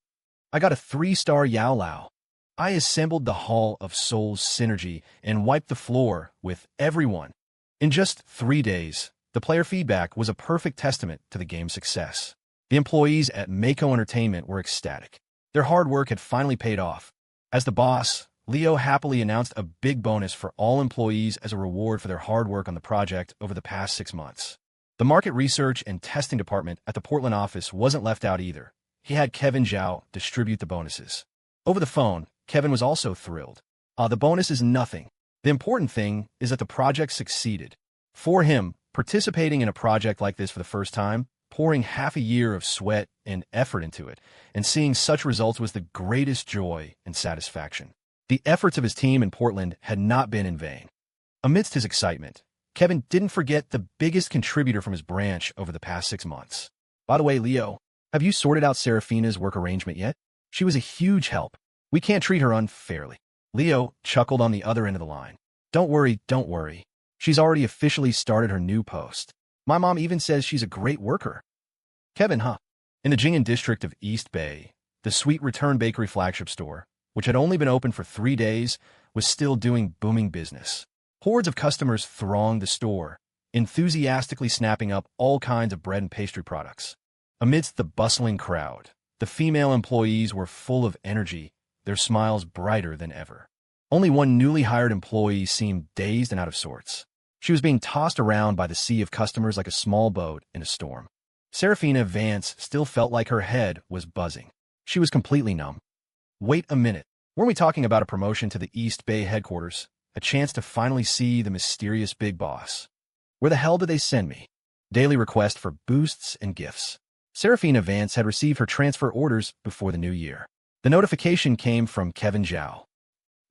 Speaker 1: I got a 3-star Yao Lao. I assembled the Hall of Souls synergy and wiped the floor with everyone. In just 3 days, the player feedback was a perfect testament to the game's success. The employees at Mako Entertainment were ecstatic. Their hard work had finally paid off. As the boss, Leo happily announced a big bonus for all employees as a reward for their hard work on the project over the past 6 months. The market research and testing department at the Portland office wasn't left out either. He had Kevin Zhao distribute the bonuses. Over the phone, Kevin was also thrilled. The bonus is nothing. The important thing is that the project succeeded. For him, participating in a project like this for the first time, pouring half a year of sweat and effort into it, and seeing such results was the greatest joy and satisfaction. The efforts of his team in Portland had not been in vain. Amidst his excitement, Kevin didn't forget the biggest contributor from his branch over the past 6 months. By the way, Leo, have you sorted out Saraphina's work arrangement yet? She was a huge help. We can't treat her unfairly. Leo chuckled on the other end of the line. Don't worry, don't worry. She's already officially started her new post. My mom even says she's a great worker. Kevin, huh? In the Jing'an district of East Bay, the Sweet Return Bakery flagship store, which had only been open for 3 days, was still doing booming business. Hordes of customers thronged the store, enthusiastically snapping up all kinds of bread and pastry products. Amidst the bustling crowd, the female employees were full of energy, their smiles brighter than ever. Only one newly hired employee seemed dazed and out of sorts. She was being tossed around by the sea of customers like a small boat in a storm. Saraphina Vance still felt like her head was buzzing. She was completely numb. Wait a minute. Weren't we talking about a promotion to the East Bay headquarters? A chance to finally see the mysterious big boss? Where the hell did they send me? Daily request for boosts and gifts. Saraphina Vance had received her transfer orders before the new year. The notification came from Kevin Zhao.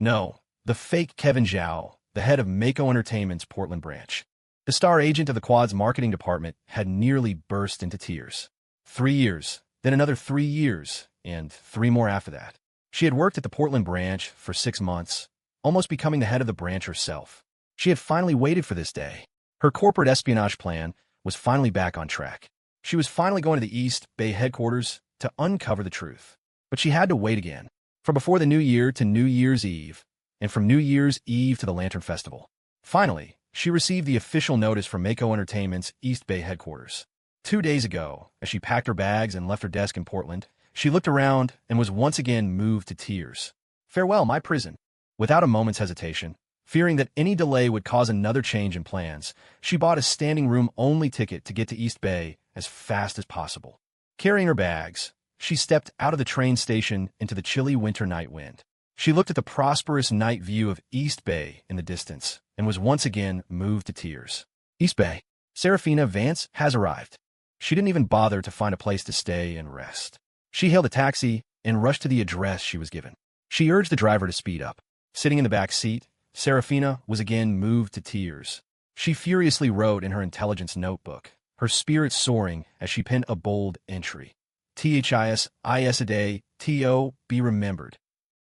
Speaker 1: No, the fake Kevin Zhao, the head of Mako Entertainment's Portland branch. The star agent of the Quad's marketing department had nearly burst into tears. 3 years, then another 3 years, and 3 more after that. She had worked at the Portland branch for 6 months, almost becoming the head of the branch herself. She had finally waited for this day. Her corporate espionage plan was finally back on track. She was finally going to the East Bay headquarters to uncover the truth. But she had to wait again. From before the New Year to New Year's Eve, and from New Year's Eve to the Lantern Festival. Finally, she received the official notice from Mako Entertainment's East Bay headquarters. 2 days ago, as she packed her bags and left her desk in Portland, she looked around and was once again moved to tears. Farewell, my prison. Without a moment's hesitation, fearing that any delay would cause another change in plans, she bought a standing room only ticket to get to East Bay as fast as possible. Carrying her bags, she stepped out of the train station into the chilly winter night wind. She looked at the prosperous night view of East Bay in the distance and was once again moved to tears. East Bay. Saraphina Vance has arrived. She didn't even bother to find a place to stay and rest. She hailed a taxi and rushed to the address she was given. She urged the driver to speed up. Sitting in the back seat, Saraphina was again moved to tears. She furiously wrote in her intelligence notebook, her spirits soaring as she penned a bold entry. THIS a day, TO be remembered.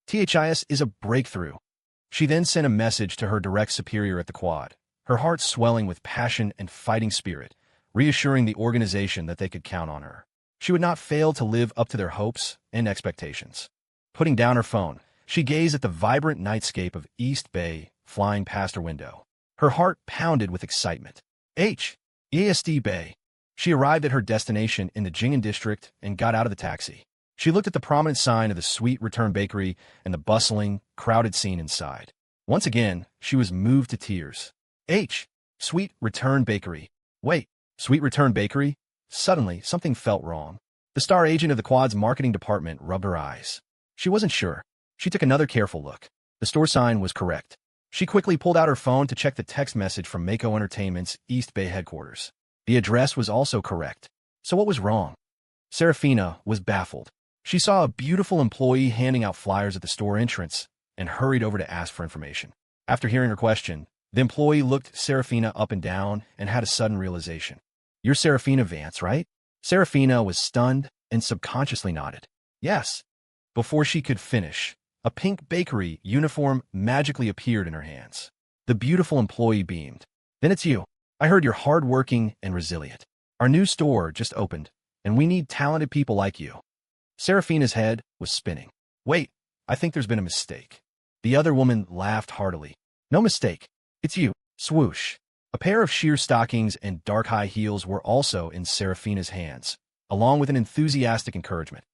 Speaker 1: THIS is a breakthrough. She then sent a message to her direct superior at the Quad, her heart swelling with passion and fighting spirit, reassuring the organization that they could count on her. She would not fail to live up to their hopes and expectations. Putting down her phone, she gazed at the vibrant nightscape of East Bay flying past her window. Her heart pounded with excitement. East Bay. She arrived at her destination in the Jing'an district and got out of the taxi. She looked at the prominent sign of the Sweet Return Bakery and the bustling, crowded scene inside. Once again, she was moved to tears. Sweet Return Bakery. Wait, Sweet Return Bakery? Suddenly, something felt wrong. The star agent of the Quad's marketing department rubbed her eyes. She wasn't sure. She took another careful look. The store sign was correct. She quickly pulled out her phone to check the text message from Mako Entertainment's East Bay headquarters. The address was also correct. So what was wrong? Saraphina was baffled. She saw a beautiful employee handing out flyers at the store entrance and hurried over to ask for information. After hearing her question, the employee looked Saraphina up and down and had a sudden realization. You're Saraphina Vance, right? Saraphina was stunned and subconsciously nodded. Yes. Before she could finish, a pink bakery uniform magically appeared in her hands. The beautiful employee beamed. Then it's you. I heard you're hardworking and resilient. Our new store just opened, and we need talented people like you. Saraphina's head was spinning. Wait, I think there's been a mistake. The other woman laughed heartily. No mistake. It's you. Swoosh. A pair of sheer stockings and dark high heels were also in Saraphina's hands, along with an enthusiastic encouragement.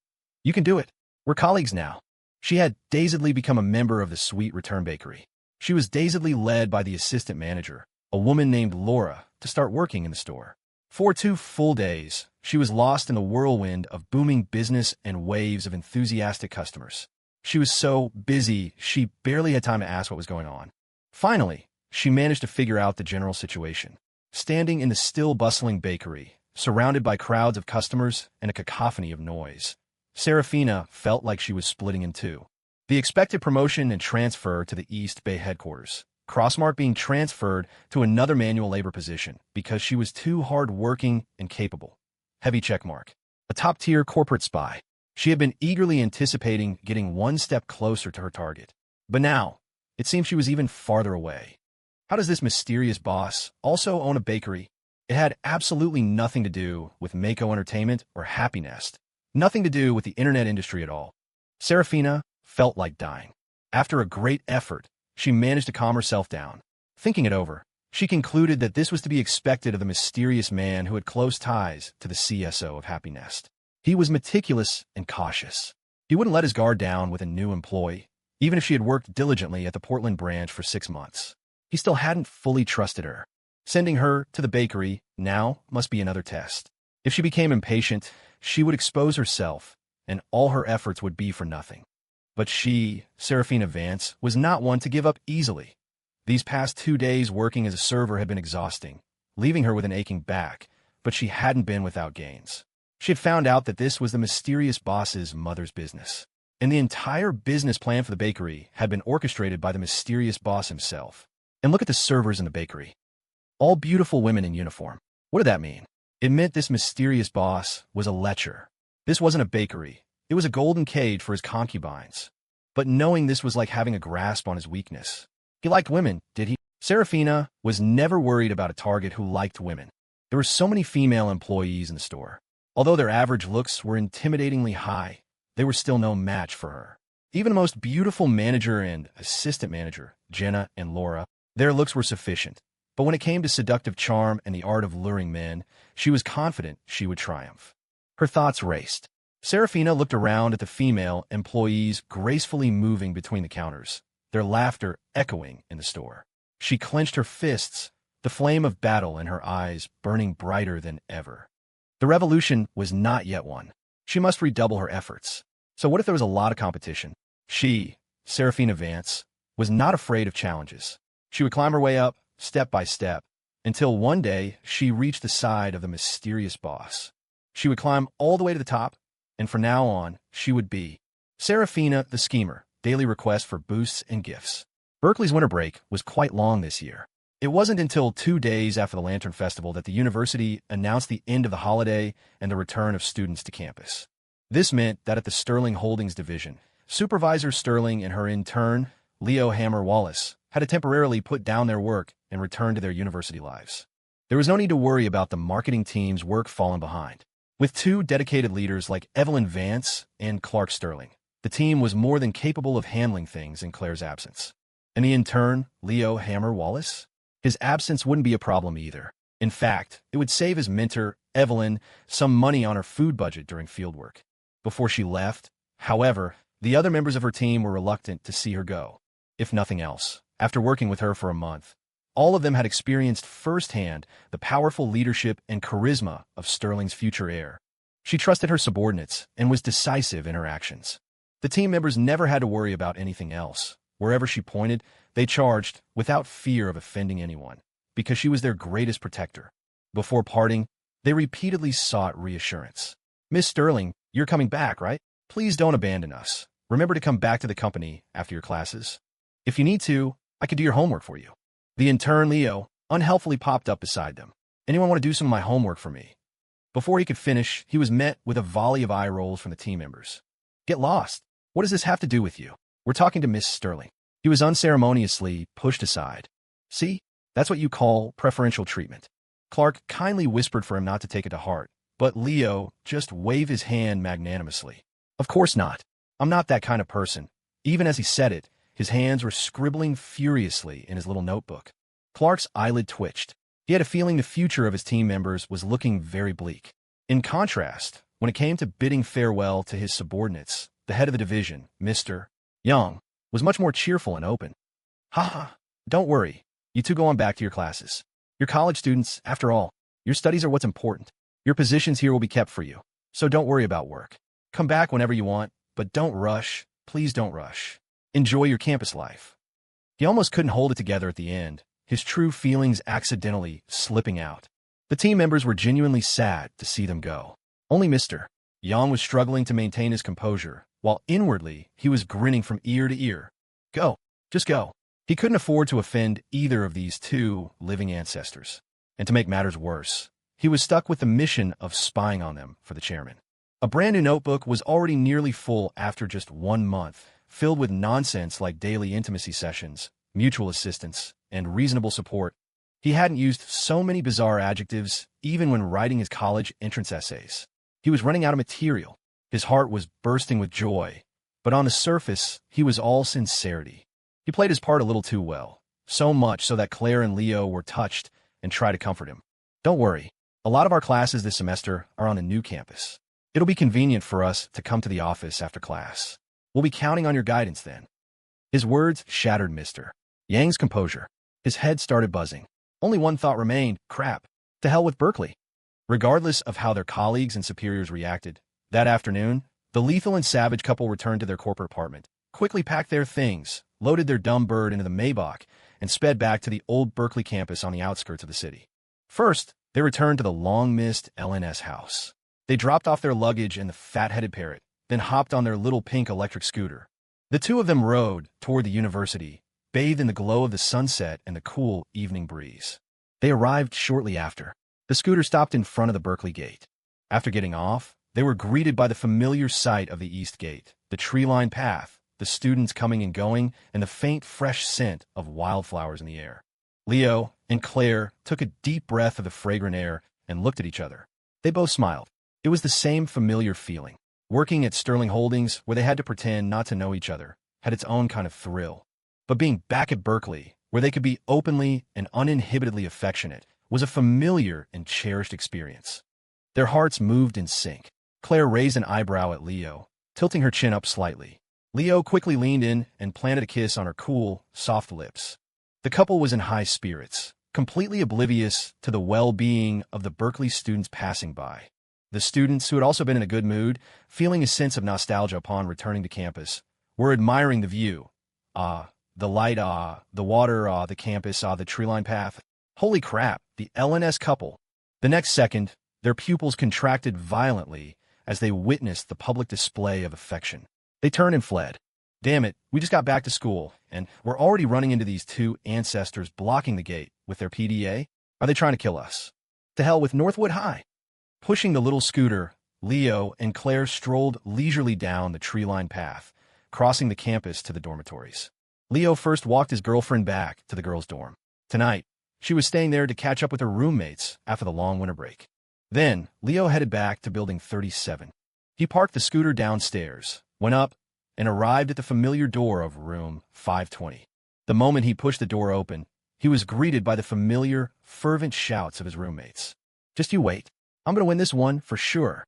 Speaker 1: You can do it. We're colleagues now. She had dazedly become a member of the Sweet Return Bakery. She was dazedly led by the assistant manager, a woman named Laura, to start working in the store. For 2 full days, she was lost in the whirlwind of booming business and waves of enthusiastic customers. She was so busy, she barely had time to ask what was going on. Finally, she managed to figure out the general situation. Standing in the still bustling bakery, surrounded by crowds of customers and a cacophony of noise, Saraphina felt like she was splitting in two. The expected promotion and transfer to the East Bay headquarters, Crossmark being transferred to another manual labor position because she was too hard-working and capable. Heavy checkmark. A top-tier corporate spy. She had been eagerly anticipating getting one step closer to her target. But now, it seemed she was even farther away. How does this mysterious boss also own a bakery? It had absolutely nothing to do with Mako Entertainment or Happy Nest. Nothing to do with the internet industry at all. Saraphina felt like dying. After a great effort, she managed to calm herself down. Thinking it over, she concluded that this was to be expected of the mysterious man who had close ties to the CSO of Happy Nest. He was meticulous and cautious. He wouldn't let his guard down with a new employee, even if she had worked diligently at the Portland branch for 6 months. He still hadn't fully trusted her. Sending her to the bakery now must be another test. If she became impatient, she would expose herself, and all her efforts would be for nothing. But she, Saraphina Vance, was not one to give up easily. These past 2 days working as a server had been exhausting, leaving her with an aching back, but she hadn't been without gains. She had found out that this was the mysterious boss's mother's business, and the entire business plan for the bakery had been orchestrated by the mysterious boss himself. And look at the servers in the bakery. All beautiful women in uniform. What did that mean? It meant this mysterious boss was a lecher. This wasn't a bakery. It was a golden cage for his concubines. But knowing this was like having a grasp on his weakness. He liked women, did he? Saraphina was never worried about a target who liked women. There were so many female employees in the store. Although their average looks were intimidatingly high, they were still no match for her. Even the most beautiful manager and assistant manager, Jenna and Laura, their looks were sufficient. But when it came to seductive charm and the art of luring men, she was confident she would triumph. Her thoughts raced. Saraphina looked around at the female employees gracefully moving between the counters, their laughter echoing in the store. She clenched her fists, the flame of battle in her eyes burning brighter than ever. The revolution was not yet won. She must redouble her efforts. So what if there was a lot of competition? She, Saraphina Vance, was not afraid of challenges. She would climb her way up, step by step, until one day she reached the side of the mysterious boss. She would climb all the way to the top, and from now on, she would be Saraphina the Schemer, daily requests for boosts and gifts. Berkeley's winter break was quite long this year. It wasn't until 2 days after the Lantern Festival that the university announced the end of the holiday and the return of students to campus. This meant that at the Sterling Holdings division, Supervisor Sterling and her intern, Leo Hammer Wallace, had to temporarily put down their work and return to their university lives. There was no need to worry about the marketing team's work falling behind. With 2 dedicated leaders like Evelyn Vance and Clark Sterling, the team was more than capable of handling things in Clare's absence. And the intern, Leo Hammer Wallace? His absence wouldn't be a problem either. In fact, it would save his mentor, Evelyn, some money on her food budget during fieldwork. Before she left, however, the other members of her team were reluctant to see her go. If nothing else, after working with her for a month, all of them had experienced firsthand the powerful leadership and charisma of Sterling's future heir. She trusted her subordinates and was decisive in her actions. The team members never had to worry about anything else. Wherever she pointed, they charged without fear of offending anyone, because she was their greatest protector. Before parting, they repeatedly sought reassurance. Miss Sterling, you're coming back, right? Please don't abandon us. Remember to come back to the company after your classes. If you need to, I could do your homework for you. The intern, Leo, unhelpfully popped up beside them. Anyone want to do some of my homework for me? Before he could finish, he was met with a volley of eye rolls from the team members. Get lost. What does this have to do with you? We're talking to Miss Sterling. He was unceremoniously pushed aside. See? That's what you call preferential treatment. Clark kindly whispered for him not to take it to heart, but Leo just waved his hand magnanimously. Of course not. I'm not that kind of person. Even as he said it, his hands were scribbling furiously in his little notebook. Clark's eyelid twitched. He had a feeling the future of his team members was looking very bleak. In contrast, when it came to bidding farewell to his subordinates, the head of the division, Mr. Young, was much more cheerful and open. Ha ha, don't worry. You two go on back to your classes. You're college students, after all. Your studies are what's important. Your positions here will be kept for you, so don't worry about work. Come back whenever you want, but don't rush. Please don't rush. Enjoy your campus life. He almost couldn't hold it together at the end, his true feelings accidentally slipping out. The team members were genuinely sad to see them go. Only Mr. Young was struggling to maintain his composure, while inwardly he was grinning from ear to ear. Go. Just go. He couldn't afford to offend either of these two living ancestors. And to make matters worse, he was stuck with the mission of spying on them for the chairman. A brand new notebook was already nearly full after just 1 month, filled with nonsense like daily intimacy sessions, mutual assistance, and reasonable support. He hadn't used so many bizarre adjectives even when writing his college entrance essays. He was running out of material. His heart was bursting with joy, but on the surface, he was all sincerity. He played his part a little too well, so much so that Clare and Leo were touched and tried to comfort him. Don't worry, a lot of our classes this semester are on the new campus. It'll be convenient for us to come to the office after class. We'll be counting on your guidance then. His words shattered Mr. Yang's composure. His head started buzzing. Only one thought remained, crap, to hell with Berkeley. Regardless of how their colleagues and superiors reacted, that afternoon, the lethal and savage couple returned to their corporate apartment, quickly packed their things, loaded their dumb bird into the Maybach, and sped back to the old Berkeley campus on the outskirts of the city. First, they returned to the long-missed LNS house. They dropped off their luggage and the fat-headed parrot, then hopped on their little pink electric scooter. The two of them rode toward the university, bathed in the glow of the sunset and the cool evening breeze. They arrived shortly after. The scooter stopped in front of the Berkeley gate. After getting off, they were greeted by the familiar sight of the east gate, the tree-lined path, the students coming and going, and the faint, fresh scent of wildflowers in the air. Leo and Clare took a deep breath of the fragrant air and looked at each other. They both smiled. It was the same familiar feeling. Working at Sterling Holdings, where they had to pretend not to know each other, had its own kind of thrill. But being back at Berkeley, where they could be openly and uninhibitedly affectionate, was a familiar and cherished experience. Their hearts moved in sync. Clare raised an eyebrow at Leo, tilting her chin up slightly. Leo quickly leaned in and planted a kiss on her cool, soft lips. The couple was in high spirits, completely oblivious to the well-being of the Berkeley students passing by. The students, who had also been in a good mood, feeling a sense of nostalgia upon returning to campus, were admiring the view. The light, the water, the campus, the tree-lined path. Holy crap, the LNS couple. The next second, their pupils contracted violently as they witnessed the public display of affection. They turned and fled. Damn it, we just got back to school, and we're already running into these two ancestors blocking the gate with their PDA? Are they trying to kill us? To hell with Northwood High. Pushing the little scooter, Leo and Clare strolled leisurely down the tree-lined path, crossing the campus to the dormitories. Leo first walked his girlfriend back to the girls' dorm. Tonight, she was staying there to catch up with her roommates after the long winter break. Then, Leo headed back to Building 37. He parked the scooter downstairs, went up, and arrived at the familiar door of room 520. The moment he pushed the door open, he was greeted by the familiar, fervent shouts of his roommates. Just you wait. I'm going to win this one for sure.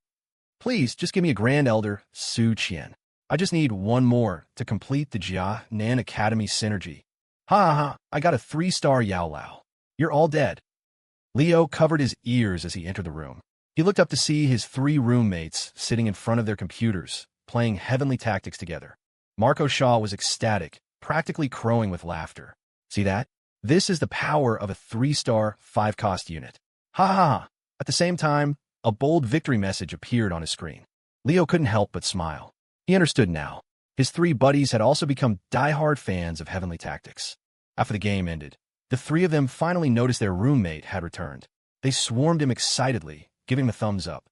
Speaker 1: Please, just give me a Grand Elder, Su Qian. I just need one more to complete the Jia Nan Academy synergy. Ha ha, I got a 3-star Yao Lao. You're all dead. Leo covered his ears as he entered the room. He looked up to see his 3 roommates sitting in front of their computers, playing Heavenly Tactics together. Marco Shaw was ecstatic, practically crowing with laughter. See that? This is the power of a 3-star, 5-cost unit. Ha ha ha. At the same time, a bold victory message appeared on his screen. Leo couldn't help but smile. He understood now. His 3 buddies had also become die-hard fans of Heavenly Tactics. After the game ended, the 3 of them finally noticed their roommate had returned. They swarmed him excitedly, giving him a thumbs up.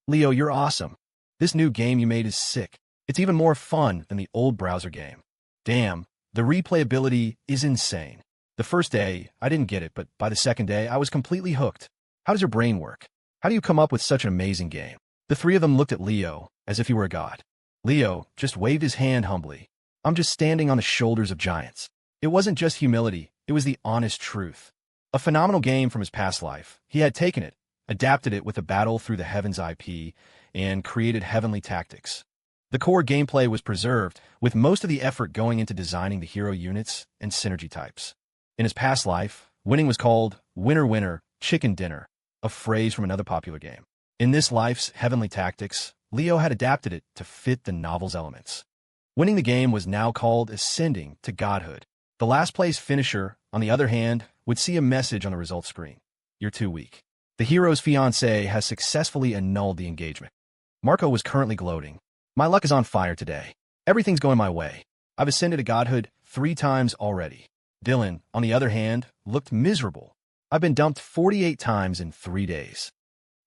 Speaker 1: Leo, you're awesome. This new game you made is sick. It's even more fun than the old browser game. Damn, the replayability is insane. The first day, I didn't get it, but by the second day, I was completely hooked. How does your brain work? How do you come up with such an amazing game? The three of them looked at Leo as if he were a god. Leo just waved his hand humbly. I'm just standing on the shoulders of giants. It wasn't just humility, it was the honest truth. A phenomenal game from his past life. He had taken it, adapted it with a Battle Through the Heavens IP, and created Heavenly Tactics. The core gameplay was preserved, with most of the effort going into designing the hero units and synergy types. In his past life, winning was called winner winner, chicken dinner, a phrase from another popular game. In this life's Heavenly Tactics, Leo had adapted it to fit the novel's elements. Winning the game was now called ascending to godhood. The last place finisher, on the other hand, would see a message on the results screen. You're too weak. The hero's fiancé has successfully annulled the engagement. Marco was currently gloating. My luck is on fire today. Everything's going my way. I've ascended to godhood 3 times already. Dylan, on the other hand, looked miserable. I've been dumped 48 times in 3 days.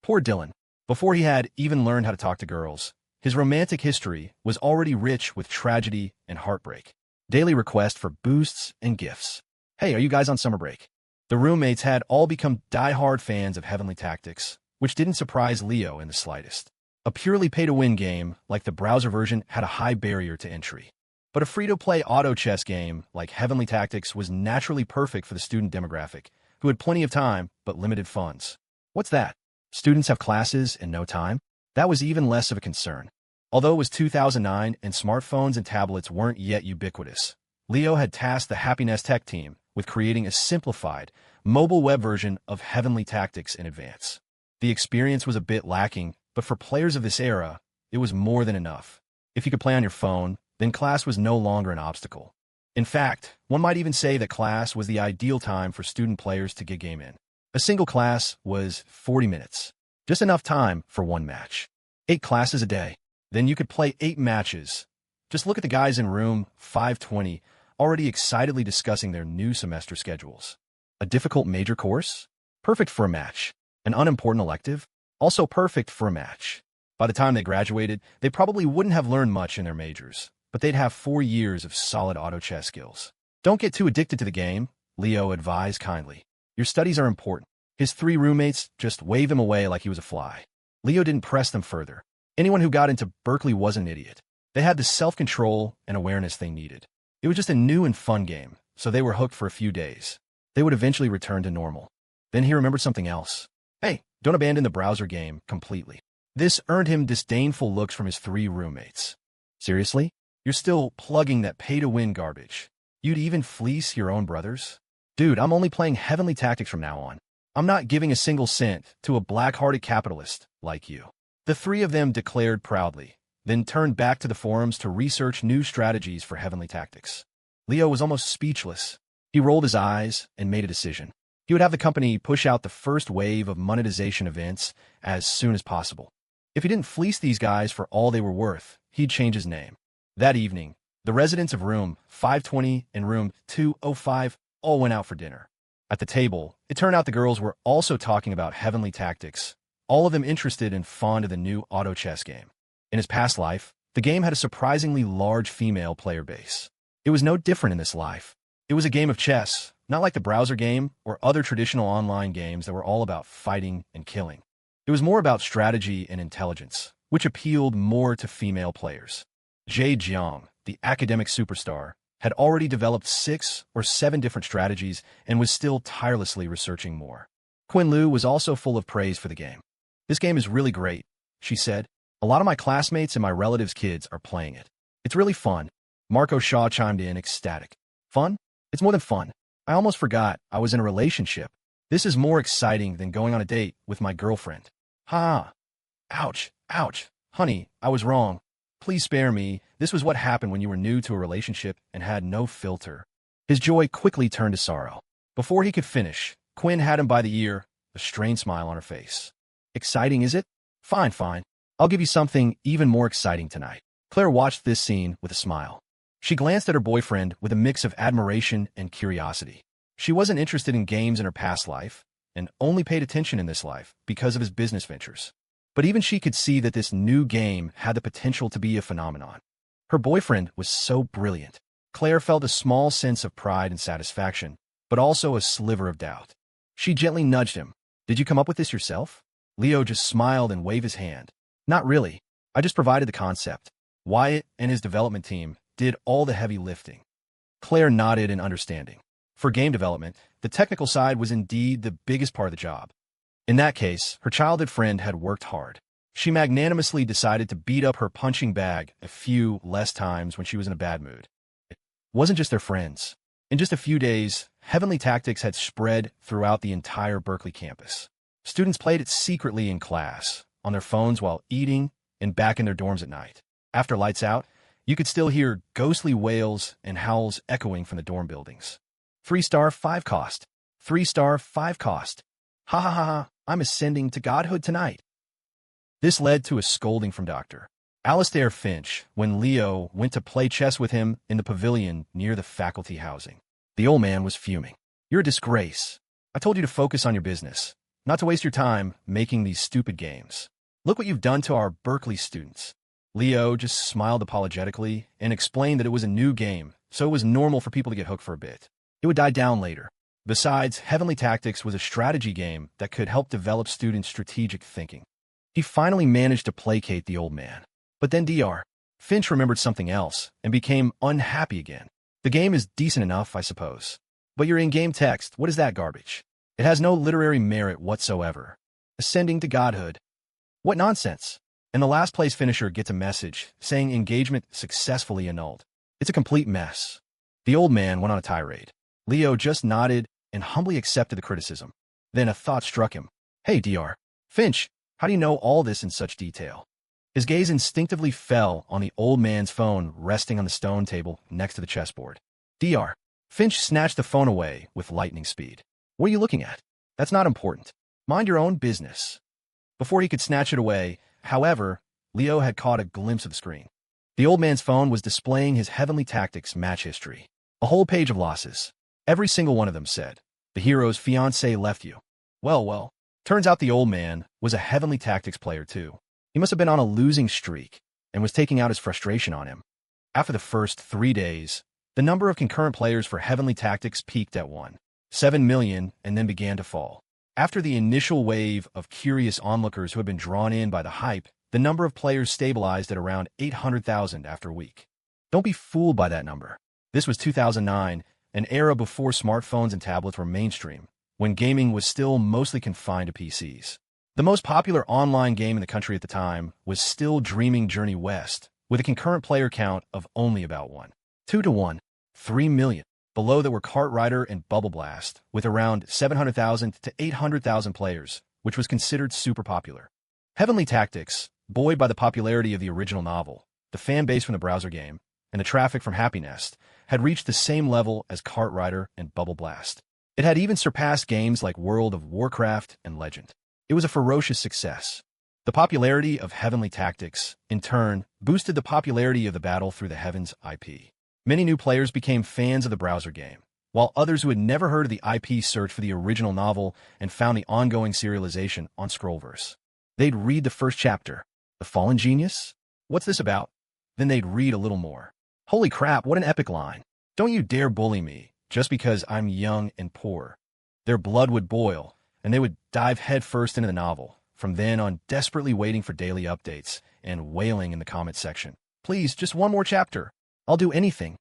Speaker 1: Poor Dylan. Before he had even learned how to talk to girls, his romantic history was already rich with tragedy and heartbreak. Daily requests for boosts and gifts. Hey, are you guys on summer break? The roommates had all become die-hard fans of Heavenly Tactics, which didn't surprise Leo in the slightest. A purely pay-to-win game like the browser version had a high barrier to entry. But a free-to-play auto chess game like Heavenly Tactics was naturally perfect for the student demographic, who had plenty of time but limited funds. What's that? Students have classes and no time? That was even less of a concern. Although it was 2009 and smartphones and tablets weren't yet ubiquitous, Leo had tasked the Happiness Tech team with creating a simplified, mobile web version of Heavenly Tactics in advance. The experience was a bit lacking, but for players of this era, it was more than enough. If you could play on your phone, then class was no longer an obstacle. In fact, one might even say that class was the ideal time for student players to get game in. A single class was 40 minutes, just enough time for one match. 8 classes a day. Then you could play 8 matches. Just look at the guys in room 520 already excitedly discussing their new semester schedules. A difficult major course? Perfect for a match. An unimportant elective? Also perfect for a match. By the time they graduated, they probably wouldn't have learned much in their majors, but they'd have 4 years of solid auto chess skills. Don't get too addicted to the game, Leo advised kindly. Your studies are important. His 3 roommates just waved him away like he was a fly. Leo didn't press them further. Anyone who got into Berkeley wasn't an idiot. They had the self-control and awareness they needed. It was just a new and fun game, so they were hooked for a few days. They would eventually return to normal. Then he remembered something else. Hey, don't abandon the browser game completely. This earned him disdainful looks from his 3 roommates. Seriously? You're still plugging that pay-to-win garbage. You'd even fleece your own brothers? Dude, I'm only playing Heavenly Tactics from now on. I'm not giving a single cent to a black-hearted capitalist like you. The 3 of them declared proudly, then turned back to the forums to research new strategies for Heavenly Tactics. Leo was almost speechless. He rolled his eyes and made a decision. He would have the company push out the first wave of monetization events as soon as possible. If he didn't fleece these guys for all they were worth, he'd change his name. That evening, the residents of room 520 and room 205 all went out for dinner. At the table, it turned out the girls were also talking about Heavenly Tactics, all of them interested and fond of the new auto chess game. In his past life, the game had a surprisingly large female player base. It was no different in this life. It was a game of chess, not like the browser game or other traditional online games that were all about fighting and killing. It was more about strategy and intelligence, which appealed more to female players. Jade Jiang, the academic superstar, had already developed 6 or 7 different strategies and was still tirelessly researching more. Quinn Lu was also full of praise for the game. This game is really great, she said. A lot of my classmates and my relatives' kids are playing it. It's really fun. Marco Shaw chimed in, ecstatic. Fun? It's more than fun. I almost forgot I was in a relationship. This is more exciting than going on a date with my girlfriend. Ha! Ouch, ouch. Honey, I was wrong. Please spare me. This was what happened when you were new to a relationship and had no filter. His joy quickly turned to sorrow. Before he could finish, Quinn had him by the ear, a strained smile on her face. Exciting, is it? Fine, fine. I'll give you something even more exciting tonight. Claire watched this scene with a smile. She glanced at her boyfriend with a mix of admiration and curiosity. She wasn't interested in games in her past life. and only paid attention in this life because of his business ventures. But even she could see that this new game had the potential to be a phenomenon. Her boyfriend was so brilliant. Clare felt a small sense of pride and satisfaction, but also a sliver of doubt. She gently nudged him. "Did you come up with this yourself?" Leo just smiled and waved his hand. "Not really. I just provided the concept. Wyatt and his development team did all the heavy lifting." Clare nodded in understanding. For game development, the technical side was indeed the biggest part of the job. In that case, her childhood friend had worked hard. She magnanimously decided to beat up her punching bag a few less times when she was in a bad mood. It wasn't just their friends. In just a few days, Heavenly Tactics had spread throughout the entire Berkeley campus. Students played it secretly in class, on their phones while eating, and back in their dorms at night. After lights out, you could still hear ghostly wails and howls echoing from the dorm buildings. 3-star 5 cost. 3-star 5 cost. Ha ha ha ha, I'm ascending to godhood tonight. This led to a scolding from Dr. Alistair Finch when Leo went to play chess with him in the pavilion near the faculty housing. The old man was fuming. "You're a disgrace. I told you to focus on your business, not to waste your time making these stupid games. Look what you've done to our Berkeley students." Leo just smiled apologetically and explained that it was a new game, so it was normal for people to get hooked for a bit. It would die down later. Besides, Heavenly Tactics was a strategy game that could help develop students' strategic thinking. He finally managed to placate the old man. But then Dr. Finch remembered something else and became unhappy again. "The game is decent enough, I suppose. But your in-game text, what is that garbage? It has no literary merit whatsoever. Ascending to godhood. What nonsense." And the last place finisher gets a message saying engagement successfully annulled. It's a complete mess. The old man went on a tirade. Leo just nodded and humbly accepted the criticism. Then a thought struck him. "Hey, Dr. Finch, how do you know all this in such detail?" His gaze instinctively fell on the old man's phone resting on the stone table next to the chessboard. Dr. Finch snatched the phone away with lightning speed. "What are you looking at? That's not important. Mind your own business." Before he could snatch it away, however, Leo had caught a glimpse of the screen. The old man's phone was displaying his Heavenly Tactics match history. A whole page of losses. Every single one of them said, "The hero's fiancé left you." Well, turns out the old man was a Heavenly Tactics player too. He must have been on a losing streak and was taking out his frustration on him. After the first 3 days, the number of concurrent players for Heavenly Tactics peaked at 1.7 million and then began to fall. After the initial wave of curious onlookers who had been drawn in by the hype, the number of players stabilized at around 800,000 after a week. Don't be fooled by that number. This was 2009, an era before smartphones and tablets were mainstream, when gaming was still mostly confined to PCs. The most popular online game in the country at the time was still Dreaming Journey West, with a concurrent player count of only about 1.2 to 1.3 million. Below that were Kart Rider and Bubble Blast, with around 700,000 to 800,000 players, which was considered super popular. Heavenly Tactics, buoyed by the popularity of the original novel, the fan base from the browser game, and the traffic from Happy Nest, had reached the same level as Kart Rider and Bubble Blast. It had even surpassed games like World of Warcraft and Legend. It was a ferocious success. The popularity of Heavenly Tactics, in turn, boosted the popularity of the Battle Through the Heavens IP. Many new players became fans of the browser game, while others who had never heard of the IP searched for the original novel and found the ongoing serialization on Scrollverse. They'd read the first chapter. The Fallen Genius? What's this about? Then they'd read a little more. Holy crap, what an epic line. Don't you dare bully me, just because I'm young and poor. Their blood would boil, and they would dive headfirst into the novel, from then on desperately waiting for daily updates and wailing in the comment section. "Please, just one more chapter. I'll do anything."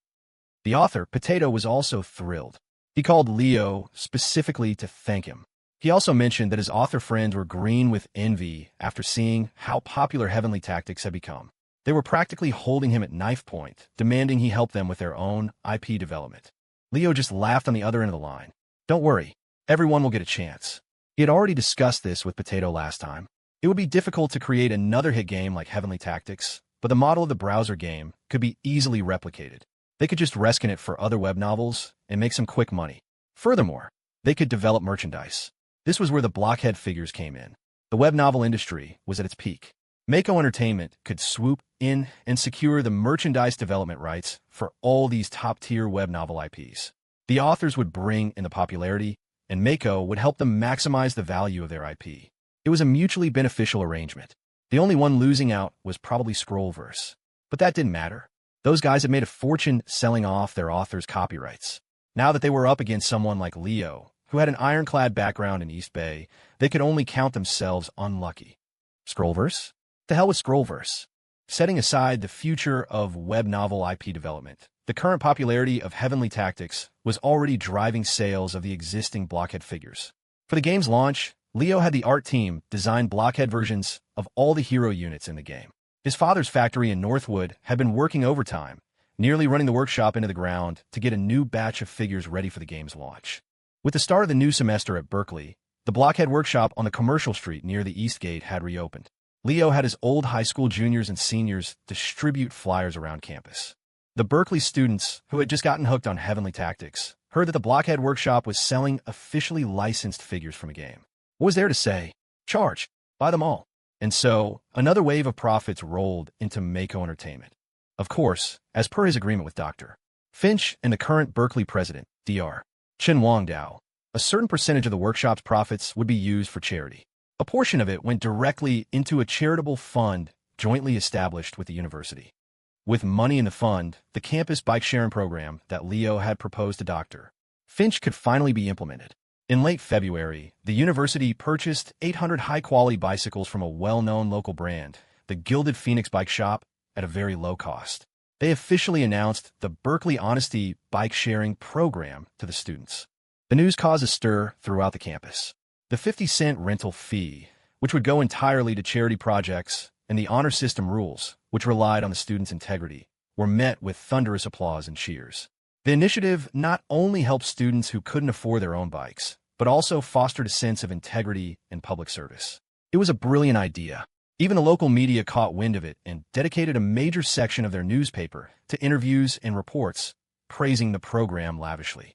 Speaker 1: The author, Potato, was also thrilled. He called Leo specifically to thank him. He also mentioned that his author friends were green with envy after seeing how popular Heavenly Tactics had become. They were practically holding him at knife point, demanding he help them with their own IP development. Leo just laughed on the other end of the line. "Don't worry, everyone will get a chance." He had already discussed this with Potato last time. It would be difficult to create another hit game like Heavenly Tactics, but the model of the browser game could be easily replicated. They could just reskin it for other web novels and make some quick money. Furthermore, they could develop merchandise. This was where the blockhead figures came in. The web novel industry was at its peak. Mako Entertainment could swoop in and secure the merchandise development rights for all these top-tier web novel IPs. The authors would bring in the popularity, and Mako would help them maximize the value of their IP. It was a mutually beneficial arrangement. The only one losing out was probably Scrollverse. But that didn't matter. Those guys had made a fortune selling off their authors' copyrights. Now that they were up against someone like Leo, who had an ironclad background in East Bay, they could only count themselves unlucky. Scrollverse? The hell with Scrollverse? Setting aside the future of web novel IP development, the current popularity of Heavenly Tactics was already driving sales of the existing Blockhead figures. For the game's launch, Leo had the art team design Blockhead versions of all the hero units in the game. His father's factory in Northwood had been working overtime, nearly running the workshop into the ground to get a new batch of figures ready for the game's launch. With the start of the new semester at Berkeley, the Blockhead workshop on the commercial street near the East Gate had reopened. Leo had his old high school juniors and seniors distribute flyers around campus. The Berkeley students, who had just gotten hooked on Heavenly Tactics, heard that the Blockhead workshop was selling officially licensed figures from a game. What was there to say? Charge. Buy them all. And so, another wave of profits rolled into Mako Entertainment. Of course, as per his agreement with Dr. Finch and the current Berkeley president, Dr. Chen Wangdao, a certain percentage of the workshop's profits would be used for charity. A portion of it went directly into a charitable fund jointly established with the university. With money in the fund, the campus bike-sharing program that Leo had proposed to Dr. Finch could finally be implemented. In late February, the university purchased 800 high-quality bicycles from a well-known local brand, the Gilded Phoenix Bike Shop, at a very low cost. They officially announced the Berkeley Honesty Bike-Sharing Program to the students. The news caused a stir throughout the campus. The 50-cent rental fee, which would go entirely to charity projects, and the honor system rules, which relied on the students' integrity, were met with thunderous applause and cheers. The initiative not only helped students who couldn't afford their own bikes, but also fostered a sense of integrity and public service. It was a brilliant idea. Even the local media caught wind of it and dedicated a major section of their newspaper to interviews and reports, praising the program lavishly.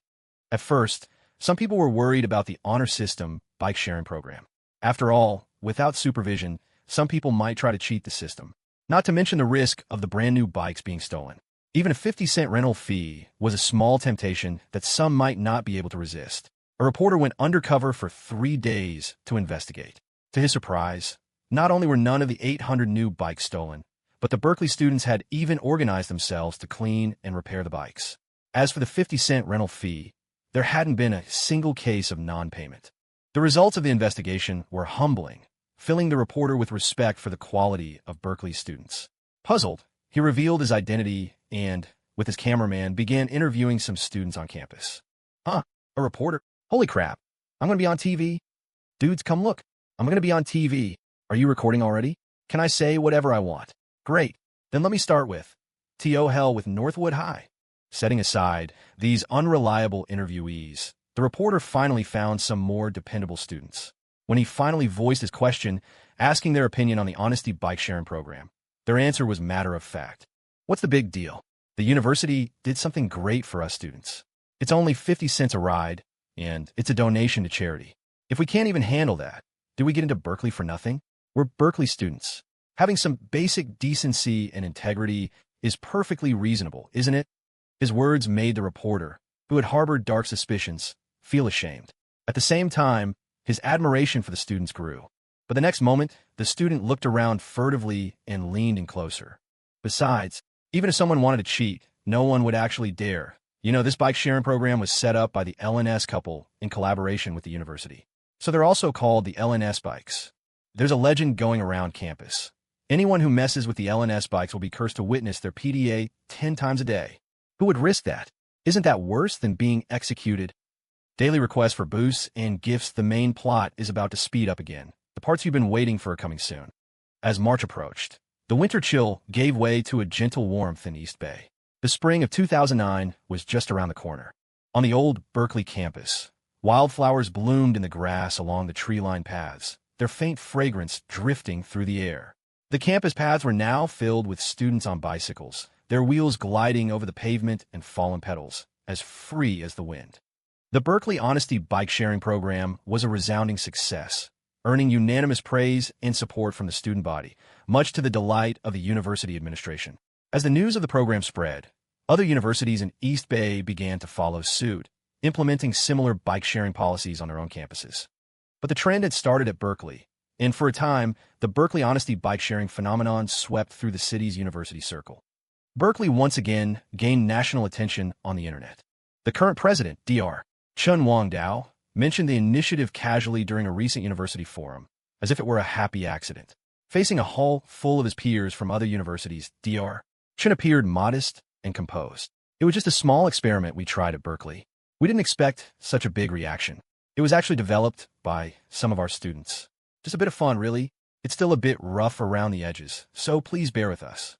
Speaker 1: At first, some people were worried about the honor system bike-sharing program. After all, without supervision, some people might try to cheat the system, not to mention the risk of the brand-new bikes being stolen. Even a 50-cent rental fee was a small temptation that some might not be able to resist. A reporter went undercover for 3 days to investigate. To his surprise, not only were none of the 800 new bikes stolen, but the Berkeley students had even organized themselves to clean and repair the bikes. As for the 50-cent rental fee, there hadn't been a single case of non-payment. The results of the investigation were humbling, filling the reporter with respect for the quality of Berkeley students. Puzzled, he revealed his identity and, with his cameraman, began interviewing some students on campus. Huh, a reporter? Holy crap, I'm going to be on TV? Dudes, come look. I'm going to be on TV. Are you recording already? Can I say whatever I want? Great. Then let me start with T.O. Hell with Northwood High. Setting aside these unreliable interviewees, the reporter finally found some more dependable students. When he finally voiced his question, asking their opinion on the Honesty Bike-Sharing Program, their answer was matter of fact. What's the big deal? The university did something great for us students. It's only 50 cents a ride, and it's a donation to charity. If we can't even handle that, do we get into Berkeley for nothing? We're Berkeley students. Having some basic decency and integrity is perfectly reasonable, isn't it? His words made the reporter, who had harbored dark suspicions, feel ashamed. At the same time, his admiration for the students grew. But the next moment, the student looked around furtively and leaned in closer. Besides, even if someone wanted to cheat, no one would actually dare. You know, this bike-sharing program was set up by the LNS couple in collaboration with the university. So they're also called the LNS bikes. There's a legend going around campus. Anyone who messes with the LNS bikes will be cursed to witness their PDA 10 times a day. Who would risk that? Isn't that worse than being executed? Daily requests for boosts and gifts. The main plot is about to speed up again. The parts you've been waiting for are coming soon. As March approached, the winter chill gave way to a gentle warmth in East Bay. The spring of 2009 was just around the corner. On the old Berkeley campus, wildflowers bloomed in the grass along the tree-lined paths, their faint fragrance drifting through the air. The campus paths were now filled with students on bicycles, their wheels gliding over the pavement and fallen petals, as free as the wind. The Berkeley Honesty Bike-Sharing Program was a resounding success, earning unanimous praise and support from the student body, much to the delight of the university administration. As the news of the program spread, other universities in East Bay began to follow suit, implementing similar bike-sharing policies on their own campuses. But the trend had started at Berkeley, and for a time, the Berkeley honesty bike-sharing phenomenon swept through the city's university circle. Berkeley once again gained national attention on the internet. The current president, Dr. Chun Wang-Dao, mentioned the initiative casually during a recent university forum, as if it were a happy accident. Facing a hall full of his peers from other universities, Dr. Chun appeared modest and composed. It was just a small experiment we tried at Berkeley. We didn't expect such a big reaction. It was actually developed by some of our students. Just a bit of fun, really. It's still a bit rough around the edges, so please bear with us.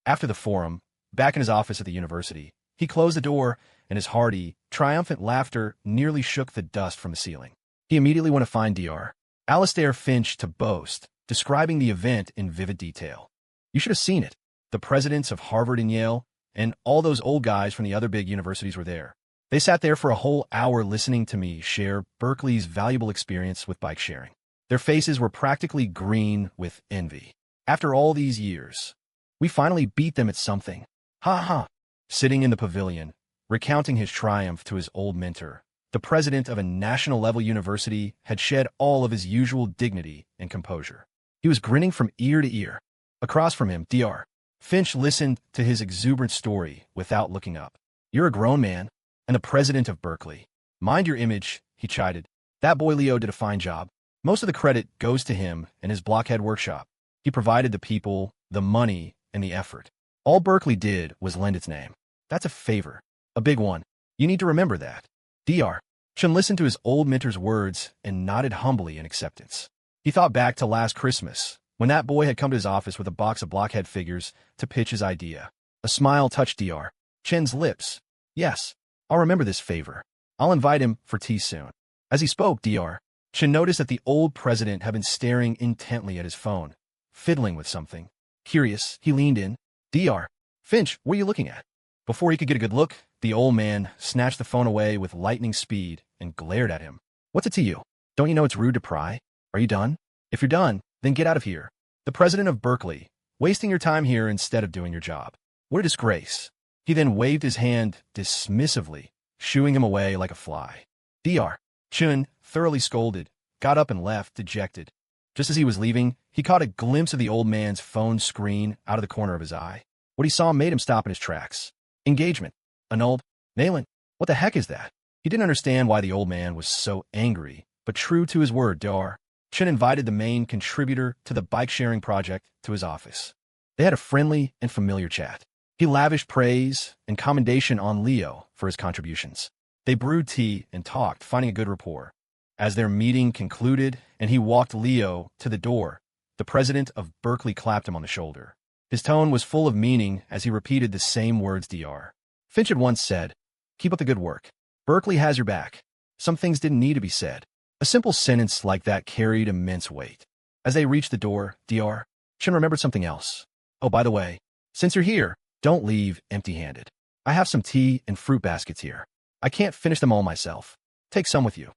Speaker 1: After the forum, back in his office at the university, he closed the door, and his hearty, triumphant laughter nearly shook the dust from the ceiling. He immediately went to find Dr. Alistair Finch to boast, describing the event in vivid detail. You should have seen it. The presidents of Harvard and Yale, and all those old guys from the other big universities were there. They sat there for a whole hour listening to me share Berkeley's valuable experience with bike sharing. Their faces were practically green with envy. After all these years, we finally beat them at something. Ha ha. Sitting in the pavilion, recounting his triumph to his old mentor, the president of a national-level university had shed all of his usual dignity and composure. He was grinning from ear to ear. Across from him, Dr. Finch listened to his exuberant story without looking up. You're a grown man, and the president of Berkeley. Mind your image, he chided. That boy Leo did a fine job. Most of the credit goes to him and his blockhead workshop. He provided the people, the money, and the effort. All Berkeley did was lend its name. That's a favor. A big one. You need to remember that. Dr. Chun listened to his old mentor's words and nodded humbly in acceptance. He thought back to last Christmas, when that boy had come to his office with a box of blockhead figures to pitch his idea. A smile touched Dr. Chun's lips. Yes, I'll remember this favor. I'll invite him for tea soon. As he spoke, Dr. Chun noticed that the old president had been staring intently at his phone, fiddling with something. Curious, he leaned in. Dr. Finch, what are you looking at? Before he could get a good look, the old man snatched the phone away with lightning speed and glared at him. What's it to you? Don't you know it's rude to pry? Are you done? If you're done, then get out of here. The president of Berkeley, wasting your time here instead of doing your job. What a disgrace. He then waved his hand dismissively, shooing him away like a fly. Dr. Chun, thoroughly scolded, got up and left, dejected. Just as he was leaving, he caught a glimpse of the old man's phone screen out of the corner of his eye. What he saw made him stop in his tracks. Engagement. Annulled. Nayland. What the heck is that? He didn't understand why the old man was so angry, but true to his word, Dr. Chun invited the main contributor to the bike-sharing project to his office. They had a friendly and familiar chat. He lavished praise and commendation on Leo for his contributions. They brewed tea and talked, finding a good rapport. As their meeting concluded and he walked Leo to the door, the president of Berkeley clapped him on the shoulder. His tone was full of meaning as he repeated the same words Dr. Finch had once said, "Keep up the good work. Berkeley has your back." Some things didn't need to be said. A simple sentence like that carried immense weight. As they reached the door, Dr. Chun remembered something else. Oh, by the way, since you're here, don't leave empty-handed. I have some tea and fruit baskets here. I can't finish them all myself. Take some with you.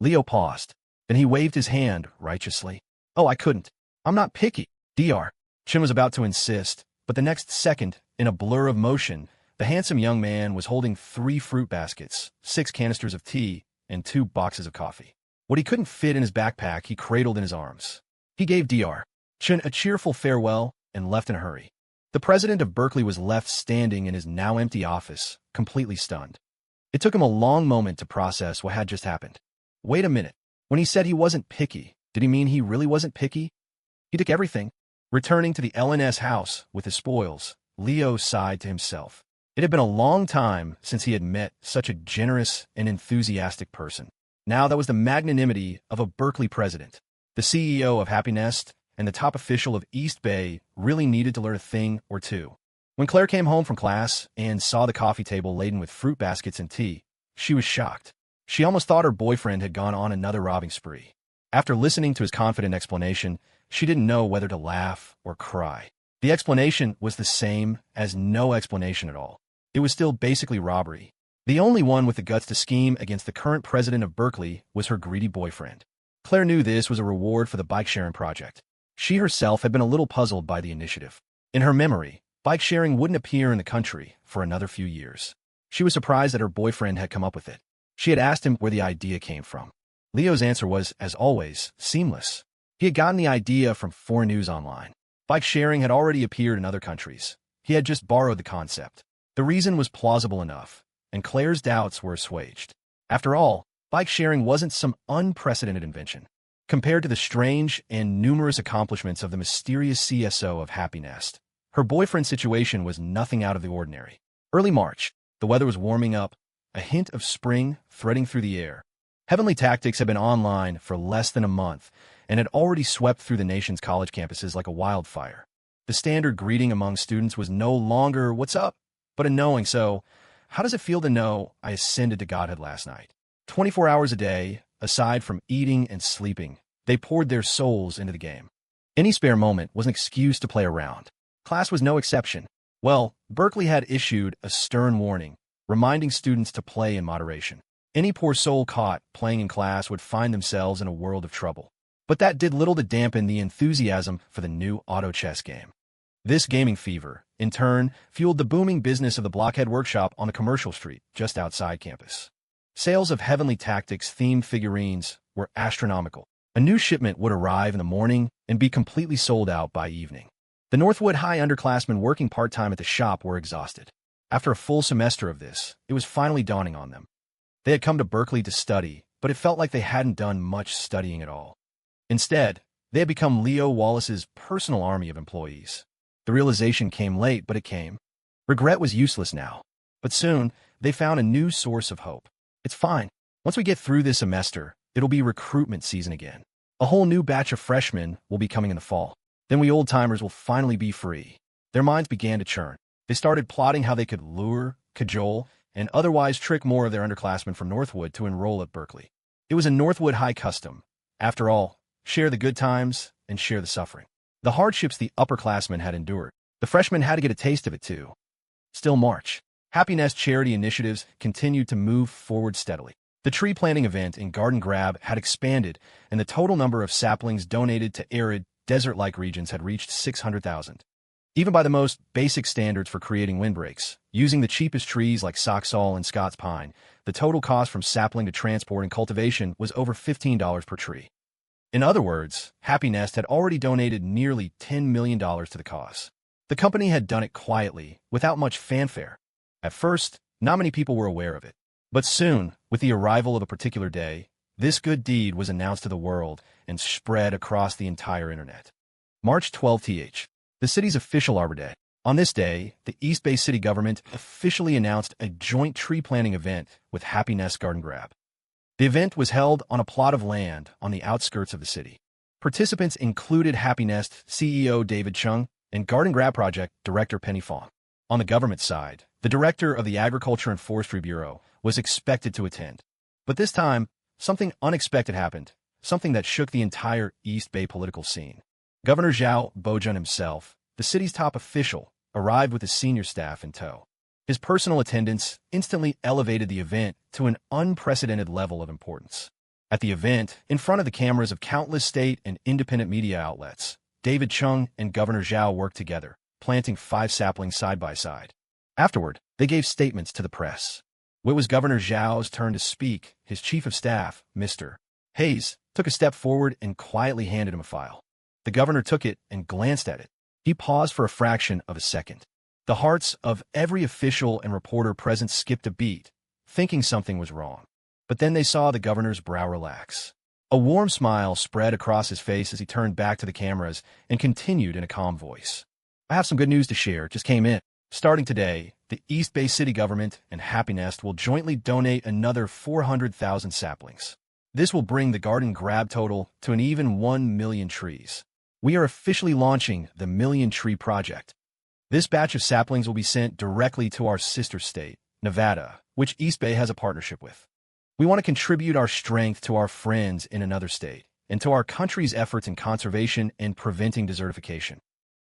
Speaker 1: Leo paused. Then he waved his hand righteously. Oh, I couldn't. I'm not picky. Dr. Chun was about to insist, but the next second, in a blur of motion, the handsome young man was holding 3 fruit baskets, 6 canisters of tea, and 2 boxes of coffee. What he couldn't fit in his backpack, he cradled in his arms. He gave Dr. Chun a cheerful farewell and left in a hurry. The president of Berkeley was left standing in his now empty office, completely stunned. It took him a long moment to process what had just happened. Wait a minute. When he said he wasn't picky, did he mean he really wasn't picky? He took everything. Returning to the LNS house with his spoils, Leo sighed to himself. It had been a long time since he had met such a generous and enthusiastic person. Now that was the magnanimity of a Berkeley president. The CEO of Happy Nest and the top official of East Bay really needed to learn a thing or two. When Clare came home from class and saw the coffee table laden with fruit baskets and tea, she was shocked. She almost thought her boyfriend had gone on another robbing spree. After listening to his confident explanation, she didn't know whether to laugh or cry. The explanation was the same as no explanation at all. It was still basically robbery. The only one with the guts to scheme against the current president of Berkeley was her greedy boyfriend. Clare knew this was a reward for the bike-sharing project. She herself had been a little puzzled by the initiative. In her memory, bike-sharing wouldn't appear in the country for another few years. She was surprised that her boyfriend had come up with it. She had asked him where the idea came from. Leo's answer was, as always, seamless. He had gotten the idea from foreign news online. Bike sharing had already appeared in other countries. He had just borrowed the concept. The reason was plausible enough, and Claire's doubts were assuaged. After all, bike sharing wasn't some unprecedented invention. Compared to the strange and numerous accomplishments of the mysterious CSO of Happy Nest, her boyfriend's situation was nothing out of the ordinary. Early March, the weather was warming up, a hint of spring threading through the air. Heavenly Tactics had been online for less than a month and had already swept through the nation's college campuses like a wildfire. The standard greeting among students was no longer, "What's up?" but a knowing, "So, how does it feel to know I ascended to godhood last night?" 24 hours a day, aside from eating and sleeping, they poured their souls into the game. Any spare moment was an excuse to play around. Class was no exception. Well, Berkeley had issued a stern warning, reminding students to play in moderation. Any poor soul caught playing in class would find themselves in a world of trouble. But that did little to dampen the enthusiasm for the new auto chess game. This gaming fever, in turn, fueled the booming business of the Blockhead Workshop on the commercial street just outside campus. Sales of Heavenly Tactics-themed figurines were astronomical. A new shipment would arrive in the morning and be completely sold out by evening. The Northwood High underclassmen working part-time at the shop were exhausted. After a full semester of this, it was finally dawning on them. They had come to Berkeley to study, but it felt like they hadn't done much studying at all. Instead, they had become Leo Wallace's personal army of employees. The realization came late, but it came. Regret was useless now. But soon, they found a new source of hope. It's fine. Once we get through this semester, it'll be recruitment season again. A whole new batch of freshmen will be coming in the fall. Then we old-timers will finally be free. Their minds began to churn. They started plotting how they could lure, cajole, and otherwise trick more of their underclassmen from Northwood to enroll at Berkeley. It was a Northwood High custom. After all, share the good times and share the suffering. The hardships the upperclassmen had endured, the freshmen had to get a taste of it too. Still March. Happy Nest charity initiatives continued to move forward steadily. The tree planting event in Garden Grab had expanded, and the total number of saplings donated to arid, desert-like regions had reached 600,000. Even by the most basic standards for creating windbreaks, using the cheapest trees like Soxal and Scots pine, the total cost from sapling to transport and cultivation was over $15 per tree. In other words, Happy Nest had already donated nearly $10 million to the cause. The company had done it quietly, without much fanfare. At first, not many people were aware of it. But soon, with the arrival of a particular day, this good deed was announced to the world and spread across the entire internet. March 12th, the city's official Arbor Day. On this day, the East Bay City government officially announced a joint tree planting event with Happy Nest Garden Grab. The event was held on a plot of land on the outskirts of the city. Participants included Happy Nest CEO David Chung and Garden Grab Project Director Penny Fong. On the government side, the director of the Agriculture and Forestry Bureau was expected to attend. But this time, something unexpected happened, something that shook the entire East Bay political scene. Governor Zhao Bojan himself, the city's top official, arrived with his senior staff in tow. His personal attendance instantly elevated the event to an unprecedented level of importance. At the event, in front of the cameras of countless state and independent media outlets, David Chung and Governor Zhao worked together, planting 5 saplings side by side. Afterward, they gave statements to the press. When it was Governor Zhao's turn to speak, his chief of staff, Mr. Hayes, took a step forward and quietly handed him a file. The governor took it and glanced at it. He paused for a fraction of a second. The hearts of every official and reporter present skipped a beat, thinking something was wrong. But then they saw the governor's brow relax. A warm smile spread across his face as he turned back to the cameras and continued in a calm voice. "I have some good news to share, just came in. Starting today, the East Bay City government and Happy Nest will jointly donate another 400,000 saplings. This will bring the Garden Grab total to an even 1 million trees. We are officially launching the Million Tree Project. This batch of saplings will be sent directly to our sister state, Nevada, which East Bay has a partnership with. We want to contribute our strength to our friends in another state and to our country's efforts in conservation and preventing desertification."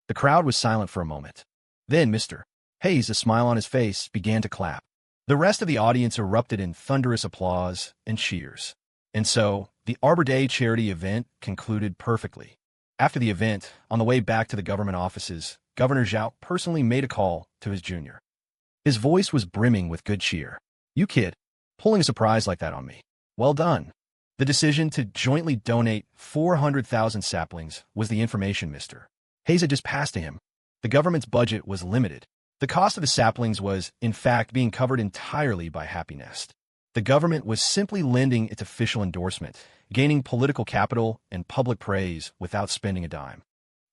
Speaker 1: The crowd was silent for a moment. Then Mr. Hayes, a smile on his face, began to clap. The rest of the audience erupted in thunderous applause and cheers. And so, the Arbor Day charity event concluded perfectly. After the event, on the way back to the government offices, Governor Zhao personally made a call to his junior. His voice was brimming with good cheer. "You kid, pulling a surprise like that on me. Well done. The decision to jointly donate 400,000 saplings was the information Mr. Hayes had just passed to him. The government's budget was limited. The cost of the saplings was, in fact, being covered entirely by Happy Nest. The government was simply lending its official endorsement, gaining political capital and public praise without spending a dime.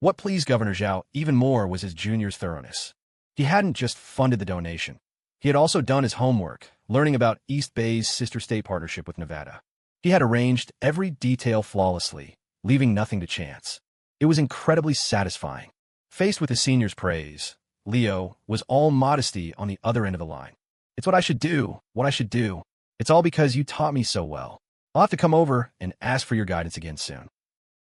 Speaker 1: What pleased Governor Zhao even more was his junior's thoroughness. He hadn't just funded the donation. He had also done his homework, learning about East Bay's sister state partnership with Nevada. He had arranged every detail flawlessly, leaving nothing to chance. It was incredibly satisfying. Faced with his senior's praise, Leo was all modesty on the other end of the line. It's what I should do, what I should do. It's all because you taught me so well. I'll have to come over and ask for your guidance again soon.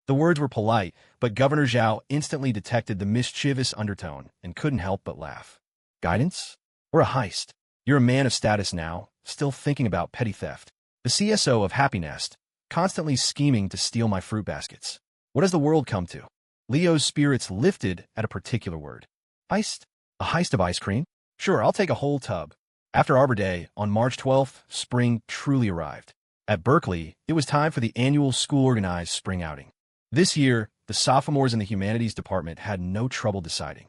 Speaker 1: The words were polite, but Governor Zhao instantly detected the mischievous undertone and couldn't help but laugh. Guidance? Or a heist? You're a man of status now, still thinking about petty theft. The CSO of Happy Nest, constantly scheming to steal my fruit baskets. What has the world come to? Leo's spirits lifted at a particular word. Heist? A heist of ice cream? Sure, I'll take a whole tub. After Arbor Day, on March 12th, spring truly arrived. At Berkeley, it was time for the annual school-organized spring outing. This year, the sophomores in the humanities department had no trouble deciding.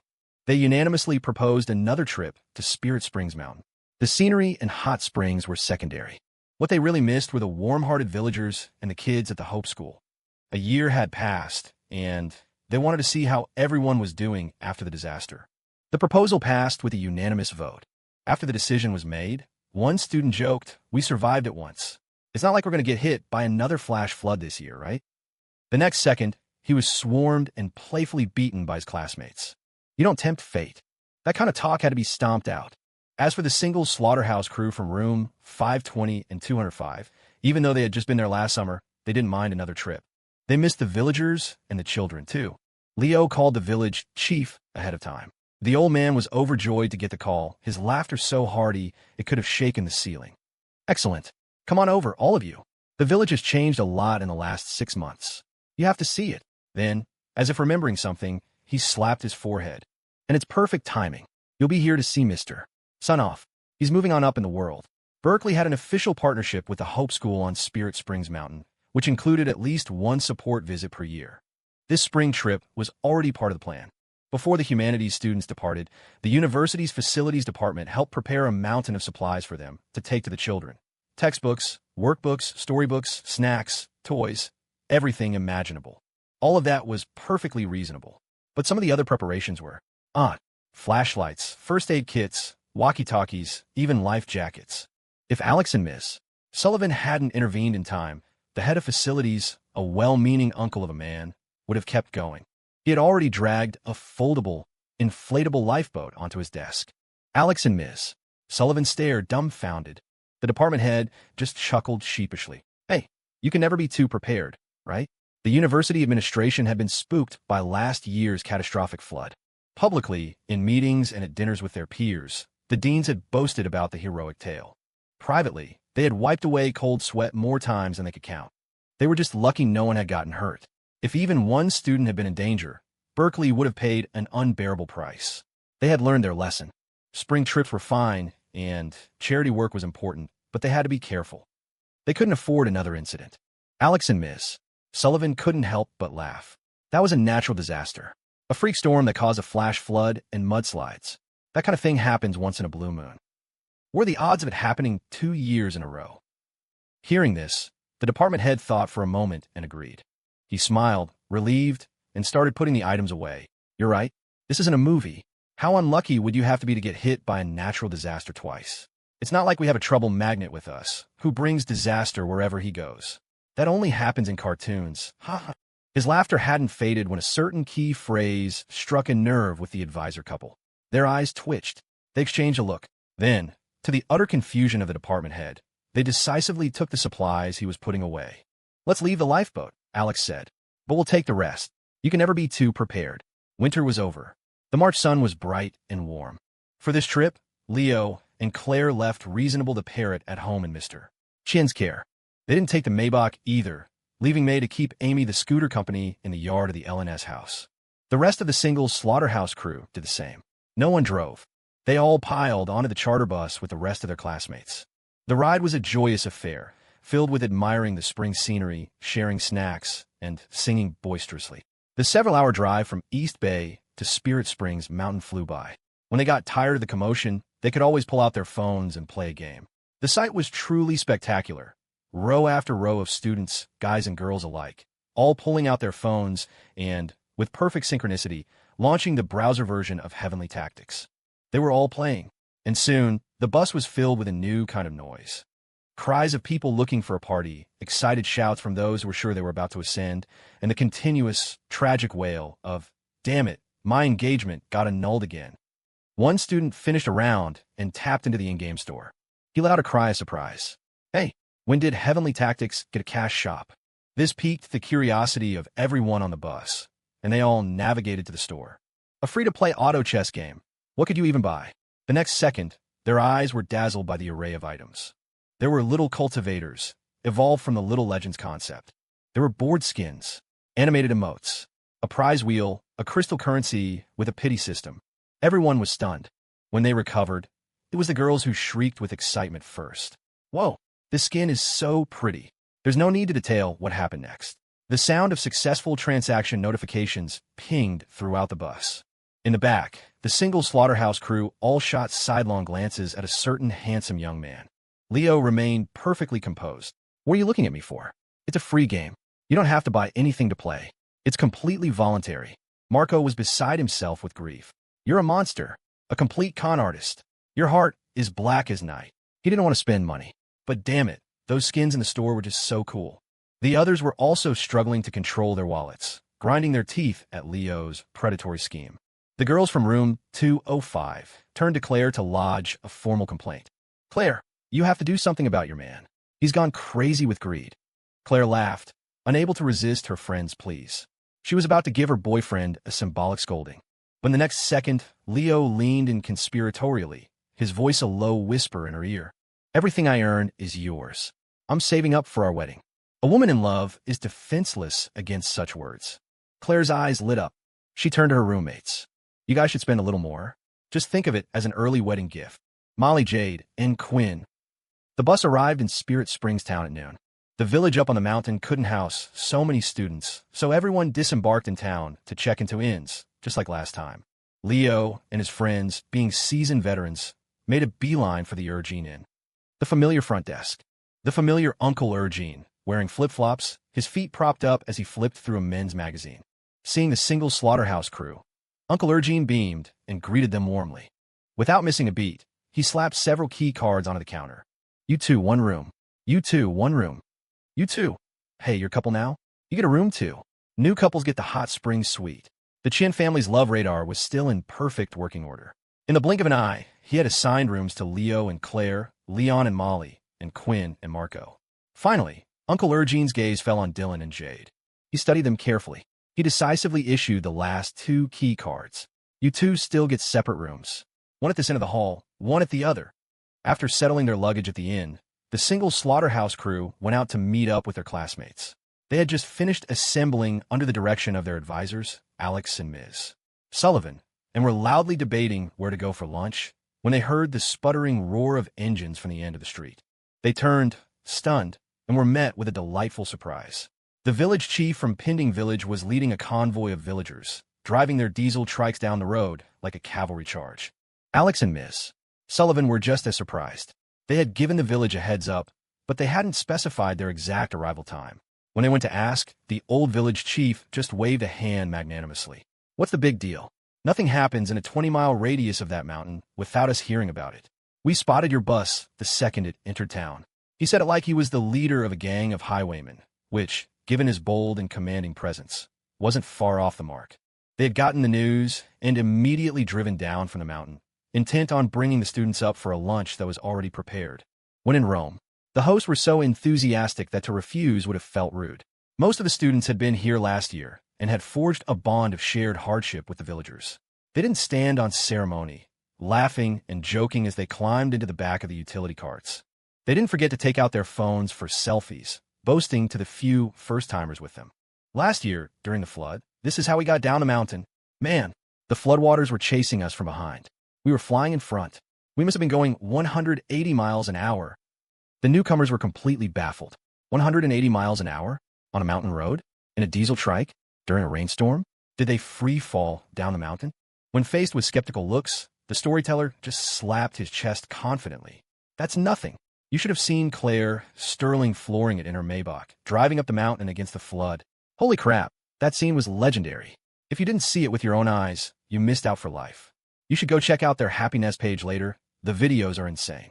Speaker 1: They unanimously proposed another trip to Spirit Springs Mountain. The scenery and hot springs were secondary. What they really missed were the warm-hearted villagers and the kids at the Hope School. A year had passed, and they wanted to see how everyone was doing after the disaster. The proposal passed with a unanimous vote. After the decision was made, one student joked, "We survived it once. It's not like we're going to get hit by another flash flood this year, right?" The next second, he was swarmed and playfully beaten by his classmates. You don't tempt fate. That kind of talk had to be stomped out. As for the single slaughterhouse crew from room 520 and 205, even though they had just been there last summer, they didn't mind another trip. They missed the villagers and the children, too. Leo called the village chief ahead of time. The old man was overjoyed to get the call, his laughter so hearty it could have shaken the ceiling. Excellent. Come on over, all of you. The village has changed a lot in the last 6 months. You have to see it. Then, as if remembering something, he slapped his forehead. And it's perfect timing. You'll be here to see Mr. Son off. He's moving on up in the world. Berkeley had an official partnership with the Hope School on Spirit Springs Mountain, which included at least one support visit per year. This spring trip was already part of the plan. Before the humanities students departed, the university's facilities department helped prepare a mountain of supplies for them to take to the children. Textbooks, workbooks, storybooks, snacks, toys, everything imaginable. All of that was perfectly reasonable. But some of the other preparations were odd. Flashlights, first aid kits, walkie-talkies, even life jackets. If Alex and Miss Sullivan hadn't intervened in time, the head of facilities, a well-meaning uncle of a man, would have kept going. He had already dragged a foldable, inflatable lifeboat onto his desk. Alex and Miss Sullivan stared dumbfounded. The department head just chuckled sheepishly. Hey, you can never be too prepared, right? The university administration had been spooked by last year's catastrophic flood. Publicly, in meetings and at dinners with their peers, the deans had boasted about the heroic tale. Privately, they had wiped away cold sweat more times than they could count. They were just lucky no one had gotten hurt. If even one student had been in danger, Berkeley would have paid an unbearable price. They had learned their lesson. Spring trips were fine, and charity work was important, but they had to be careful. They couldn't afford another incident. Alex and Miss Sullivan couldn't help but laugh. That was a natural disaster. A freak storm that caused a flash flood and mudslides. That kind of thing happens once in a blue moon. What are the odds of it happening 2 years in a row? Hearing this, the department head thought for a moment and agreed. He smiled, relieved, and started putting the items away. You're right. This isn't a movie. How unlucky would you have to be to get hit by a natural disaster twice? It's not like we have a trouble magnet with us, who brings disaster wherever he goes. That only happens in cartoons. Ha ha. His laughter hadn't faded when a certain key phrase struck a nerve with the advisor couple. Their eyes twitched. They exchanged a look. Then, to the utter confusion of the department head, they decisively took the supplies he was putting away. Let's leave the lifeboat, Alex said. But we'll take the rest. You can never be too prepared. Winter was over. The March sun was bright and warm. For this trip, Leo and Claire left Reasonable the parrot at home in Mr. Chin's care. They didn't take the Maybach either, leaving May to keep Amy the scooter company in the yard of the LNS house. The rest of the single slaughterhouse crew did the same. No one drove. They all piled onto the charter bus with the rest of their classmates. The ride was a joyous affair, filled with admiring the spring scenery, sharing snacks, and singing boisterously. The several-hour drive from East Bay to Spirit Springs Mountain flew by. When they got tired of the commotion, they could always pull out their phones and play a game. The sight was truly spectacular. Row after row of students, guys and girls alike, all pulling out their phones and, with perfect synchronicity, launching the browser version of Heavenly Tactics. They were all playing, and soon, the bus was filled with a new kind of noise. Cries of people looking for a party, excited shouts from those who were sure they were about to ascend, and the continuous, tragic wail of, "Damn it, my engagement got annulled again." One student finished a round and tapped into the in-game store. He let out a cry of surprise. "Hey, when did Heavenly Tactics get a cash shop?" This piqued the curiosity of everyone on the bus, and they all navigated to the store. A free-to-play auto chess game. What could you even buy? The next second, their eyes were dazzled by the array of items. There were little cultivators, evolved from the Little Legends concept. There were board skins, animated emotes, a prize wheel, a crystal currency with a pity system. Everyone was stunned. When they recovered, it was the girls who shrieked with excitement first. "Whoa, this skin is so pretty." There's no need to detail what happened next. The sound of successful transaction notifications pinged throughout the bus. In the back, the single slaughterhouse crew all shot sidelong glances at a certain handsome young man. Leo remained perfectly composed. "What are you looking at me for? It's a free game. You don't have to buy anything to play. It's completely voluntary." Marco was beside himself with grief. "You're a monster, a complete con artist. Your heart is black as night." He didn't want to spend money. But damn it, those skins in the store were just so cool. The others were also struggling to control their wallets, grinding their teeth at Leo's predatory scheme. The girls from room 205 turned to Claire to lodge a formal complaint. "Claire, you have to do something about your man. He's gone crazy with greed." Claire laughed, unable to resist her friend's pleas. She was about to give her boyfriend a symbolic scolding. But in the next second, Leo leaned in conspiratorially, his voice a low whisper in her ear. "Everything I earn is yours. I'm saving up for our wedding." A woman in love is defenseless against such words. Claire's eyes lit up. She turned to her roommates. "You guys should spend a little more. Just think of it as an early wedding gift." Molly, Jade, and Quinn. The bus arrived in Spirit Springs town at noon. The village up on the mountain couldn't house so many students, so everyone disembarked in town to check into inns, just like last time. Leo and his friends, being seasoned veterans, made a beeline for the Urgene Inn. The familiar front desk. The familiar Uncle Urgene, wearing flip-flops, his feet propped up as he flipped through a men's magazine. Seeing the single slaughterhouse crew, Uncle Urgene beamed and greeted them warmly. Without missing a beat, he slapped several key cards onto the counter. "You two, one room. You two, one room. You two. Hey, your couple now? You get a room too. New couples get the hot spring suite." The Chin family's love radar was still in perfect working order. In the blink of an eye, he had assigned rooms to Leo and Claire, Leon and Molly, and Quinn and Marco. Finally, Uncle Urgene's gaze fell on Dylan and Jade. He studied them carefully. He decisively issued the last two key cards. "You two still get separate rooms. One at this end of the hall, one at the other." After settling their luggage at the inn, the single slaughterhouse crew went out to meet up with their classmates. They had just finished assembling under the direction of their advisors, Alex and Ms. Sullivan, and were loudly debating where to go for lunch when they heard the sputtering roar of engines from the end of the street. They turned, stunned, and were met with a delightful surprise. The village chief from Pending Village was leading a convoy of villagers, driving their diesel trikes down the road like a cavalry charge. Alex and Ms. Sullivan were just as surprised. They had given the village a heads up, but they hadn't specified their exact arrival time. When they went to ask, the old village chief just waved a hand magnanimously. "What's the big deal? Nothing happens in a 20-mile radius of that mountain without us hearing about it. We spotted your bus the second it entered town." He said it like he was the leader of a gang of highwaymen, which, given his bold and commanding presence, wasn't far off the mark. They had gotten the news and immediately driven down from the mountain, intent on bringing the students up for a lunch that was already prepared. When in Rome, the hosts were so enthusiastic that to refuse would have felt rude. Most of the students had been here last year and had forged a bond of shared hardship with the villagers. They didn't stand on ceremony, laughing and joking as they climbed into the back of the utility carts. They didn't forget to take out their phones for selfies, boasting to the few first-timers with them. "Last year, during the flood, this is how we got down the mountain. Man, the floodwaters were chasing us from behind. We were flying in front. We must have been going 180 miles an hour. The newcomers were completely baffled. 180 miles an hour? On a mountain road? In a diesel trike? During a rainstorm? Did they free fall down the mountain? When faced with skeptical looks, the storyteller just slapped his chest confidently. That's nothing. You should have seen Clare, sterling flooring it in her Maybach, driving up the mountain against the flood. Holy crap, that scene was legendary. If you didn't see it with your own eyes, you missed out for life. You should go check out their happiness page later. The videos are insane.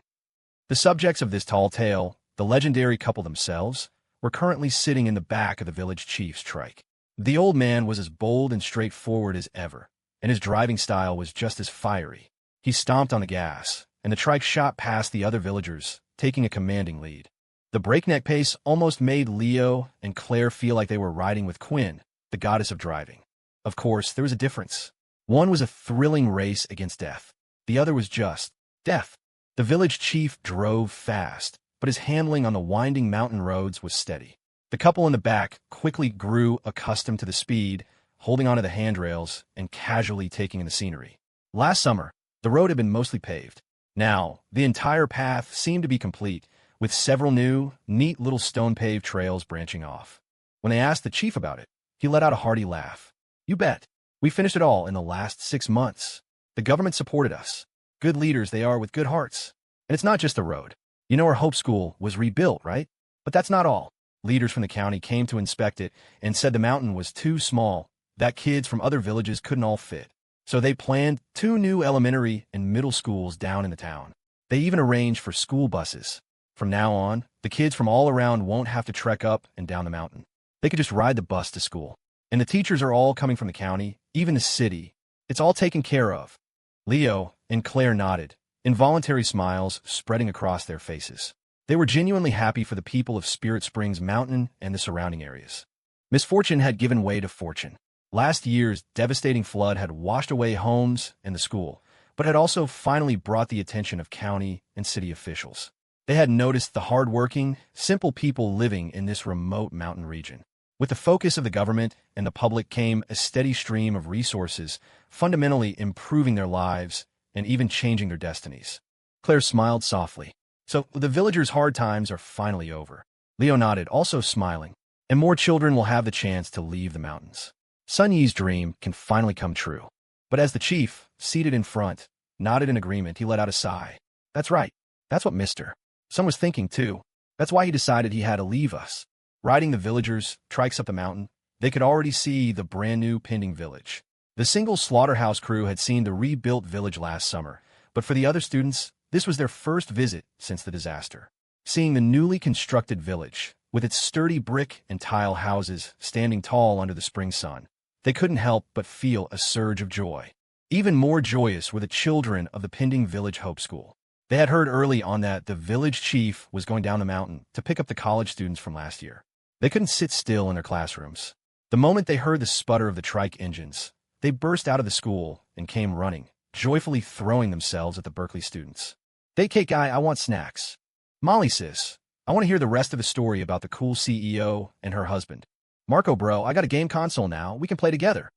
Speaker 1: The subjects of this tall tale, the legendary couple themselves, were currently sitting in the back of the village chief's trike. The old man was as bold and straightforward as ever, and his driving style was just as fiery. He stomped on the gas, and the trike shot past the other villagers, taking a commanding lead. The breakneck pace almost made Leo and Claire feel like they were riding with Quinn, the goddess of driving. Of course, there was a difference. One was a thrilling race against death. The other was just death. The village chief drove fast, but his handling on the winding mountain roads was steady. The couple in the back quickly grew accustomed to the speed, holding onto the handrails and casually taking in the scenery. Last summer, the road had been mostly paved. Now, the entire path seemed to be complete, with several new, neat little stone-paved trails branching off. When they asked the chief about it, he let out a hearty laugh. You bet. We finished it all in the last 6 months. The government supported us. Good leaders they are with good hearts. And it's not just the road. You know our Hope School was rebuilt, right? But that's not all. Leaders from the county came to inspect it and said the mountain was too small, that kids from other villages couldn't all fit. So they planned 2 new elementary and middle schools down in the town. They even arranged for school buses. From now on, the kids from all around won't have to trek up and down the mountain. They could just ride the bus to school. And the teachers are all coming from the county, even the city. It's all taken care of. Leo and Claire nodded, involuntary smiles spreading across their faces. They were genuinely happy for the people of Spirit Springs Mountain and the surrounding areas. Misfortune had given way to fortune. Last year's devastating flood had washed away homes and the school, but had also finally brought the attention of county and city officials. They had noticed the hard-working, simple people living in this remote mountain region. With the focus of the government and the public came a steady stream of resources, fundamentally improving their lives and even changing their destinies. Claire smiled softly. So the villagers' hard times are finally over. Leo nodded, also smiling, and more children will have the chance to leave the mountains. Sun Yi's dream can finally come true. But as the chief, seated in front, nodded in agreement, he let out a sigh. That's right. That's what Mr. Sun was thinking, too. That's why he decided he had to leave us. Riding the villagers' trikes up the mountain, they could already see the brand-new pending village. The single slaughterhouse crew had seen the rebuilt village last summer, but for the other students, this was their first visit since the disaster. Seeing the newly constructed village, with its sturdy brick and tile houses standing tall under the spring sun, they couldn't help but feel a surge of joy. Even more joyous were the children of the pending village Hope School. They had heard early on that the village chief was going down the mountain to pick up the college students from last year. They couldn't sit still in their classrooms. The moment they heard the sputter of the trike engines, they burst out of the school and came running, joyfully throwing themselves at the Berkeley students. Day cake guy, I want snacks. Molly sis, I want to hear the rest of the story about the cool CEO and her husband. Marco bro, I got a game console now, we can play together.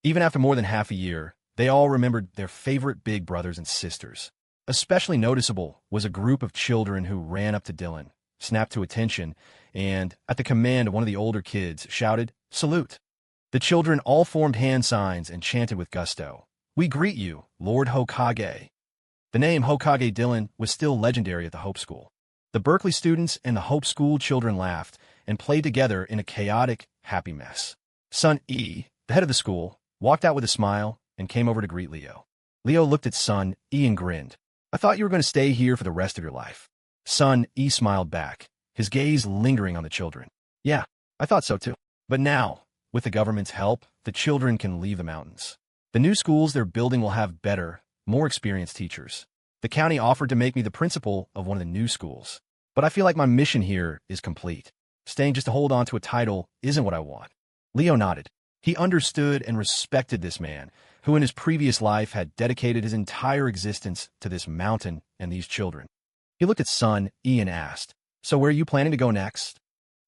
Speaker 1: Even after more than half a year, they all remembered their favorite big brothers and sisters. Especially noticeable was a group of children who ran up to Dylan, snapped to attention, and, at the command of one of the older kids, shouted, "Salute!" The children all formed hand signs and chanted with gusto, "We greet you, Lord Hokage." The name Hokage Dylan was still legendary at the Hope School. The Berkeley students and the Hope School children laughed and played together in a chaotic, happy mess. Son E, the head of the school, walked out with a smile and came over to greet Leo. Leo looked at Son E and grinned. "I thought you were going to stay here for the rest of your life." Son E smiled back, his gaze lingering on the children. "Yeah, I thought so too. But now, with the government's help, the children can leave the mountains. The new schools they're building will have better, more experienced teachers. The county offered to make me the principal of one of the new schools. But I feel like my mission here is complete. Staying just to hold on to a title isn't what I want." Leo nodded. He understood and respected this man, who in his previous life had dedicated his entire existence to this mountain and these children. He looked at Son E and asked, "So where are you planning to go next?"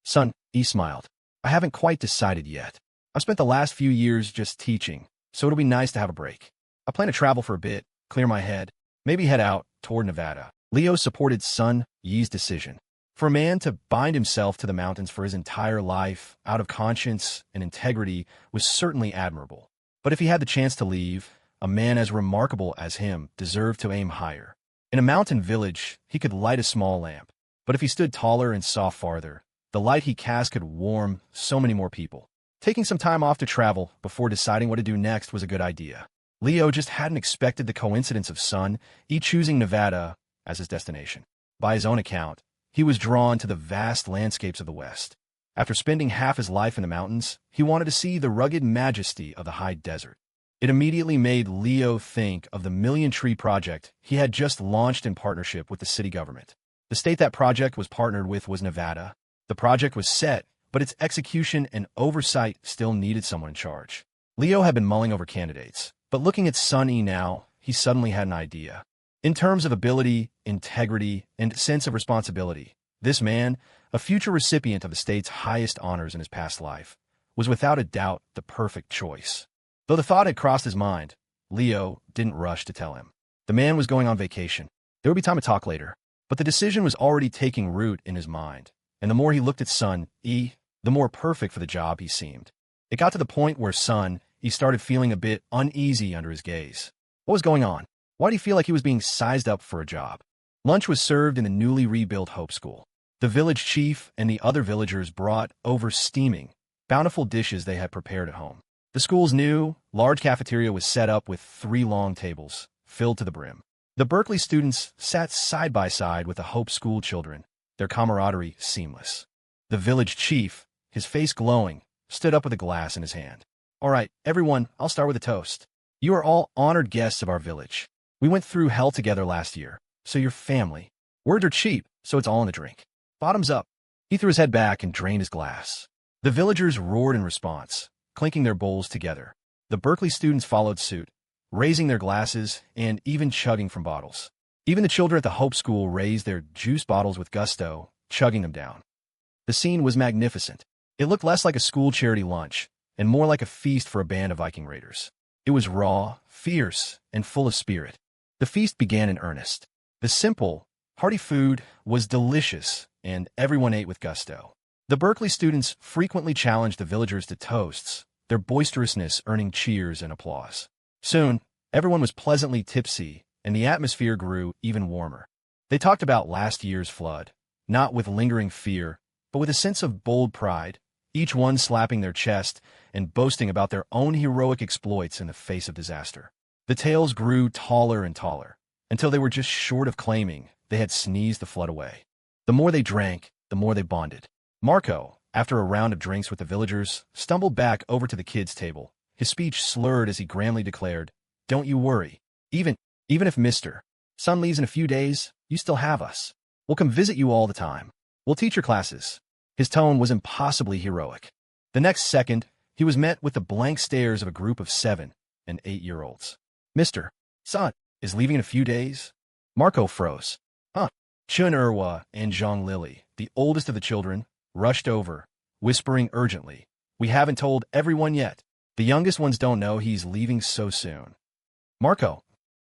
Speaker 1: Son E smiled. "I haven't quite decided yet. I've spent the last few years just teaching, so it'll be nice to have a break. I plan to travel for a bit, clear my head, maybe head out toward Nevada. Leo supported Sun Yi's decision. For a man to bind himself to the mountains for his entire life, out of conscience and integrity, was certainly admirable. But if he had the chance to leave, a man as remarkable as him deserved to aim higher. In a mountain village, he could light a small lamp. But if he stood taller and saw farther, the light he cast could warm so many more people. Taking some time off to travel before deciding what to do next was a good idea. Leo just hadn't expected the coincidence of Sun Yi choosing Nevada as his destination. By his own account, he was drawn to the vast landscapes of the West. After spending half his life in the mountains, he wanted to see the rugged majesty of the high desert. It immediately made Leo think of the Million Tree Project he had just launched in partnership with the city government. The state that project was partnered with was Nevada. The project was set, but its execution and oversight still needed someone in charge. Leo had been mulling over candidates, but looking at Sun Yi now, he suddenly had an idea. In terms of ability, integrity, and sense of responsibility, this man, a future recipient of the state's highest honors in his past life, was without a doubt the perfect choice. Though the thought had crossed his mind, Leo didn't rush to tell him. The man was going on vacation. There would be time to talk later, but the decision was already taking root in his mind, and the more he looked at Sun Yi, the more perfect for the job he seemed. It got to the point where Sun Yi started feeling a bit uneasy under his gaze. What was going on? Why did he feel like he was being sized up for a job? Lunch was served in the newly rebuilt Hope School. The village chief and the other villagers brought over steaming, bountiful dishes they had prepared at home. The school's new, large cafeteria was set up with 3 long tables, filled to the brim. The Berkeley students sat side by side with the Hope School children, their camaraderie seamless. The village chief, his face glowing, stood up with a glass in his hand. "All right, everyone, I'll start with a toast. You are all honored guests of our village. We went through hell together last year, so you're family. Words are cheap, so it's all in the drink. Bottoms up." He threw his head back and drained his glass. The villagers roared in response, clinking their bowls together. The Berkeley students followed suit, raising their glasses and even chugging from bottles. Even the children at the Hope School raised their juice bottles with gusto, chugging them down. The scene was magnificent. It looked less like a school charity lunch and more like a feast for a band of Viking raiders. It was raw, fierce, and full of spirit. The feast began in earnest. The simple, hearty food was delicious, and everyone ate with gusto. The Berkeley students frequently challenged the villagers to toasts, their boisterousness earning cheers and applause. Soon, everyone was pleasantly tipsy, and the atmosphere grew even warmer. They talked about last year's flood, not with lingering fear, but with a sense of bold pride, each one slapping their chest and boasting about their own heroic exploits in the face of disaster. The tales grew taller and taller, until they were just short of claiming they had sneezed the flood away. The more they drank, the more they bonded. Marco, after a round of drinks with the villagers, stumbled back over to the kids' table. His speech slurred as he grandly declared, "Don't you worry. Even if Mr. Sun leaves in a few days, you still have us. We'll come visit you all the time. We'll teach your classes." His tone was impossibly heroic. The next second, he was met with the blank stares of a group of 7- and 8-year-olds. "Mr. Sun is leaving in a few days?" Marco froze. "Huh." Chun Erwa and Zhang Lily, the oldest of the children, rushed over, whispering urgently, "We haven't told everyone yet. The youngest ones don't know he's leaving so soon." Marco,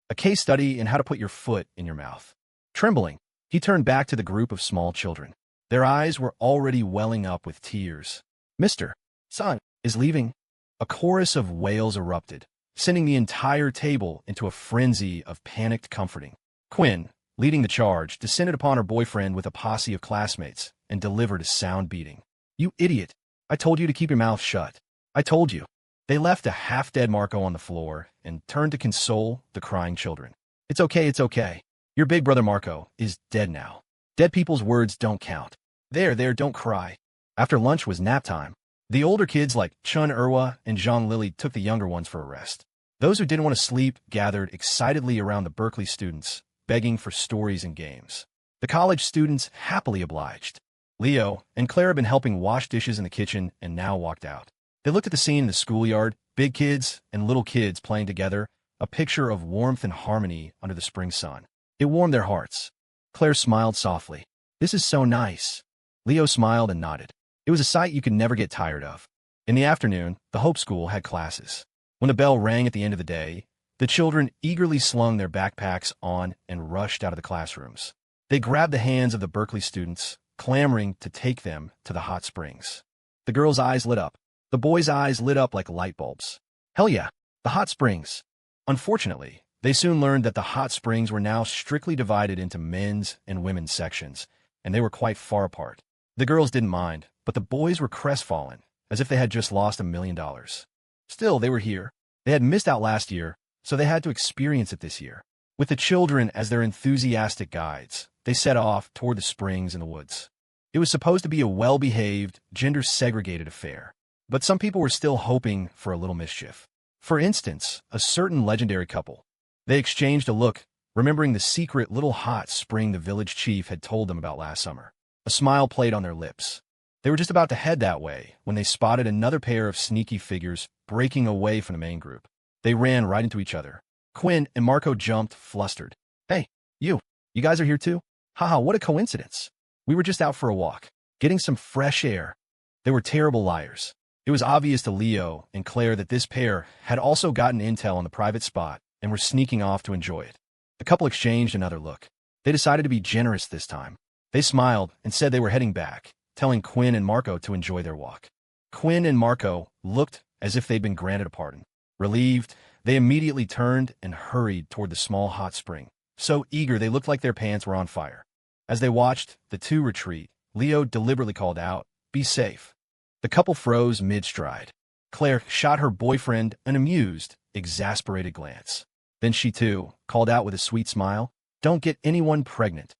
Speaker 1: a case study in how to put your foot in your mouth. Trembling, he turned back to the group of small children. Their eyes were already welling up with tears. "Mr. Sun is leaving." A chorus of wails erupted, sending the entire table into a frenzy of panicked comforting. Quinn, leading the charge, descended upon her boyfriend with a posse of classmates and delivered a sound beating. "You idiot! I told you to keep your mouth shut. I told you." They left a half-dead Marco on the floor and turned to console the crying children. It's okay. Your big brother Marco is dead now. Dead people's words don't count. There, don't cry." After lunch was nap time. The older kids like Chun Erwa and Zhang Lily took the younger ones for a rest. Those who didn't want to sleep gathered excitedly around the Berkeley students, begging for stories and games. The college students happily obliged. Leo and Clare had been helping wash dishes in the kitchen and now walked out. They looked at the scene in the schoolyard, big kids and little kids playing together, a picture of warmth and harmony under the spring sun. It warmed their hearts. Claire smiled softly. "This is so nice." Leo smiled and nodded. It was a sight you could never get tired of. In the afternoon, the Hope School had classes. When the bell rang at the end of the day, the The children eagerly slung their backpacks on and rushed out of the classrooms. They grabbed the hands of the Berkeley students, clamoring to take them to the hot springs. The girls' eyes lit up. The boys' eyes lit up like light bulbs. Hell yeah, the hot springs. Unfortunately, they soon learned that the hot springs were now strictly divided into men's and women's sections, and they were quite far apart. The girls didn't mind, but the boys were crestfallen, as if they had just lost $1 million. Still, they were here. They had missed out last year, so they had to experience it this year. With the children as their enthusiastic guides, they set off toward the springs in the woods. It was supposed to be a well-behaved, gender-segregated affair, but some people were still hoping for a little mischief. For instance, a certain legendary couple. They exchanged a look, remembering the secret little hot spring the village chief had told them about last summer. A smile played on their lips. They were just about to head that way when they spotted another pair of sneaky figures breaking away from the main group. They ran right into each other. Quinn and Marco jumped, flustered. Hey, you guys are here too? Haha, what a coincidence. We were just out for a walk, getting some fresh air. They were terrible liars. It was obvious to Leo and Claire that this pair had also gotten intel on the private spot and were sneaking off to enjoy it. The couple exchanged another look. They decided to be generous this time. They smiled and said they were heading back, telling Quinn and Marco to enjoy their walk. Quinn and Marco looked as if they'd been granted a pardon. Relieved, they immediately turned and hurried toward the small hot spring, so eager they looked like their pants were on fire. As they watched the two retreat, Leo deliberately called out, "Be safe." The couple froze mid-stride. Claire shot her boyfriend an amused, exasperated glance. Then she, too, called out with a sweet smile, "Don't get anyone pregnant."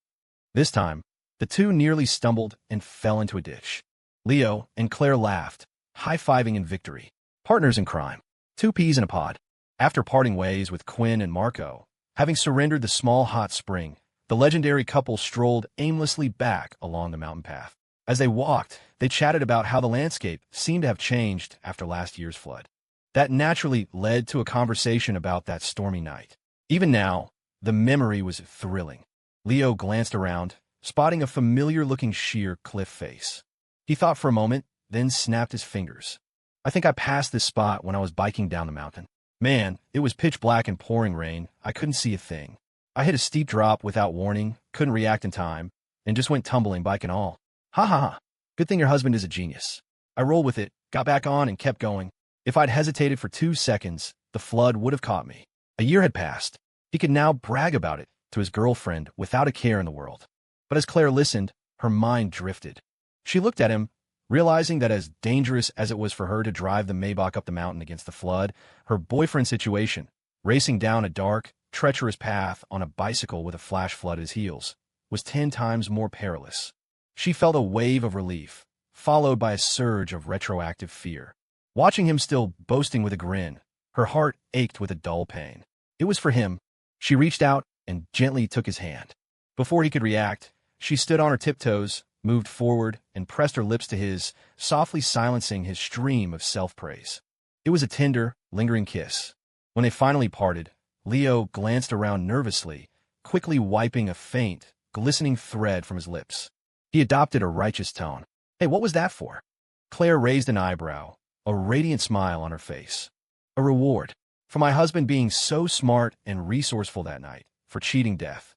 Speaker 1: This time, the two nearly stumbled and fell into a ditch. Leo and Claire laughed, high-fiving in victory. Partners in crime. Two peas in a pod. After parting ways with Quinn and Marco, having surrendered the small hot spring, the legendary couple strolled aimlessly back along the mountain path. As they walked, they chatted about how the landscape seemed to have changed after last year's flood. That naturally led to a conversation about that stormy night. Even now, the memory was thrilling. Leo glanced around, spotting a familiar-looking sheer cliff face. He thought for a moment, then snapped his fingers. I think I passed this spot when I was biking down the mountain. Man, it was pitch black and pouring rain. I couldn't see a thing. I hit a steep drop without warning, couldn't react in time, and just went tumbling, bike and all. Ha ha ha. Good thing your husband is a genius. I rolled with it, got back on, and kept going. If I'd hesitated for 2 seconds, the flood would have caught me. A year had passed. He could now brag about it to his girlfriend without a care in the world. But as Claire listened, her mind drifted. She looked at him, realizing that as dangerous as it was for her to drive the Maybach up the mountain against the flood, her boyfriend's situation, racing down a dark, treacherous path on a bicycle with a flash flood at his heels, was 10 times more perilous. She felt a wave of relief, followed by a surge of retroactive fear. Watching him still boasting with a grin, her heart ached with a dull pain. It was for him. She reached out and gently took his hand. Before he could react, she stood on her tiptoes, moved forward, and pressed her lips to his, softly silencing his stream of self-praise. It was a tender, lingering kiss. When they finally parted, Leo glanced around nervously, quickly wiping a faint, glistening thread from his lips. He adopted a righteous tone. Hey, what was that for? Claire raised an eyebrow, a radiant smile on her face. A reward for my husband being so smart and resourceful that night, for cheating death.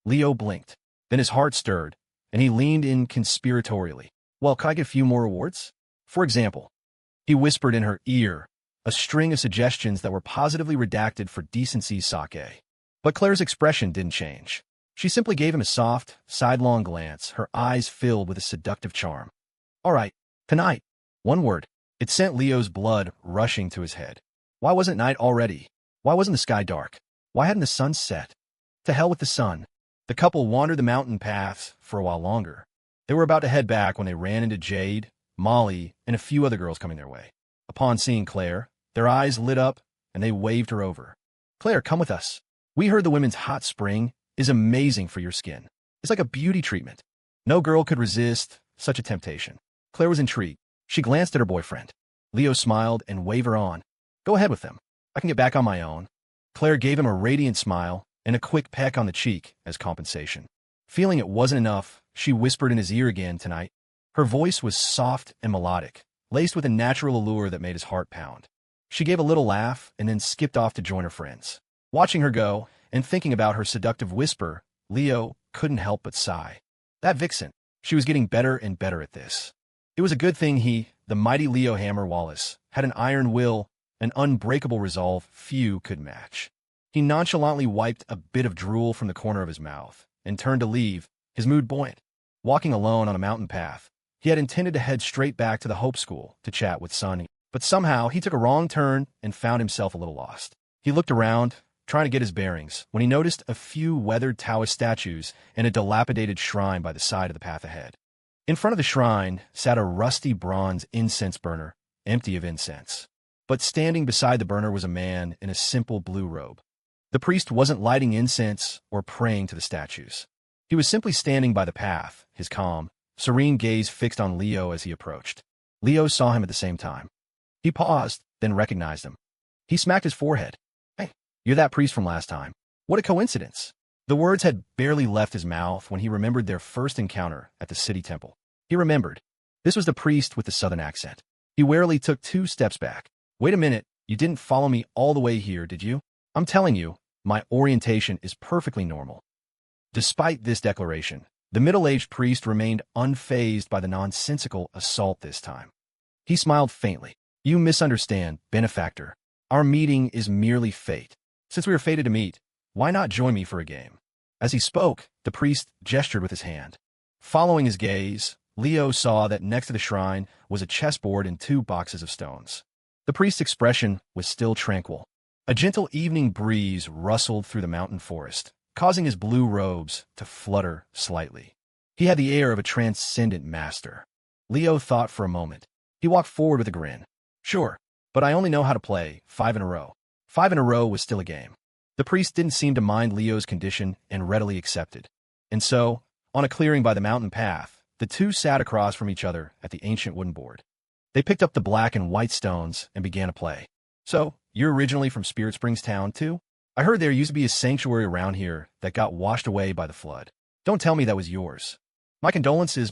Speaker 1: Leo blinked. Then his heart stirred, and he leaned in conspiratorially. Well, could I get a few more awards? For example, he whispered in her ear, a string of suggestions that were positively redacted for decency's sake. But Claire's expression didn't change. She simply gave him a soft, sidelong glance, her eyes filled with a seductive charm. All right, tonight. One word. It sent Leo's blood rushing to his head. Why wasn't night already? Why wasn't the sky dark? Why hadn't the sun set? To hell with the sun. The couple wandered the mountain paths for a while longer. They were about to head back when they ran into Jade, Molly, and a few other girls coming their way. Upon seeing Claire, their eyes lit up, and they waved her over. Claire, come with us. We heard the women's hot spring is amazing for your skin. It's like a beauty treatment. No girl could resist such a temptation. Claire was intrigued. She glanced at her boyfriend. Leo smiled and waved her on. Go ahead with them. I can get back on my own. Claire gave him a radiant smile and a quick peck on the cheek as compensation. Feeling it wasn't enough, she whispered in his ear again tonight. Her voice was soft and melodic, laced with a natural allure that made his heart pound. She gave a little laugh and then skipped off to join her friends. Watching her go, and thinking about her seductive whisper, Leo couldn't help but sigh. That vixen, she was getting better and better at this. It was a good thing he, the mighty Leo Hammer Wallace, had an iron will, an unbreakable resolve few could match. He nonchalantly wiped a bit of drool from the corner of his mouth and turned to leave, his mood buoyant. Walking alone on a mountain path, he had intended to head straight back to the Hope School to chat with Sonny, but somehow he took a wrong turn and found himself a little lost. He looked around, trying to get his bearings, when he noticed a few weathered Taoist statues and a dilapidated shrine by the side of the path ahead. In front of the shrine sat a rusty bronze incense burner, empty of incense. But standing beside the burner was a man in a simple blue robe. The priest wasn't lighting incense or praying to the statues. He was simply standing by the path, his calm, serene gaze fixed on Leo as he approached. Leo saw him at the same time. He paused, then recognized him. He smacked his forehead. "Hey, you're that priest from last time. What a coincidence." The words had barely left his mouth when he remembered their first encounter at the city temple. He remembered. This was the priest with the southern accent. He warily took 2 steps back. "Wait a minute, you didn't follow me all the way here, did you? I'm telling you, my orientation is perfectly normal." Despite this declaration, the middle-aged priest remained unfazed by the nonsensical assault this time. He smiled faintly. "You misunderstand, benefactor. Our meeting is merely fate. Since we are fated to meet, why not join me for a game?" As he spoke, the priest gestured with his hand. Following his gaze, Leo saw that next to the shrine was a chessboard and 2 boxes of stones. The priest's expression was still tranquil. A gentle evening breeze rustled through the mountain forest, causing his blue robes to flutter slightly. He had the air of a transcendent master. Leo thought for a moment. He walked forward with a grin. "Sure, but I only know how to play 5 in a row." 5 in a row was still a game. The priest didn't seem to mind Leo's condition and readily accepted. And so, on a clearing by the mountain path, the two sat across from each other at the ancient wooden board. They picked up the black and white stones and began to play. "So, you're originally from Spirit Springs Town, too? I heard there used to be a sanctuary around here that got washed away by the flood. Don't tell me that was yours." My condolences.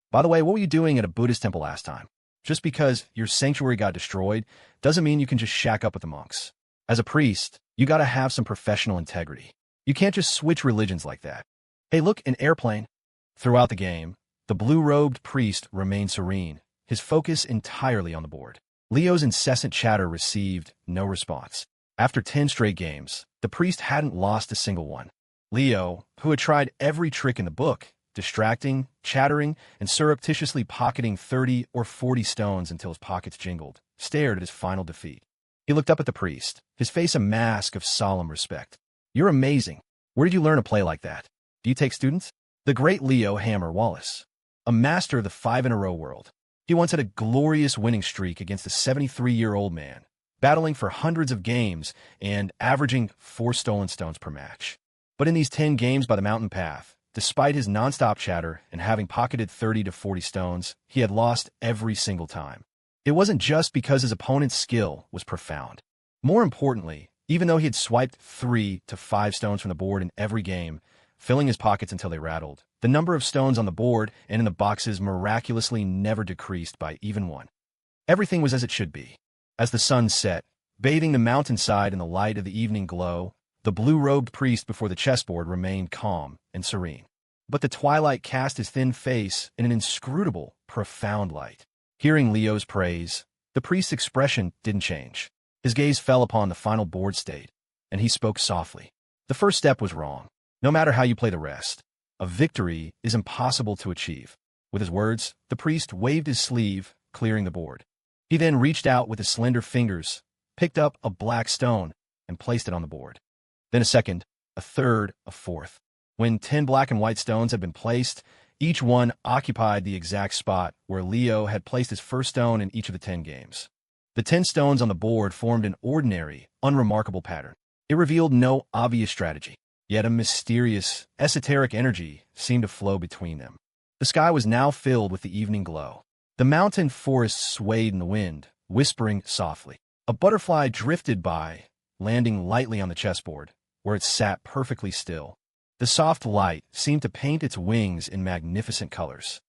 Speaker 1: By the way, what were you doing at a Buddhist temple last time? Just because your sanctuary got destroyed doesn't mean you can just shack up with the monks. As a priest, you gotta have some professional integrity. You can't just switch religions like that. Hey, look, an airplane. Throughout the game, the blue-robed priest remained serene, his focus entirely on the board. Leo's incessant chatter received no response. After 10 straight games, the priest hadn't lost a single one. Leo, who had tried every trick in the book, distracting, chattering, and surreptitiously pocketing 30 or 40 stones until his pockets jingled, stared at his final defeat. He looked up at the priest, his face a mask of solemn respect. "You're amazing. Where did you learn to play like that? Do you take students?" The great Leo Hammer Wallace, a master of the 5 in a row world. He once had a glorious winning streak against a 73-year-old man, battling for hundreds of games and averaging 4 stolen stones per match. But in these 10 games by the mountain path, despite his nonstop chatter and having pocketed 30 to 40 stones, he had lost every single time. It wasn't just because his opponent's skill was profound. More importantly, even though he had swiped 3 to 5 stones from the board in every game, filling his pockets until they rattled, the number of stones on the board and in the boxes miraculously never decreased by even 1. Everything was as it should be. As the sun set, bathing the mountainside in the light of the evening glow, the blue-robed priest before the chessboard remained calm and serene. But the twilight cast his thin face in an inscrutable, profound light. Hearing Leo's praise, the priest's expression didn't change. His gaze fell upon the final board state, and he spoke softly. The first step was wrong. No matter how you play the rest, a victory is impossible to achieve. With his words, the priest waved his sleeve, clearing the board. He then reached out with his slender fingers, picked up a black stone, and placed it on the board. Then a second, a third, a fourth. When 10 black and white stones had been placed, each one occupied the exact spot where Leo had placed his first stone in each of the 10 games. The 10 stones on the board formed an ordinary, unremarkable pattern. It revealed no obvious strategy, yet a mysterious, esoteric energy seemed to flow between them. The sky was now filled with the evening glow. The mountain forest swayed in the wind, whispering softly. A butterfly drifted by, landing lightly on the chessboard, where it sat perfectly still. The soft light seemed to paint its wings in magnificent colors.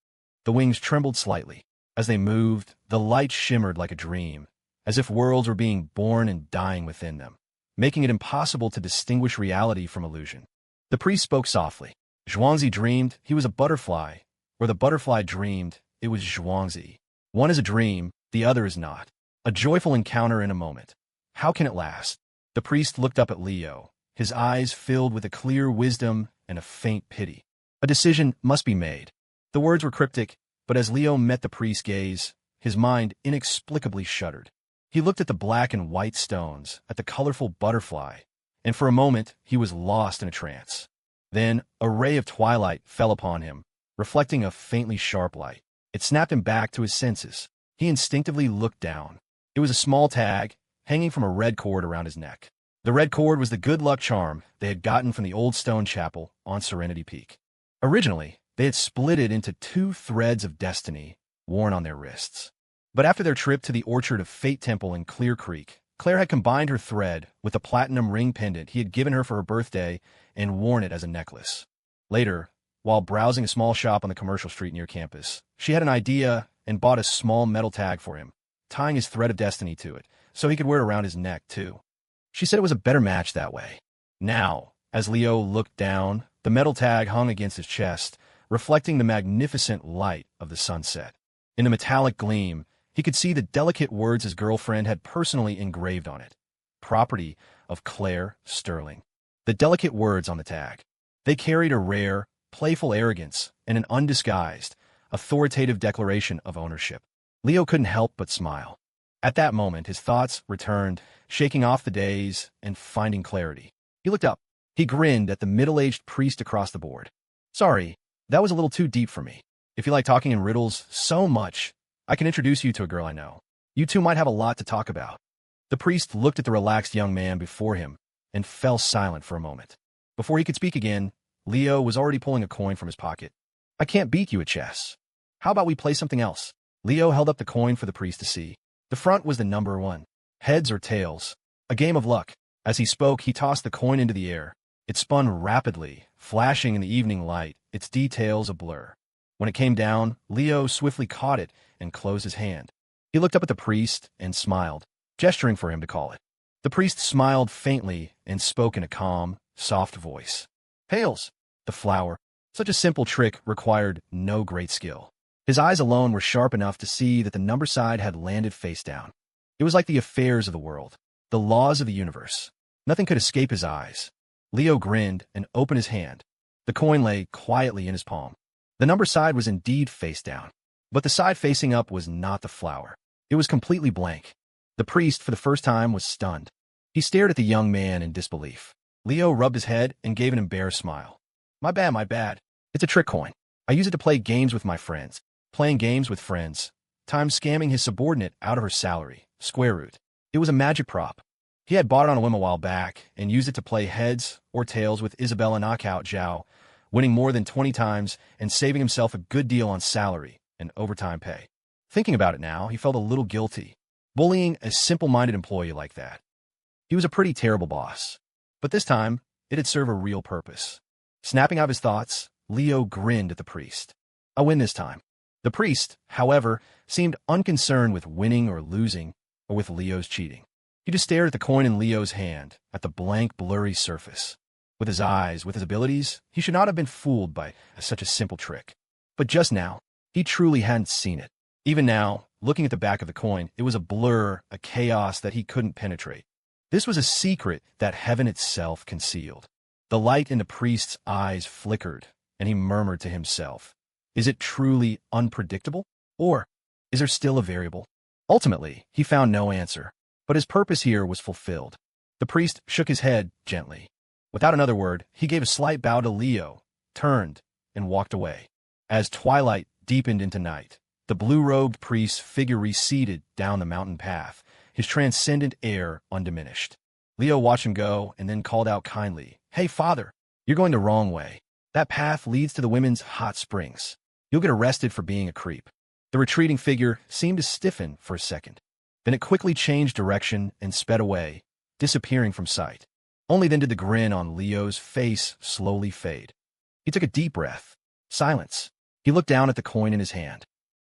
Speaker 1: The wings trembled slightly. As they moved, the light shimmered like a dream, as if worlds were being born and dying within them. making it impossible to distinguish reality from illusion. The priest spoke softly. Zhuangzi dreamed he was a butterfly, or the butterfly dreamed it was Zhuangzi. One is a dream, the other is not. A joyful encounter in a moment. How can it last? The priest looked up at Leo, his eyes filled with a clear wisdom and a faint pity. A decision must be made. The words were cryptic, but as Leo met the priest's gaze, his mind inexplicably shuddered. He looked at the black and white stones, at the colorful butterfly, and for a moment he was lost in a trance. Then a ray of twilight fell upon him, reflecting a faintly sharp light. It snapped him back to his senses. He instinctively looked down. It was a small tag, hanging from a red cord around his neck. The red cord was the good luck charm they had gotten from the old stone chapel on Serenity Peak. Originally, they had split it into 2 threads of destiny worn on their wrists. But after their trip to the Orchard of Fate Temple in Clear Creek, Clare had combined her thread with the platinum ring pendant he had given her for her birthday and worn it as a necklace. Later, while browsing a small shop on the commercial street near campus, she had an idea and bought a small metal tag for him, tying his thread of destiny to it, so he could wear it around his neck, too. She said it was a better match that way. Now, as Leo looked down, the metal tag hung against his chest, reflecting the magnificent light of the sunset. In the metallic gleam, he could see the delicate words his girlfriend had personally engraved on it. Property of Clare Sterling. The delicate words on the tag. They carried a rare, playful arrogance and an undisguised, authoritative declaration of ownership. Leo couldn't help but smile. At that moment, his thoughts returned, shaking off the daze and finding clarity. He looked up. He grinned at the middle-aged priest across the board. Sorry, that was a little too deep for me. If you like talking in riddles so much, I can introduce you to a girl I know. You two might have a lot to talk about. The priest looked at the relaxed young man before him and fell silent for a moment. Before he could speak again, Leo was already pulling a coin from his pocket. I can't beat you at chess. How about we play something else? Leo held up the coin for the priest to see. The front was the number 1. Heads or tails. A game of luck. As he spoke, he tossed the coin into the air. It spun rapidly, flashing in the evening light, its details a blur. When it came down, Leo swiftly caught it and closed his hand. He looked up at the priest and smiled, gesturing for him to call it. The priest smiled faintly and spoke in a calm, soft voice. Tails, the flower. Such a simple trick required no great skill. His eyes alone were sharp enough to see that the number side had landed face down. It was like the affairs of the world, the laws of the universe. Nothing could escape his eyes. Leo grinned and opened his hand. The coin lay quietly in his palm. The number side was indeed face down, but the side facing up was not the flower. It was completely blank. The priest, for the first time, was stunned. He stared at the young man in disbelief. Leo rubbed his head and gave an embarrassed smile. My bad. It's a trick coin. I use it to play games with my friends. Playing games with friends. Times scamming his subordinate out of her salary. Square root. It was a magic prop. He had bought it on a whim a while back and used it to play heads or tails with Isabella Knockout Zhao, winning more than 20 times and saving himself a good deal on salary and overtime pay. Thinking about it now, he felt a little guilty, bullying a simple-minded employee like that. He was a pretty terrible boss. But this time, it had served a real purpose. Snapping out his thoughts, Leo grinned at the priest. I win this time. The priest, however, seemed unconcerned with winning or losing, or with Leo's cheating. He just stared at the coin in Leo's hand, at the blank, blurry surface. With his eyes, with his abilities, he should not have been fooled by such a simple trick. But just now, he truly hadn't seen it. Even now, looking at the back of the coin, it was a blur, a chaos that he couldn't penetrate. This was a secret that heaven itself concealed. The light in the priest's eyes flickered, and he murmured to himself, is it truly unpredictable? Or is there still a variable? Ultimately, he found no answer, but his purpose here was fulfilled. The priest shook his head gently. Without another word, he gave a slight bow to Leo, turned, and walked away. As twilight deepened into night, the blue-robed priest's figure receded down the mountain path, his transcendent air undiminished. Leo watched him go and then called out kindly, Hey, father, you're going the wrong way. That path leads to the women's hot springs. You'll get arrested for being a creep. The retreating figure seemed to stiffen for a second. Then it quickly changed direction and sped away, disappearing from sight. Only then did the grin on Leo's face slowly fade. He took a deep breath. Silence. He looked down at the coin in his hand.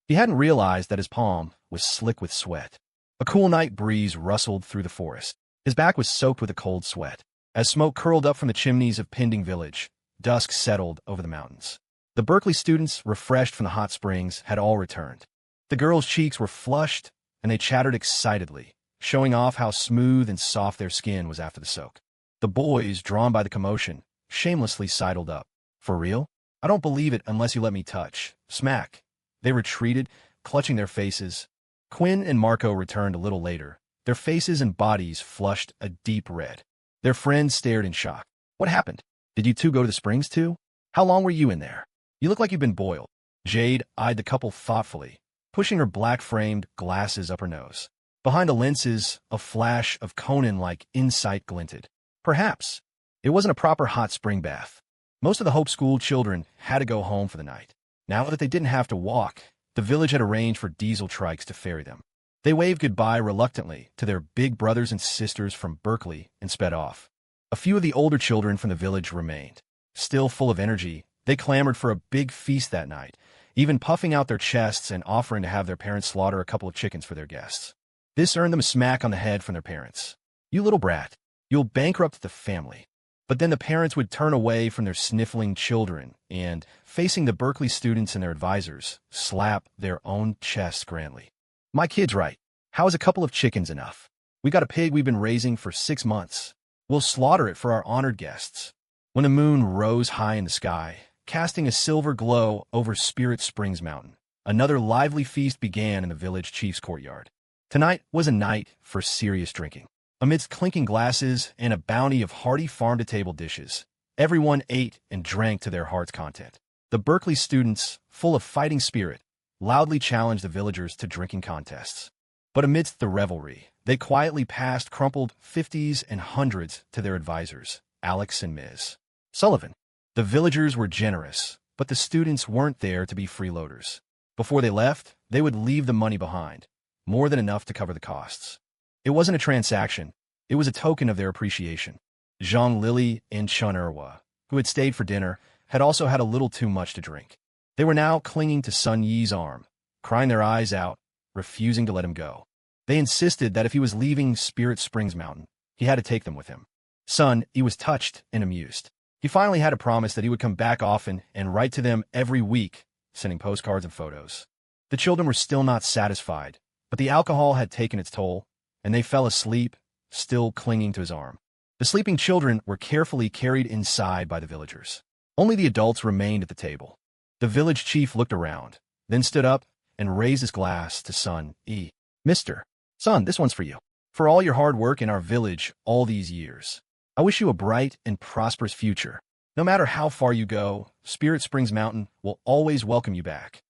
Speaker 1: He hadn't realized that his palm was slick with sweat. A cool night breeze rustled through the forest. His back was soaked with a cold sweat. As smoke curled up from the chimneys of Pending Village, dusk settled over the mountains. The Berkeley students, refreshed from the hot springs, had all returned. The girls' cheeks were flushed, and they chattered excitedly, showing off how smooth and soft their skin was after the soak. The boys, drawn by the commotion, shamelessly sidled up. "For real? I don't believe it unless you let me touch." Smack. They retreated, clutching their faces. Quinn and Marco returned a little later, their faces and bodies flushed a deep red. Their friends stared in shock. "What happened? Did you two go to the springs too? How long were you in there? You look like you've been boiled." Jade eyed the couple thoughtfully, pushing her black-framed glasses up her nose. Behind the lenses, a flash of Conan-like insight glinted. Perhaps. It wasn't a proper hot spring bath. Most of the Hope School children had to go home for the night. Now that they didn't have to walk, the village had arranged for diesel trikes to ferry them. They waved goodbye reluctantly to their big brothers and sisters from Berkeley and sped off. A few of the older children from the village remained. Still full of energy, they clamored for a big feast that night, even puffing out their chests and offering to have their parents slaughter a couple of chickens for their guests. This earned them a smack on the head from their parents. "You little brat, you'll bankrupt the family." But then the parents would turn away from their sniffling children and, facing the Berkeley students and their advisors, slap their own chests grandly. "My kid's right. How is a couple of chickens enough? We got a pig we've been raising for 6 months. We'll slaughter it for our honored guests." When the moon rose high in the sky, casting a silver glow over Spirit Springs Mountain, another lively feast began in the village chief's courtyard. Tonight was a night for serious drinking. Amidst clinking glasses and a bounty of hearty farm-to-table dishes, everyone ate and drank to their heart's content. The Berkeley students, full of fighting spirit, loudly challenged the villagers to drinking contests. But amidst the revelry, they quietly passed crumpled 50s and 100s to their advisors, Alex and Ms. Sullivan. The villagers were generous, but the students weren't there to be freeloaders. Before they left, they would leave the money behind, more than enough to cover the costs. It wasn't a transaction. It was a token of their appreciation. Zhang Lili and Chun Erwa, who had stayed for dinner, had also had a little too much to drink. They were now clinging to Sun Yi's arm, crying their eyes out, refusing to let him go. They insisted that if he was leaving Spirit Springs Mountain, he had to take them with him. Sun Yi was touched and amused. He finally had a promise that he would come back often and write to them every week, sending postcards and photos. The children were still not satisfied, but the alcohol had taken its toll, and they fell asleep, still clinging to his arm. The sleeping children were carefully carried inside by the villagers. Only the adults remained at the table. The village chief looked around, then stood up and raised his glass to Sun Yi. "Mr. Sun, this one's for you. For all your hard work in our village all these years. I wish you a bright and prosperous future. No matter how far you go, Spirit Springs Mountain will always welcome you back."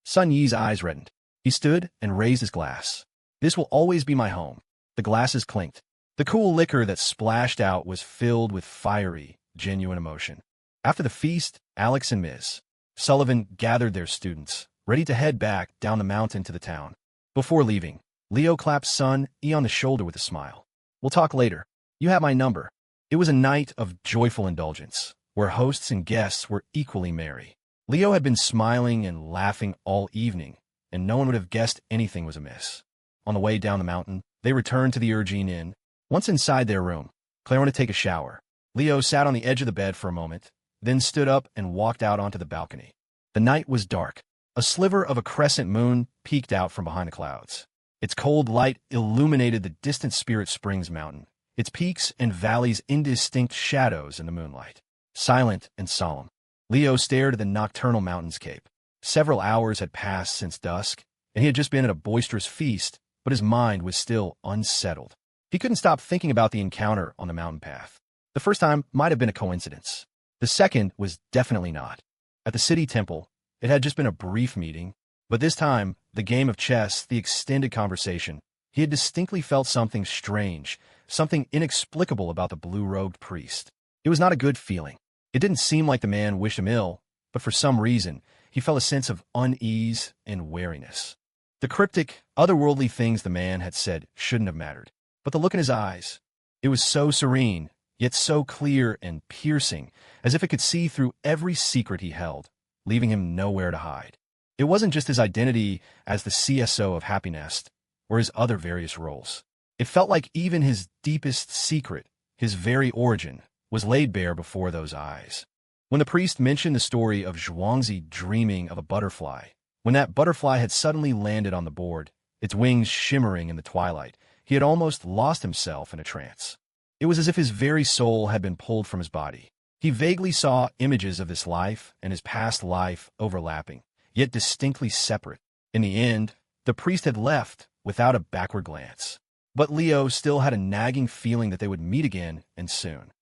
Speaker 1: Sun Yi's eyes reddened. He stood and raised his glass. "This will always be my home." The glasses clinked. The cool liquor that splashed out was filled with fiery, genuine emotion. After the feast, Alex and Ms. Sullivan gathered their students, ready to head back down the mountain to the town. Before leaving, Leo clapped Sun Yi on the shoulder with a smile. "We'll talk later. You have my number." It was a night of joyful indulgence, where hosts and guests were equally merry. Leo had been smiling and laughing all evening, and no one would have guessed anything was amiss. On the way down the mountain, they returned to the Urgine Inn. Once inside their room, Clare wanted to take a shower. Leo sat on the edge of the bed for a moment, then stood up and walked out onto the balcony. The night was dark. A sliver of a crescent moon peeked out from behind the clouds. Its cold light illuminated the distant Spirit Springs Mountain, its peaks and valleys indistinct shadows in the moonlight. Silent and solemn, Leo stared at the nocturnal mountain's cape. Several hours had passed since dusk, and he had just been at a boisterous feast, but his mind was still unsettled. He couldn't stop thinking about the encounter on the mountain path. The first time might have been a coincidence. The second was definitely not. At the city temple, it had just been a brief meeting, but this time, the game of chess, the extended conversation, he had distinctly felt something strange, something inexplicable about the blue-robed priest. It was not a good feeling. It didn't seem like the man wished him ill, but for some reason, he felt a sense of unease and wariness. The cryptic, otherworldly things the man had said shouldn't have mattered. But the look in his eyes, it was so serene, yet so clear and piercing, as if it could see through every secret he held, leaving him nowhere to hide. It wasn't just his identity as the CSO of Happiness, or his other various roles. It felt like even his deepest secret, his very origin, was laid bare before those eyes. When the priest mentioned the story of Zhuangzi dreaming of a butterfly, when that butterfly had suddenly landed on the board, its wings shimmering in the twilight, he had almost lost himself in a trance. It was as if his very soul had been pulled from his body. He vaguely saw images of this life and his past life overlapping, yet distinctly separate. In the end, the priest had left without a backward glance. But Leo still had a nagging feeling that they would meet again, and soon.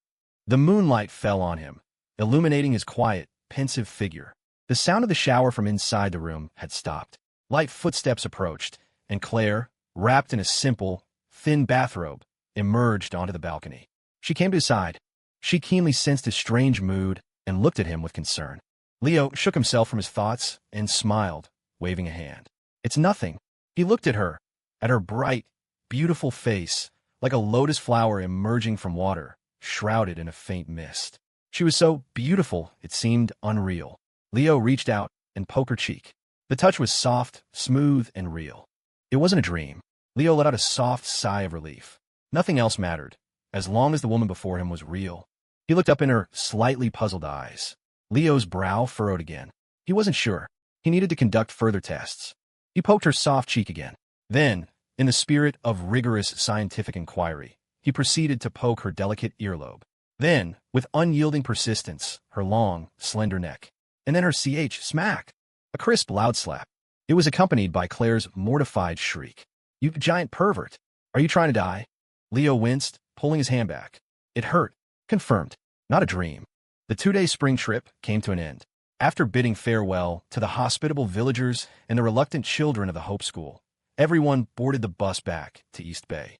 Speaker 1: The moonlight fell on him, illuminating his quiet, pensive figure. The sound of the shower from inside the room had stopped. Light footsteps approached, and Clare, wrapped in a simple, thin bathrobe, emerged onto the balcony. She came to his side. She keenly sensed his strange mood and looked at him with concern. Leo shook himself from his thoughts and smiled, waving a hand. "It's nothing." He looked at her bright, beautiful face, like a lotus flower emerging from water, shrouded in a faint mist. She was so beautiful, it seemed unreal. Leo reached out and poked her cheek. The touch was soft, smooth, and real. It wasn't a dream. Leo let out a soft sigh of relief. Nothing else mattered, as long as the woman before him was real. He looked up in her slightly puzzled eyes. Leo's brow furrowed again. He wasn't sure. He needed to conduct further tests. He poked her soft cheek again. Then, in the spirit of rigorous scientific inquiry, he proceeded to poke her delicate earlobe. Then, with unyielding persistence, her long, slender neck. And then her smack. A crisp, loud slap. It was accompanied by Claire's mortified shriek. "You giant pervert! Are you trying to die?" Leo winced, pulling his hand back. It hurt. Confirmed. Not a dream. The 2-day spring trip came to an end. After bidding farewell to the hospitable villagers and the reluctant children of the Hope School, everyone boarded the bus back to East Bay.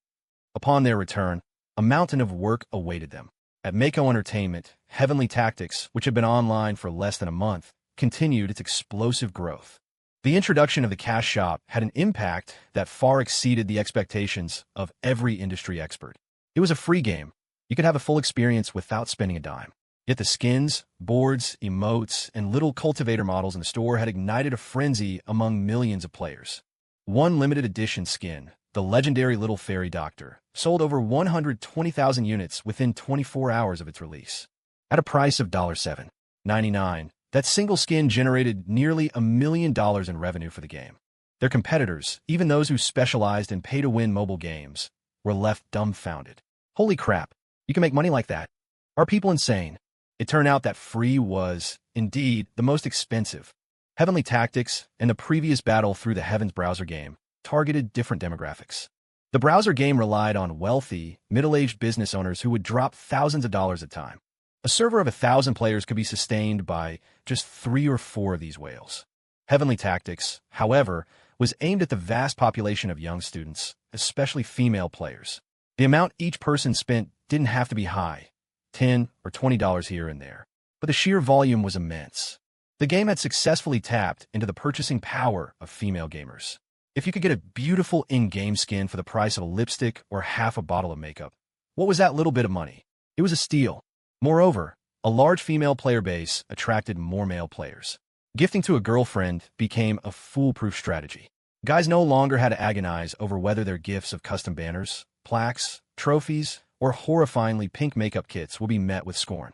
Speaker 1: Upon their return, a mountain of work awaited them. At Mako Entertainment, Heavenly Tactics, which had been online for less than a month, continued its explosive growth. The introduction of the cash shop had an impact that far exceeded the expectations of every industry expert. It was a free game. You could have a full experience without spending a dime. Yet the skins, boards, emotes, and little cultivator models in the store had ignited a frenzy among millions of players. One limited edition skin, the legendary Little Fairy Doctor, sold over 120,000 units within 24 hours of its release. At a price of $7.99, that single skin generated nearly $1 million in revenue for the game. Their competitors, even those who specialized in pay-to-win mobile games, were left dumbfounded. Holy crap, you can make money like that. Are people insane? It turned out that free was, indeed, the most expensive. Heavenly Tactics and the previous battle through the Heavens browser game targeted different demographics. The browser game relied on wealthy, middle-aged business owners who would drop thousands of dollars at a time. A server of 1,000 players could be sustained by just 3 or 4 of these whales. Heavenly Tactics, however, was aimed at the vast population of young students, especially female players. The amount each person spent didn't have to be high, $10 or $20 here and there, but the sheer volume was immense. The game had successfully tapped into the purchasing power of female gamers. If you could get a beautiful in-game skin for the price of a lipstick or half a bottle of makeup, what was that little bit of money? It was a steal. Moreover, a large female player base attracted more male players. Gifting to a girlfriend became a foolproof strategy. Guys no longer had to agonize over whether their gifts of custom banners, plaques, trophies, or horrifyingly pink makeup kits will be met with scorn.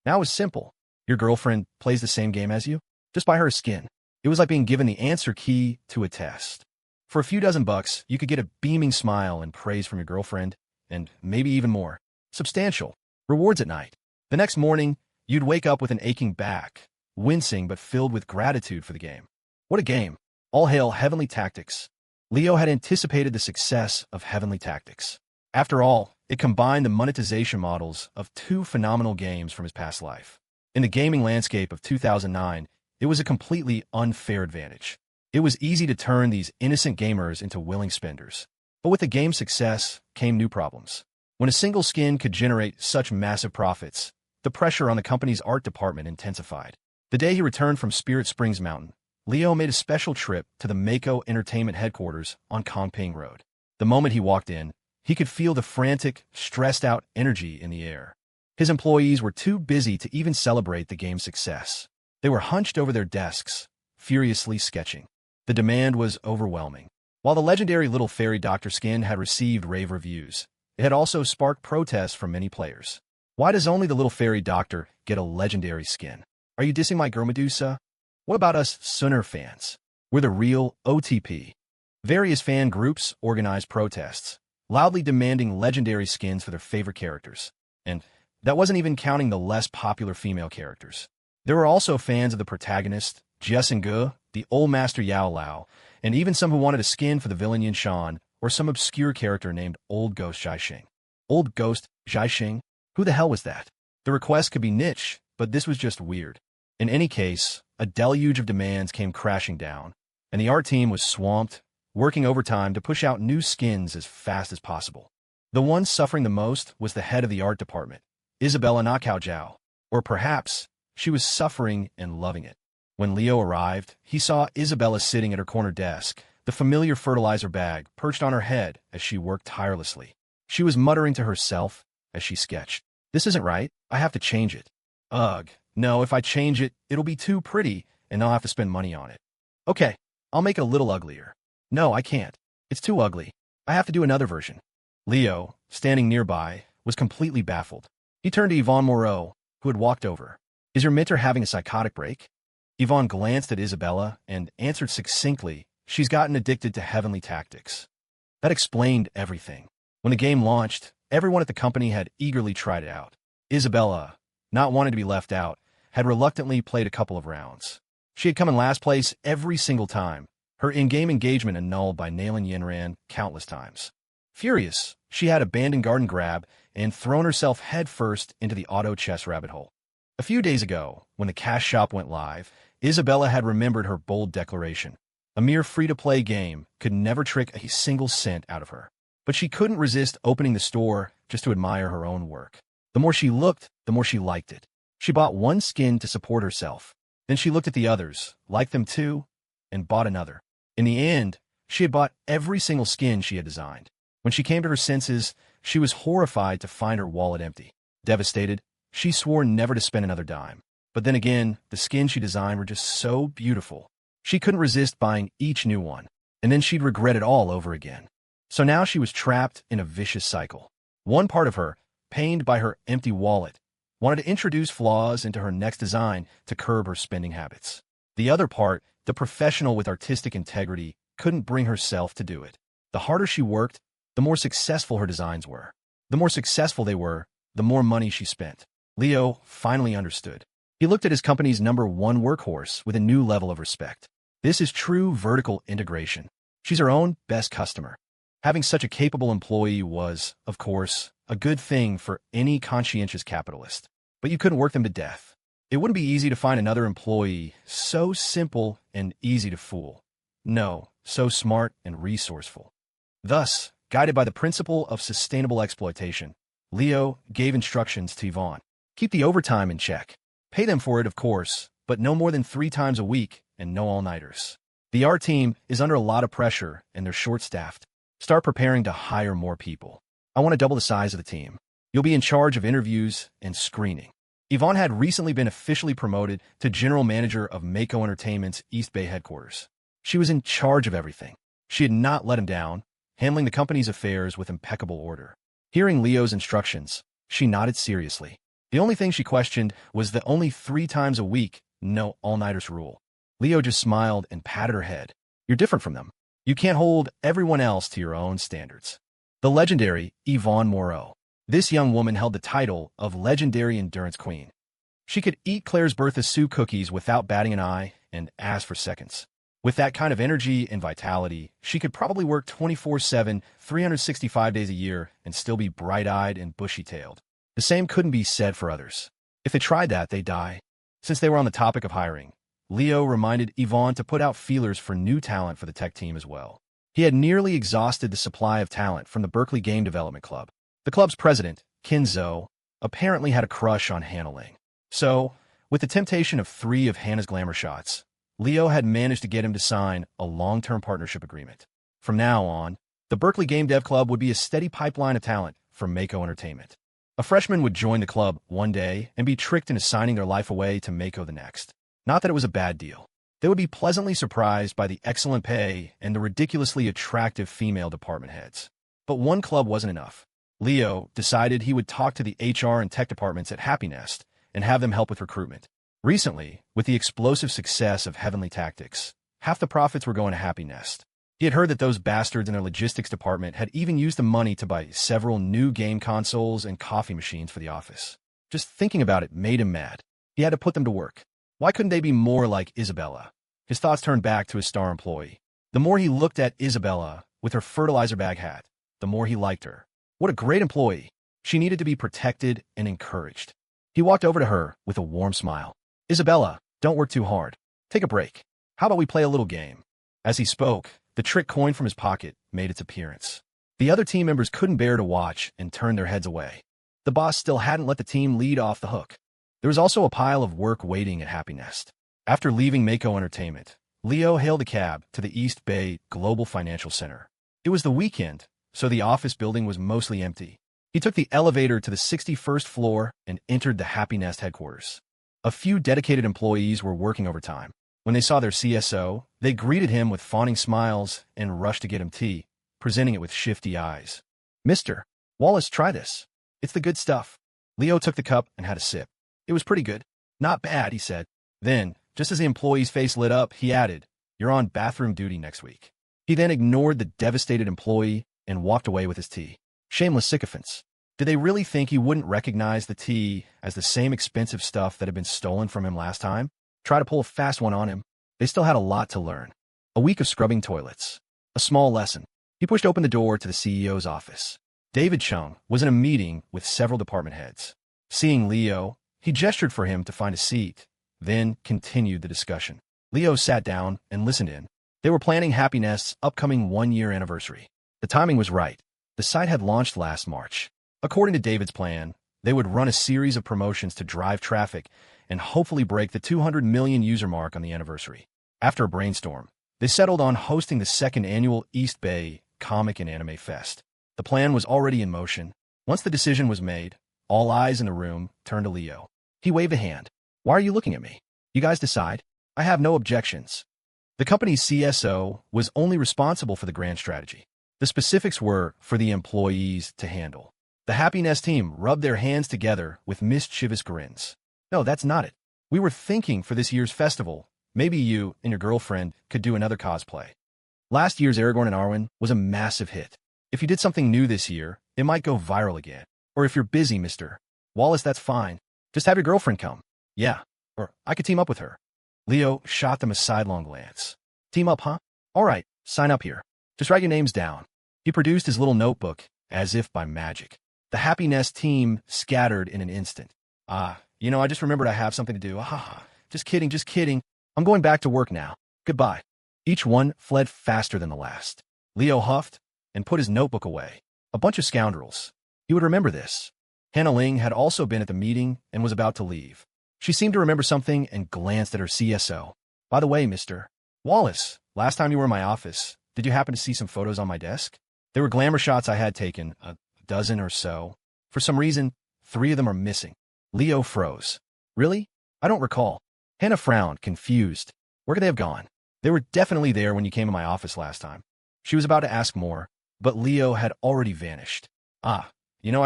Speaker 1: Now it was simple. Your girlfriend plays the same game as you? Just buy her a skin. It was like being given the answer key to a test. For a few dozen bucks, you could get a beaming smile and praise from your girlfriend, and maybe even more. Substantial. Rewards at night. The next morning, you'd wake up with an aching back, wincing but filled with gratitude for the game. What a game. All hail Heavenly Tactics. Leo had anticipated the success of Heavenly Tactics. After all, it combined the monetization models of 2 phenomenal games from his past life. In the gaming landscape of 2009, it was a completely unfair advantage. It was easy to turn these innocent gamers into willing spenders. But with the game's success came new problems. When a single skin could generate such massive profits, the pressure on the company's art department intensified. The day he returned from Spirit Springs Mountain, Leo made a special trip to the Mako Entertainment headquarters on Kongping Road. The moment he walked in, he could feel the frantic, stressed-out energy in the air. His employees were too busy to even celebrate the game's success. They were hunched over their desks, furiously sketching. The demand was overwhelming. While the legendary Little Fairy Doctor skin had received rave reviews, it had also sparked protests from many players. Why does only the Little Fairy Doctor get a legendary skin? Are you dissing my girl Medusa? What about us Sunner fans? We're the real OTP. Various fan groups organized protests, loudly demanding legendary skins for their favorite characters. And that wasn't even counting the less popular female characters. There were also fans of the protagonist, Jessingu, the old master Yao Lao, and even some who wanted a skin for the villain Yin Shan or some obscure character named Old Ghost Jai Shing. Old Ghost Jai Shing? Who the hell was that? The request could be niche, but this was just weird. In any case, a deluge of demands came crashing down, and the art team was swamped, working overtime to push out new skins as fast as possible. The one suffering the most was the head of the art department, Isabella Knockout Zhao, or perhaps she was suffering and loving it. When Leo arrived, he saw Isabella sitting at her corner desk, the familiar fertilizer bag perched on her head as she worked tirelessly. She was muttering to herself as she sketched. This isn't right. I have to change it. Ugh, no, if I change it, it'll be too pretty, and I'll have to spend money on it. Okay, I'll make it a little uglier. No, I can't. It's too ugly. I have to do another version. Leo, standing nearby, was completely baffled. He turned to Yvonne Moreau, who had walked over. Is your mentor having a psychotic break? Yvonne glanced at Isabella and answered succinctly, she's gotten addicted to heavenly tactics. That explained everything. When the game launched, everyone at the company had eagerly tried it out. Isabella, not wanting to be left out, had reluctantly played a couple of rounds. She had come in last place every single time, her in-game engagement annulled by nailing Yinran countless times. Furious, she had abandoned Garden Grab and thrown herself headfirst into the auto chess rabbit hole. A few days ago, when the cash shop went live, Isabella had remembered her bold declaration. A mere free-to-play game could never trick a single cent out of her. But she couldn't resist opening the store just to admire her own work. The more she looked, the more she liked it. She bought one skin to support herself. Then she looked at the others, liked them too, and bought another. In the end, she had bought every single skin she had designed. When she came to her senses, she was horrified to find her wallet empty. Devastated, she swore never to spend another dime. But then again, the skins she designed were just so beautiful. She couldn't resist buying each new one, and then she'd regret it all over again. So now she was trapped in a vicious cycle. One part of her, pained by her empty wallet, wanted to introduce flaws into her next design to curb her spending habits. The other part, the professional with artistic integrity, couldn't bring herself to do it. The harder she worked, the more successful her designs were. The more successful they were, the more money she spent. Leo finally understood. He looked at his company's #1 workhorse with a new level of respect. This is true vertical integration. She's her own best customer. Having such a capable employee was, of course, a good thing for any conscientious capitalist. But you couldn't work them to death. It wouldn't be easy to find another employee so simple and easy to fool. No, so smart and resourceful. Thus, guided by the principle of sustainable exploitation, Leo gave instructions to Yvonne. Keep the overtime in check. Pay them for it, of course, but no more than 3 times a week and no all-nighters. The art team is under a lot of pressure and they're short-staffed. Start preparing to hire more people. I want to double the size of the team. You'll be in charge of interviews and screening. Yvonne had recently been officially promoted to general manager of Mako Entertainment's East Bay headquarters. She was in charge of everything. She had not let him down, handling the company's affairs with impeccable order. Hearing Leo's instructions, she nodded seriously. The only thing she questioned was the only 3 times a week, no all-nighters rule. Leo just smiled and patted her head. You're different from them. You can't hold everyone else to your own standards. The legendary Yvonne Moreau. This young woman held the title of Legendary Endurance Queen. She could eat Claire's Bertha Sue cookies without batting an eye and ask for seconds. With that kind of energy and vitality, she could probably work 24/7, 365 days a year and still be bright-eyed and bushy-tailed. The same couldn't be said for others. If they tried that, they'd die. Since they were on the topic of hiring, Leo reminded Yvonne to put out feelers for new talent for the tech team as well. He had nearly exhausted the supply of talent from the Berkeley Game Development Club. The club's president, Kin Zhou, apparently had a crush on Hannah Ling. So, with the temptation of 3 of Hannah's glamour shots, Leo had managed to get him to sign a long-term partnership agreement. From now on, the Berkeley Game Dev Club would be a steady pipeline of talent from Mako Entertainment. A freshman would join the club one day and be tricked into signing their life away to Mako the next. Not that it was a bad deal. They would be pleasantly surprised by the excellent pay and the ridiculously attractive female department heads. But one club wasn't enough. Leo decided he would talk to the HR and tech departments at Happy Nest and have them help with recruitment. Recently, with the explosive success of Heavenly Tactics, half the profits were going to Happy Nest. He had heard that those bastards in their logistics department had even used the money to buy several new game consoles and coffee machines for the office. Just thinking about it made him mad. He had to put them to work. Why couldn't they be more like Isabella? His thoughts turned back to his star employee. The more he looked at Isabella with her fertilizer bag hat, the more he liked her. What a great employee. She needed to be protected and encouraged. He walked over to her with a warm smile. Isabella, don't work too hard. Take a break. How about we play a little game? As he spoke, the trick coin from his pocket made its appearance. The other team members couldn't bear to watch and turned their heads away. The boss still hadn't let the team lead off the hook. There was also a pile of work waiting at Happy Nest. After leaving Mako Entertainment, Leo hailed a cab to the East Bay Global Financial Center. It was the weekend, so the office building was mostly empty. He took the elevator to the 61st floor and entered the Happy Nest headquarters. A few dedicated employees were working overtime. When they saw their CSO, they greeted him with fawning smiles and rushed to get him tea, presenting it with shifty eyes. Mr. Wallace, try this. It's the good stuff. Leo took the cup and had a sip. It was pretty good. Not bad, he said. Then, just as the employee's face lit up, he added, You're on bathroom duty next week. He then ignored the devastated employee and walked away with his tea. Shameless sycophants. Did they really think he wouldn't recognize the tea as the same expensive stuff that had been stolen from him last time? Try to pull a fast one on him. They still had a lot to learn. A week of scrubbing toilets. A small lesson. He pushed open the door to the CEO's office. David Chung was in a meeting with several department heads. Seeing Leo, he gestured for him to find a seat, then continued the discussion. Leo sat down and listened in. They were planning Happy Nest's upcoming one-year anniversary. The timing was right. The site had launched last March. According to David's plan, they would run a series of promotions to drive traffic and hopefully break the 200 million user mark on the anniversary. After a brainstorm, they settled on hosting the second annual East Bay Comic and Anime Fest. The plan was already in motion. Once the decision was made, all eyes in the room turned to Leo. He waved a hand. Why are you looking at me? You guys decide. I have no objections. The company's CSO was only responsible for the grand strategy. The specifics were for the employees to handle. The Happy Nest team rubbed their hands together with mischievous grins. No, that's not it. We were thinking for this year's festival, maybe you and your girlfriend could do another cosplay. Last year's Aragorn and Arwen was a massive hit. If you did something new this year, it might go viral again. Or if you're busy, Mr. Wallace, that's fine. Just have your girlfriend come. Yeah, or I could team up with her. Leo shot them a sidelong glance. Team up, huh? All right, sign up here. Just write your names down. He produced his little notebook, as if by magic. The Happy Nest team scattered in an instant. I just remembered I have something to do. Just kidding, just kidding. I'm going back to work now. Goodbye. Each one fled faster than the last. Leo huffed and put his notebook away. A bunch of scoundrels. He would remember this. Hannah Ling had also been at the meeting and was about to leave. She seemed to remember something and glanced at her CSO. By the way, Mr. Wallace, last time you were in my office, did you happen to see some photos on my desk? There were glamour shots I had taken, a dozen or so. For some reason, 3 of them are missing. Leo froze. Really? I don't recall. Hannah frowned, confused. Where could they have gone? They were definitely there when you came in my office last time. She was about to ask more, but Leo had already vanished. I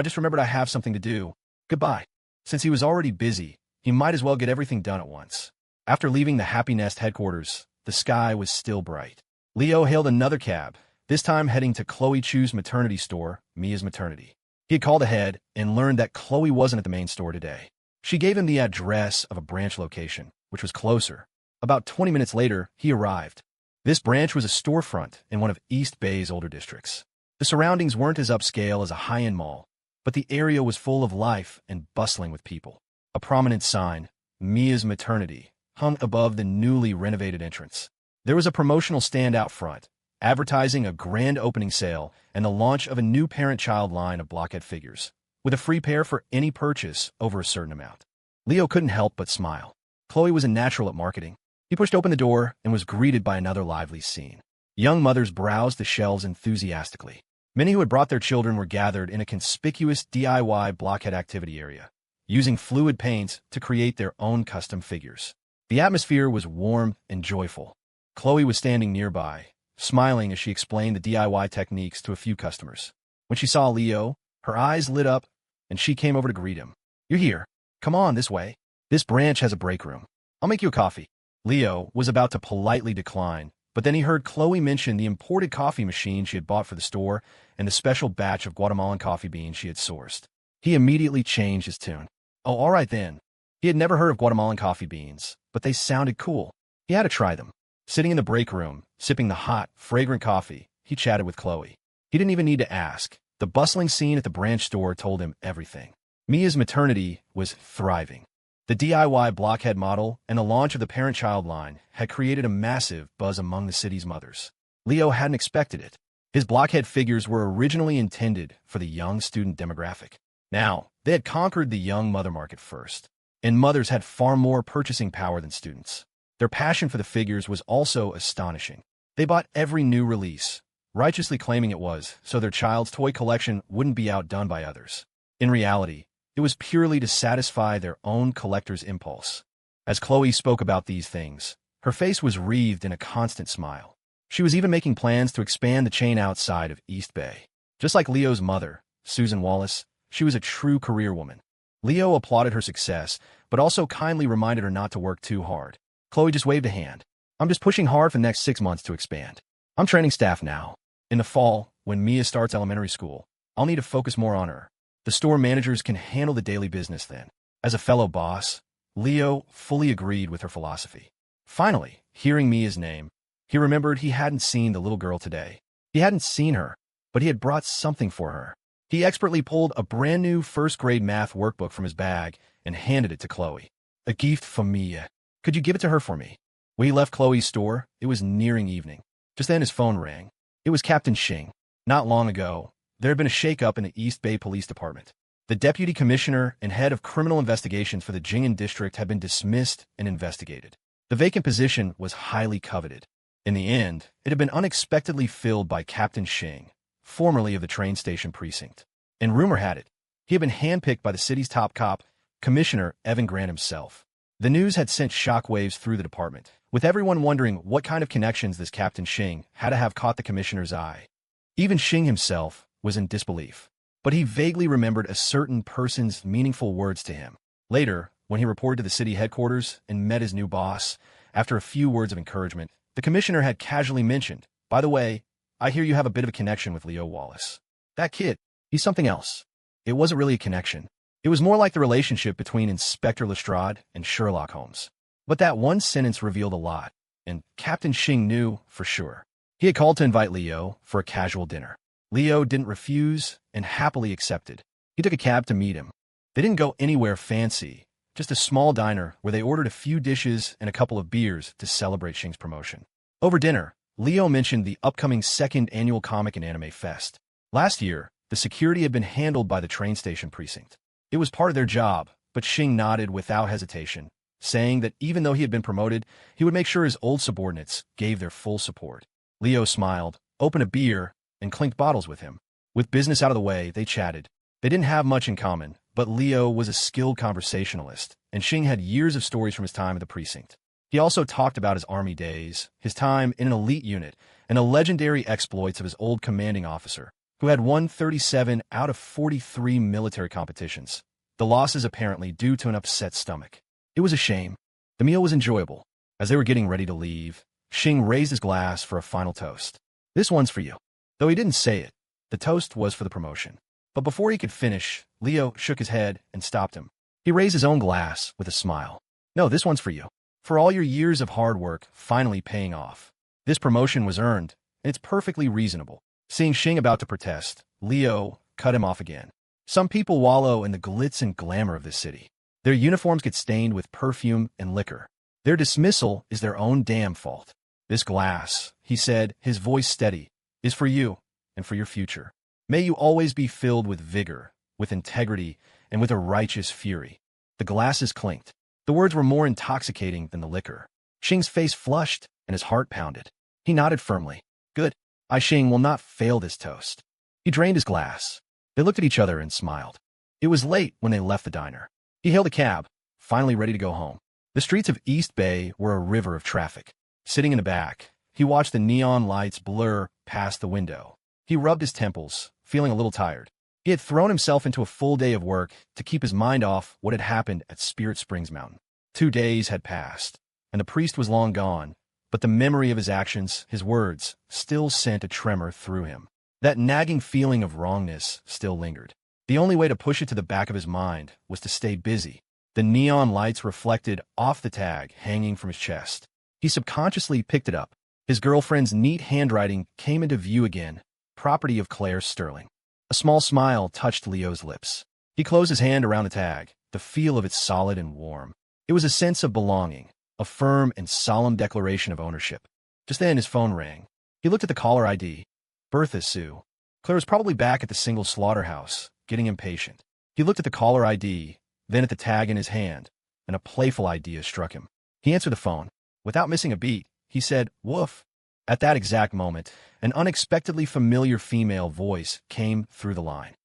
Speaker 1: just remembered I have something to do. Goodbye. Since he was already busy, he might as well get everything done at once. After leaving the Happy Nest headquarters, the sky was still bright. Leo hailed another cab, this time heading to Chloe Chu's maternity store, Mia's Maternity. He had called ahead and learned that Chloe wasn't at the main store today. She gave him the address of a branch location, which was closer. About 20 minutes later, he arrived. This branch was a storefront in one of East Bay's older districts. The surroundings weren't as upscale as a high-end mall, but the area was full of life and bustling with people. A prominent sign, Mia's Maternity, hung above the newly renovated entrance. There was a promotional stand out front, advertising a grand opening sale and the launch of a new parent-child line of blockhead figures, with a free pair for any purchase over a certain amount. Leo couldn't help but smile. Chloe was a natural at marketing. He pushed open the door and was greeted by another lively scene. Young mothers browsed the shelves enthusiastically. Many who had brought their children were gathered in a conspicuous DIY blockhead activity area, using fluid paints to create their own custom figures. The atmosphere was warm and joyful. Chloe was standing nearby, smiling as she explained the DIY techniques to a few customers. When she saw Leo, her eyes lit up, and she came over to greet him. "You're here. Come on this way. This branch has a break room. I'll make you a coffee." Leo was about to politely decline, but then he heard Chloe mention the imported coffee machine she had bought for the store and the special batch of Guatemalan coffee beans she had sourced. He immediately changed his tune. "Oh, all right then." He had never heard of Guatemalan coffee beans, but they sounded cool. He had to try them. Sitting in the break room, sipping the hot, fragrant coffee, he chatted with Chloe. He didn't even need to ask. The bustling scene at the branch store told him everything. Mia's maternity was thriving. The DIY blockhead model and the launch of the parent-child line had created a massive buzz among the city's mothers. Leo hadn't expected it. His blockhead figures were originally intended for the young student demographic. Now, they had conquered the young mother market first, and mothers had far more purchasing power than students. Their passion for the figures was also astonishing. They bought every new release, righteously claiming it was so their child's toy collection wouldn't be outdone by others. In reality, it was purely to satisfy their own collector's impulse. As Chloe spoke about these things, her face was wreathed in a constant smile. She was even making plans to expand the chain outside of East Bay. Just like Leo's mother, Susan Wallace, she was a true career woman. Leo applauded her success, but also kindly reminded her not to work too hard. Chloe just waved a hand. "I'm just pushing hard for the next 6 months to expand. I'm training staff now. In the fall, when Mia starts elementary school, I'll need to focus more on her. The store managers can handle the daily business then." As a fellow boss, Leo fully agreed with her philosophy. Finally, hearing Mia's name, he remembered he hadn't seen the little girl today. He hadn't seen her, but he had brought something for her. He expertly pulled a brand new first-grade math workbook from his bag and handed it to Chloe. "A gift from Mia. Could you give it to her for me?" When he left Chloe's store, it was nearing evening. Just then his phone rang. It was Captain Shing. Not long ago, there had been a shake-up in the East Bay Police Department. The deputy commissioner and head of criminal investigations for the Jing'an district had been dismissed and investigated. The vacant position was highly coveted. In the end, it had been unexpectedly filled by Captain Shing, formerly of the train station precinct. And rumor had it, he had been handpicked by the city's top cop, Commissioner Evan Grant himself. The news had sent shockwaves through the department, with everyone wondering what kind of connections this Captain Shing had to have caught the commissioner's eye. Even Shing himself was in disbelief, but he vaguely remembered a certain person's meaningful words to him. Later, when he reported to the city headquarters and met his new boss, after a few words of encouragement, the commissioner had casually mentioned, "By the way, I hear you have a bit of a connection with Leo Wallace. That kid, he's something else." It wasn't really a connection. It was more like the relationship between Inspector Lestrade and Sherlock Holmes. But that one sentence revealed a lot, and Captain Shing knew for sure. He had called to invite Leo for a casual dinner. Leo didn't refuse and happily accepted. He took a cab to meet him. They didn't go anywhere fancy, just a small diner where they ordered a few dishes and a couple of beers to celebrate Shing's promotion. Over dinner, Leo mentioned the upcoming second annual comic and anime fest. Last year, the security had been handled by the train station precinct. It was part of their job, but Shing nodded without hesitation, saying that even though he had been promoted, he would make sure his old subordinates gave their full support. Leo smiled, opened a beer, and clinked bottles with him. With business out of the way, they chatted. They didn't have much in common, but Leo was a skilled conversationalist, and Shing had years of stories from his time at the precinct. He also talked about his army days, his time in an elite unit, and the legendary exploits of his old commanding officer, who had won 37 out of 43 military competitions. The losses apparently due to an upset stomach. It was a shame. The meal was enjoyable. As they were getting ready to leave, Shing raised his glass for a final toast. "This one's for you." Though he didn't say it, the toast was for the promotion. But before he could finish, Leo shook his head and stopped him. He raised his own glass with a smile. "No, this one's for you. For all your years of hard work finally paying off. This promotion was earned, and it's perfectly reasonable." Seeing Shing about to protest, Leo cut him off again. Some people wallow in the glitz and glamour of this city. Their uniforms get stained with perfume and liquor. Their dismissal is their own damn fault. "This glass," he said, his voice steady, "is for you and for your future. May you always be filled with vigor, with integrity, and with a righteous fury." The glasses clinked. The words were more intoxicating than the liquor. Shing's face flushed and his heart pounded. He nodded firmly. "Good. I, Shing, will not fail this toast." He drained his glass. They looked at each other and smiled. It was late when they left the diner. He hailed a cab, finally ready to go home. The streets of East Bay were a river of traffic. Sitting in the back, he watched the neon lights blur past the window. He rubbed his temples, feeling a little tired. He had thrown himself into a full day of work to keep his mind off what had happened at Spirit Springs Mountain. 2 days had passed, and the priest was long gone, but the memory of his actions, his words, still sent a tremor through him. That nagging feeling of wrongness still lingered. The only way to push it to the back of his mind was to stay busy. The neon lights reflected off the tag hanging from his chest. He subconsciously picked it up. His girlfriend's neat handwriting came into view again, property of Clare Sterling. A small smile touched Leo's lips. He closed his hand around the tag, the feel of it solid and warm. It was a sense of belonging, a firm and solemn declaration of ownership. Just then his phone rang. He looked at the caller ID. Bertha Sue. Claire was probably back at the single slaughterhouse, getting impatient. He looked at the caller ID, then at the tag in his hand, and a playful idea struck him. He answered the phone. Without missing a beat, he said, "Woof." At that exact moment, an unexpectedly familiar female voice came through the line.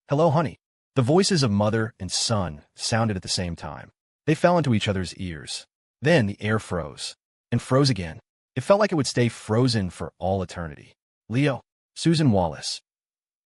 Speaker 1: "Hello, honey." The voices of mother and son sounded at the same time. They fell into each other's ears. Then the air froze, and froze again. It felt like it would stay frozen for all eternity. "Leo." Susan Wallace.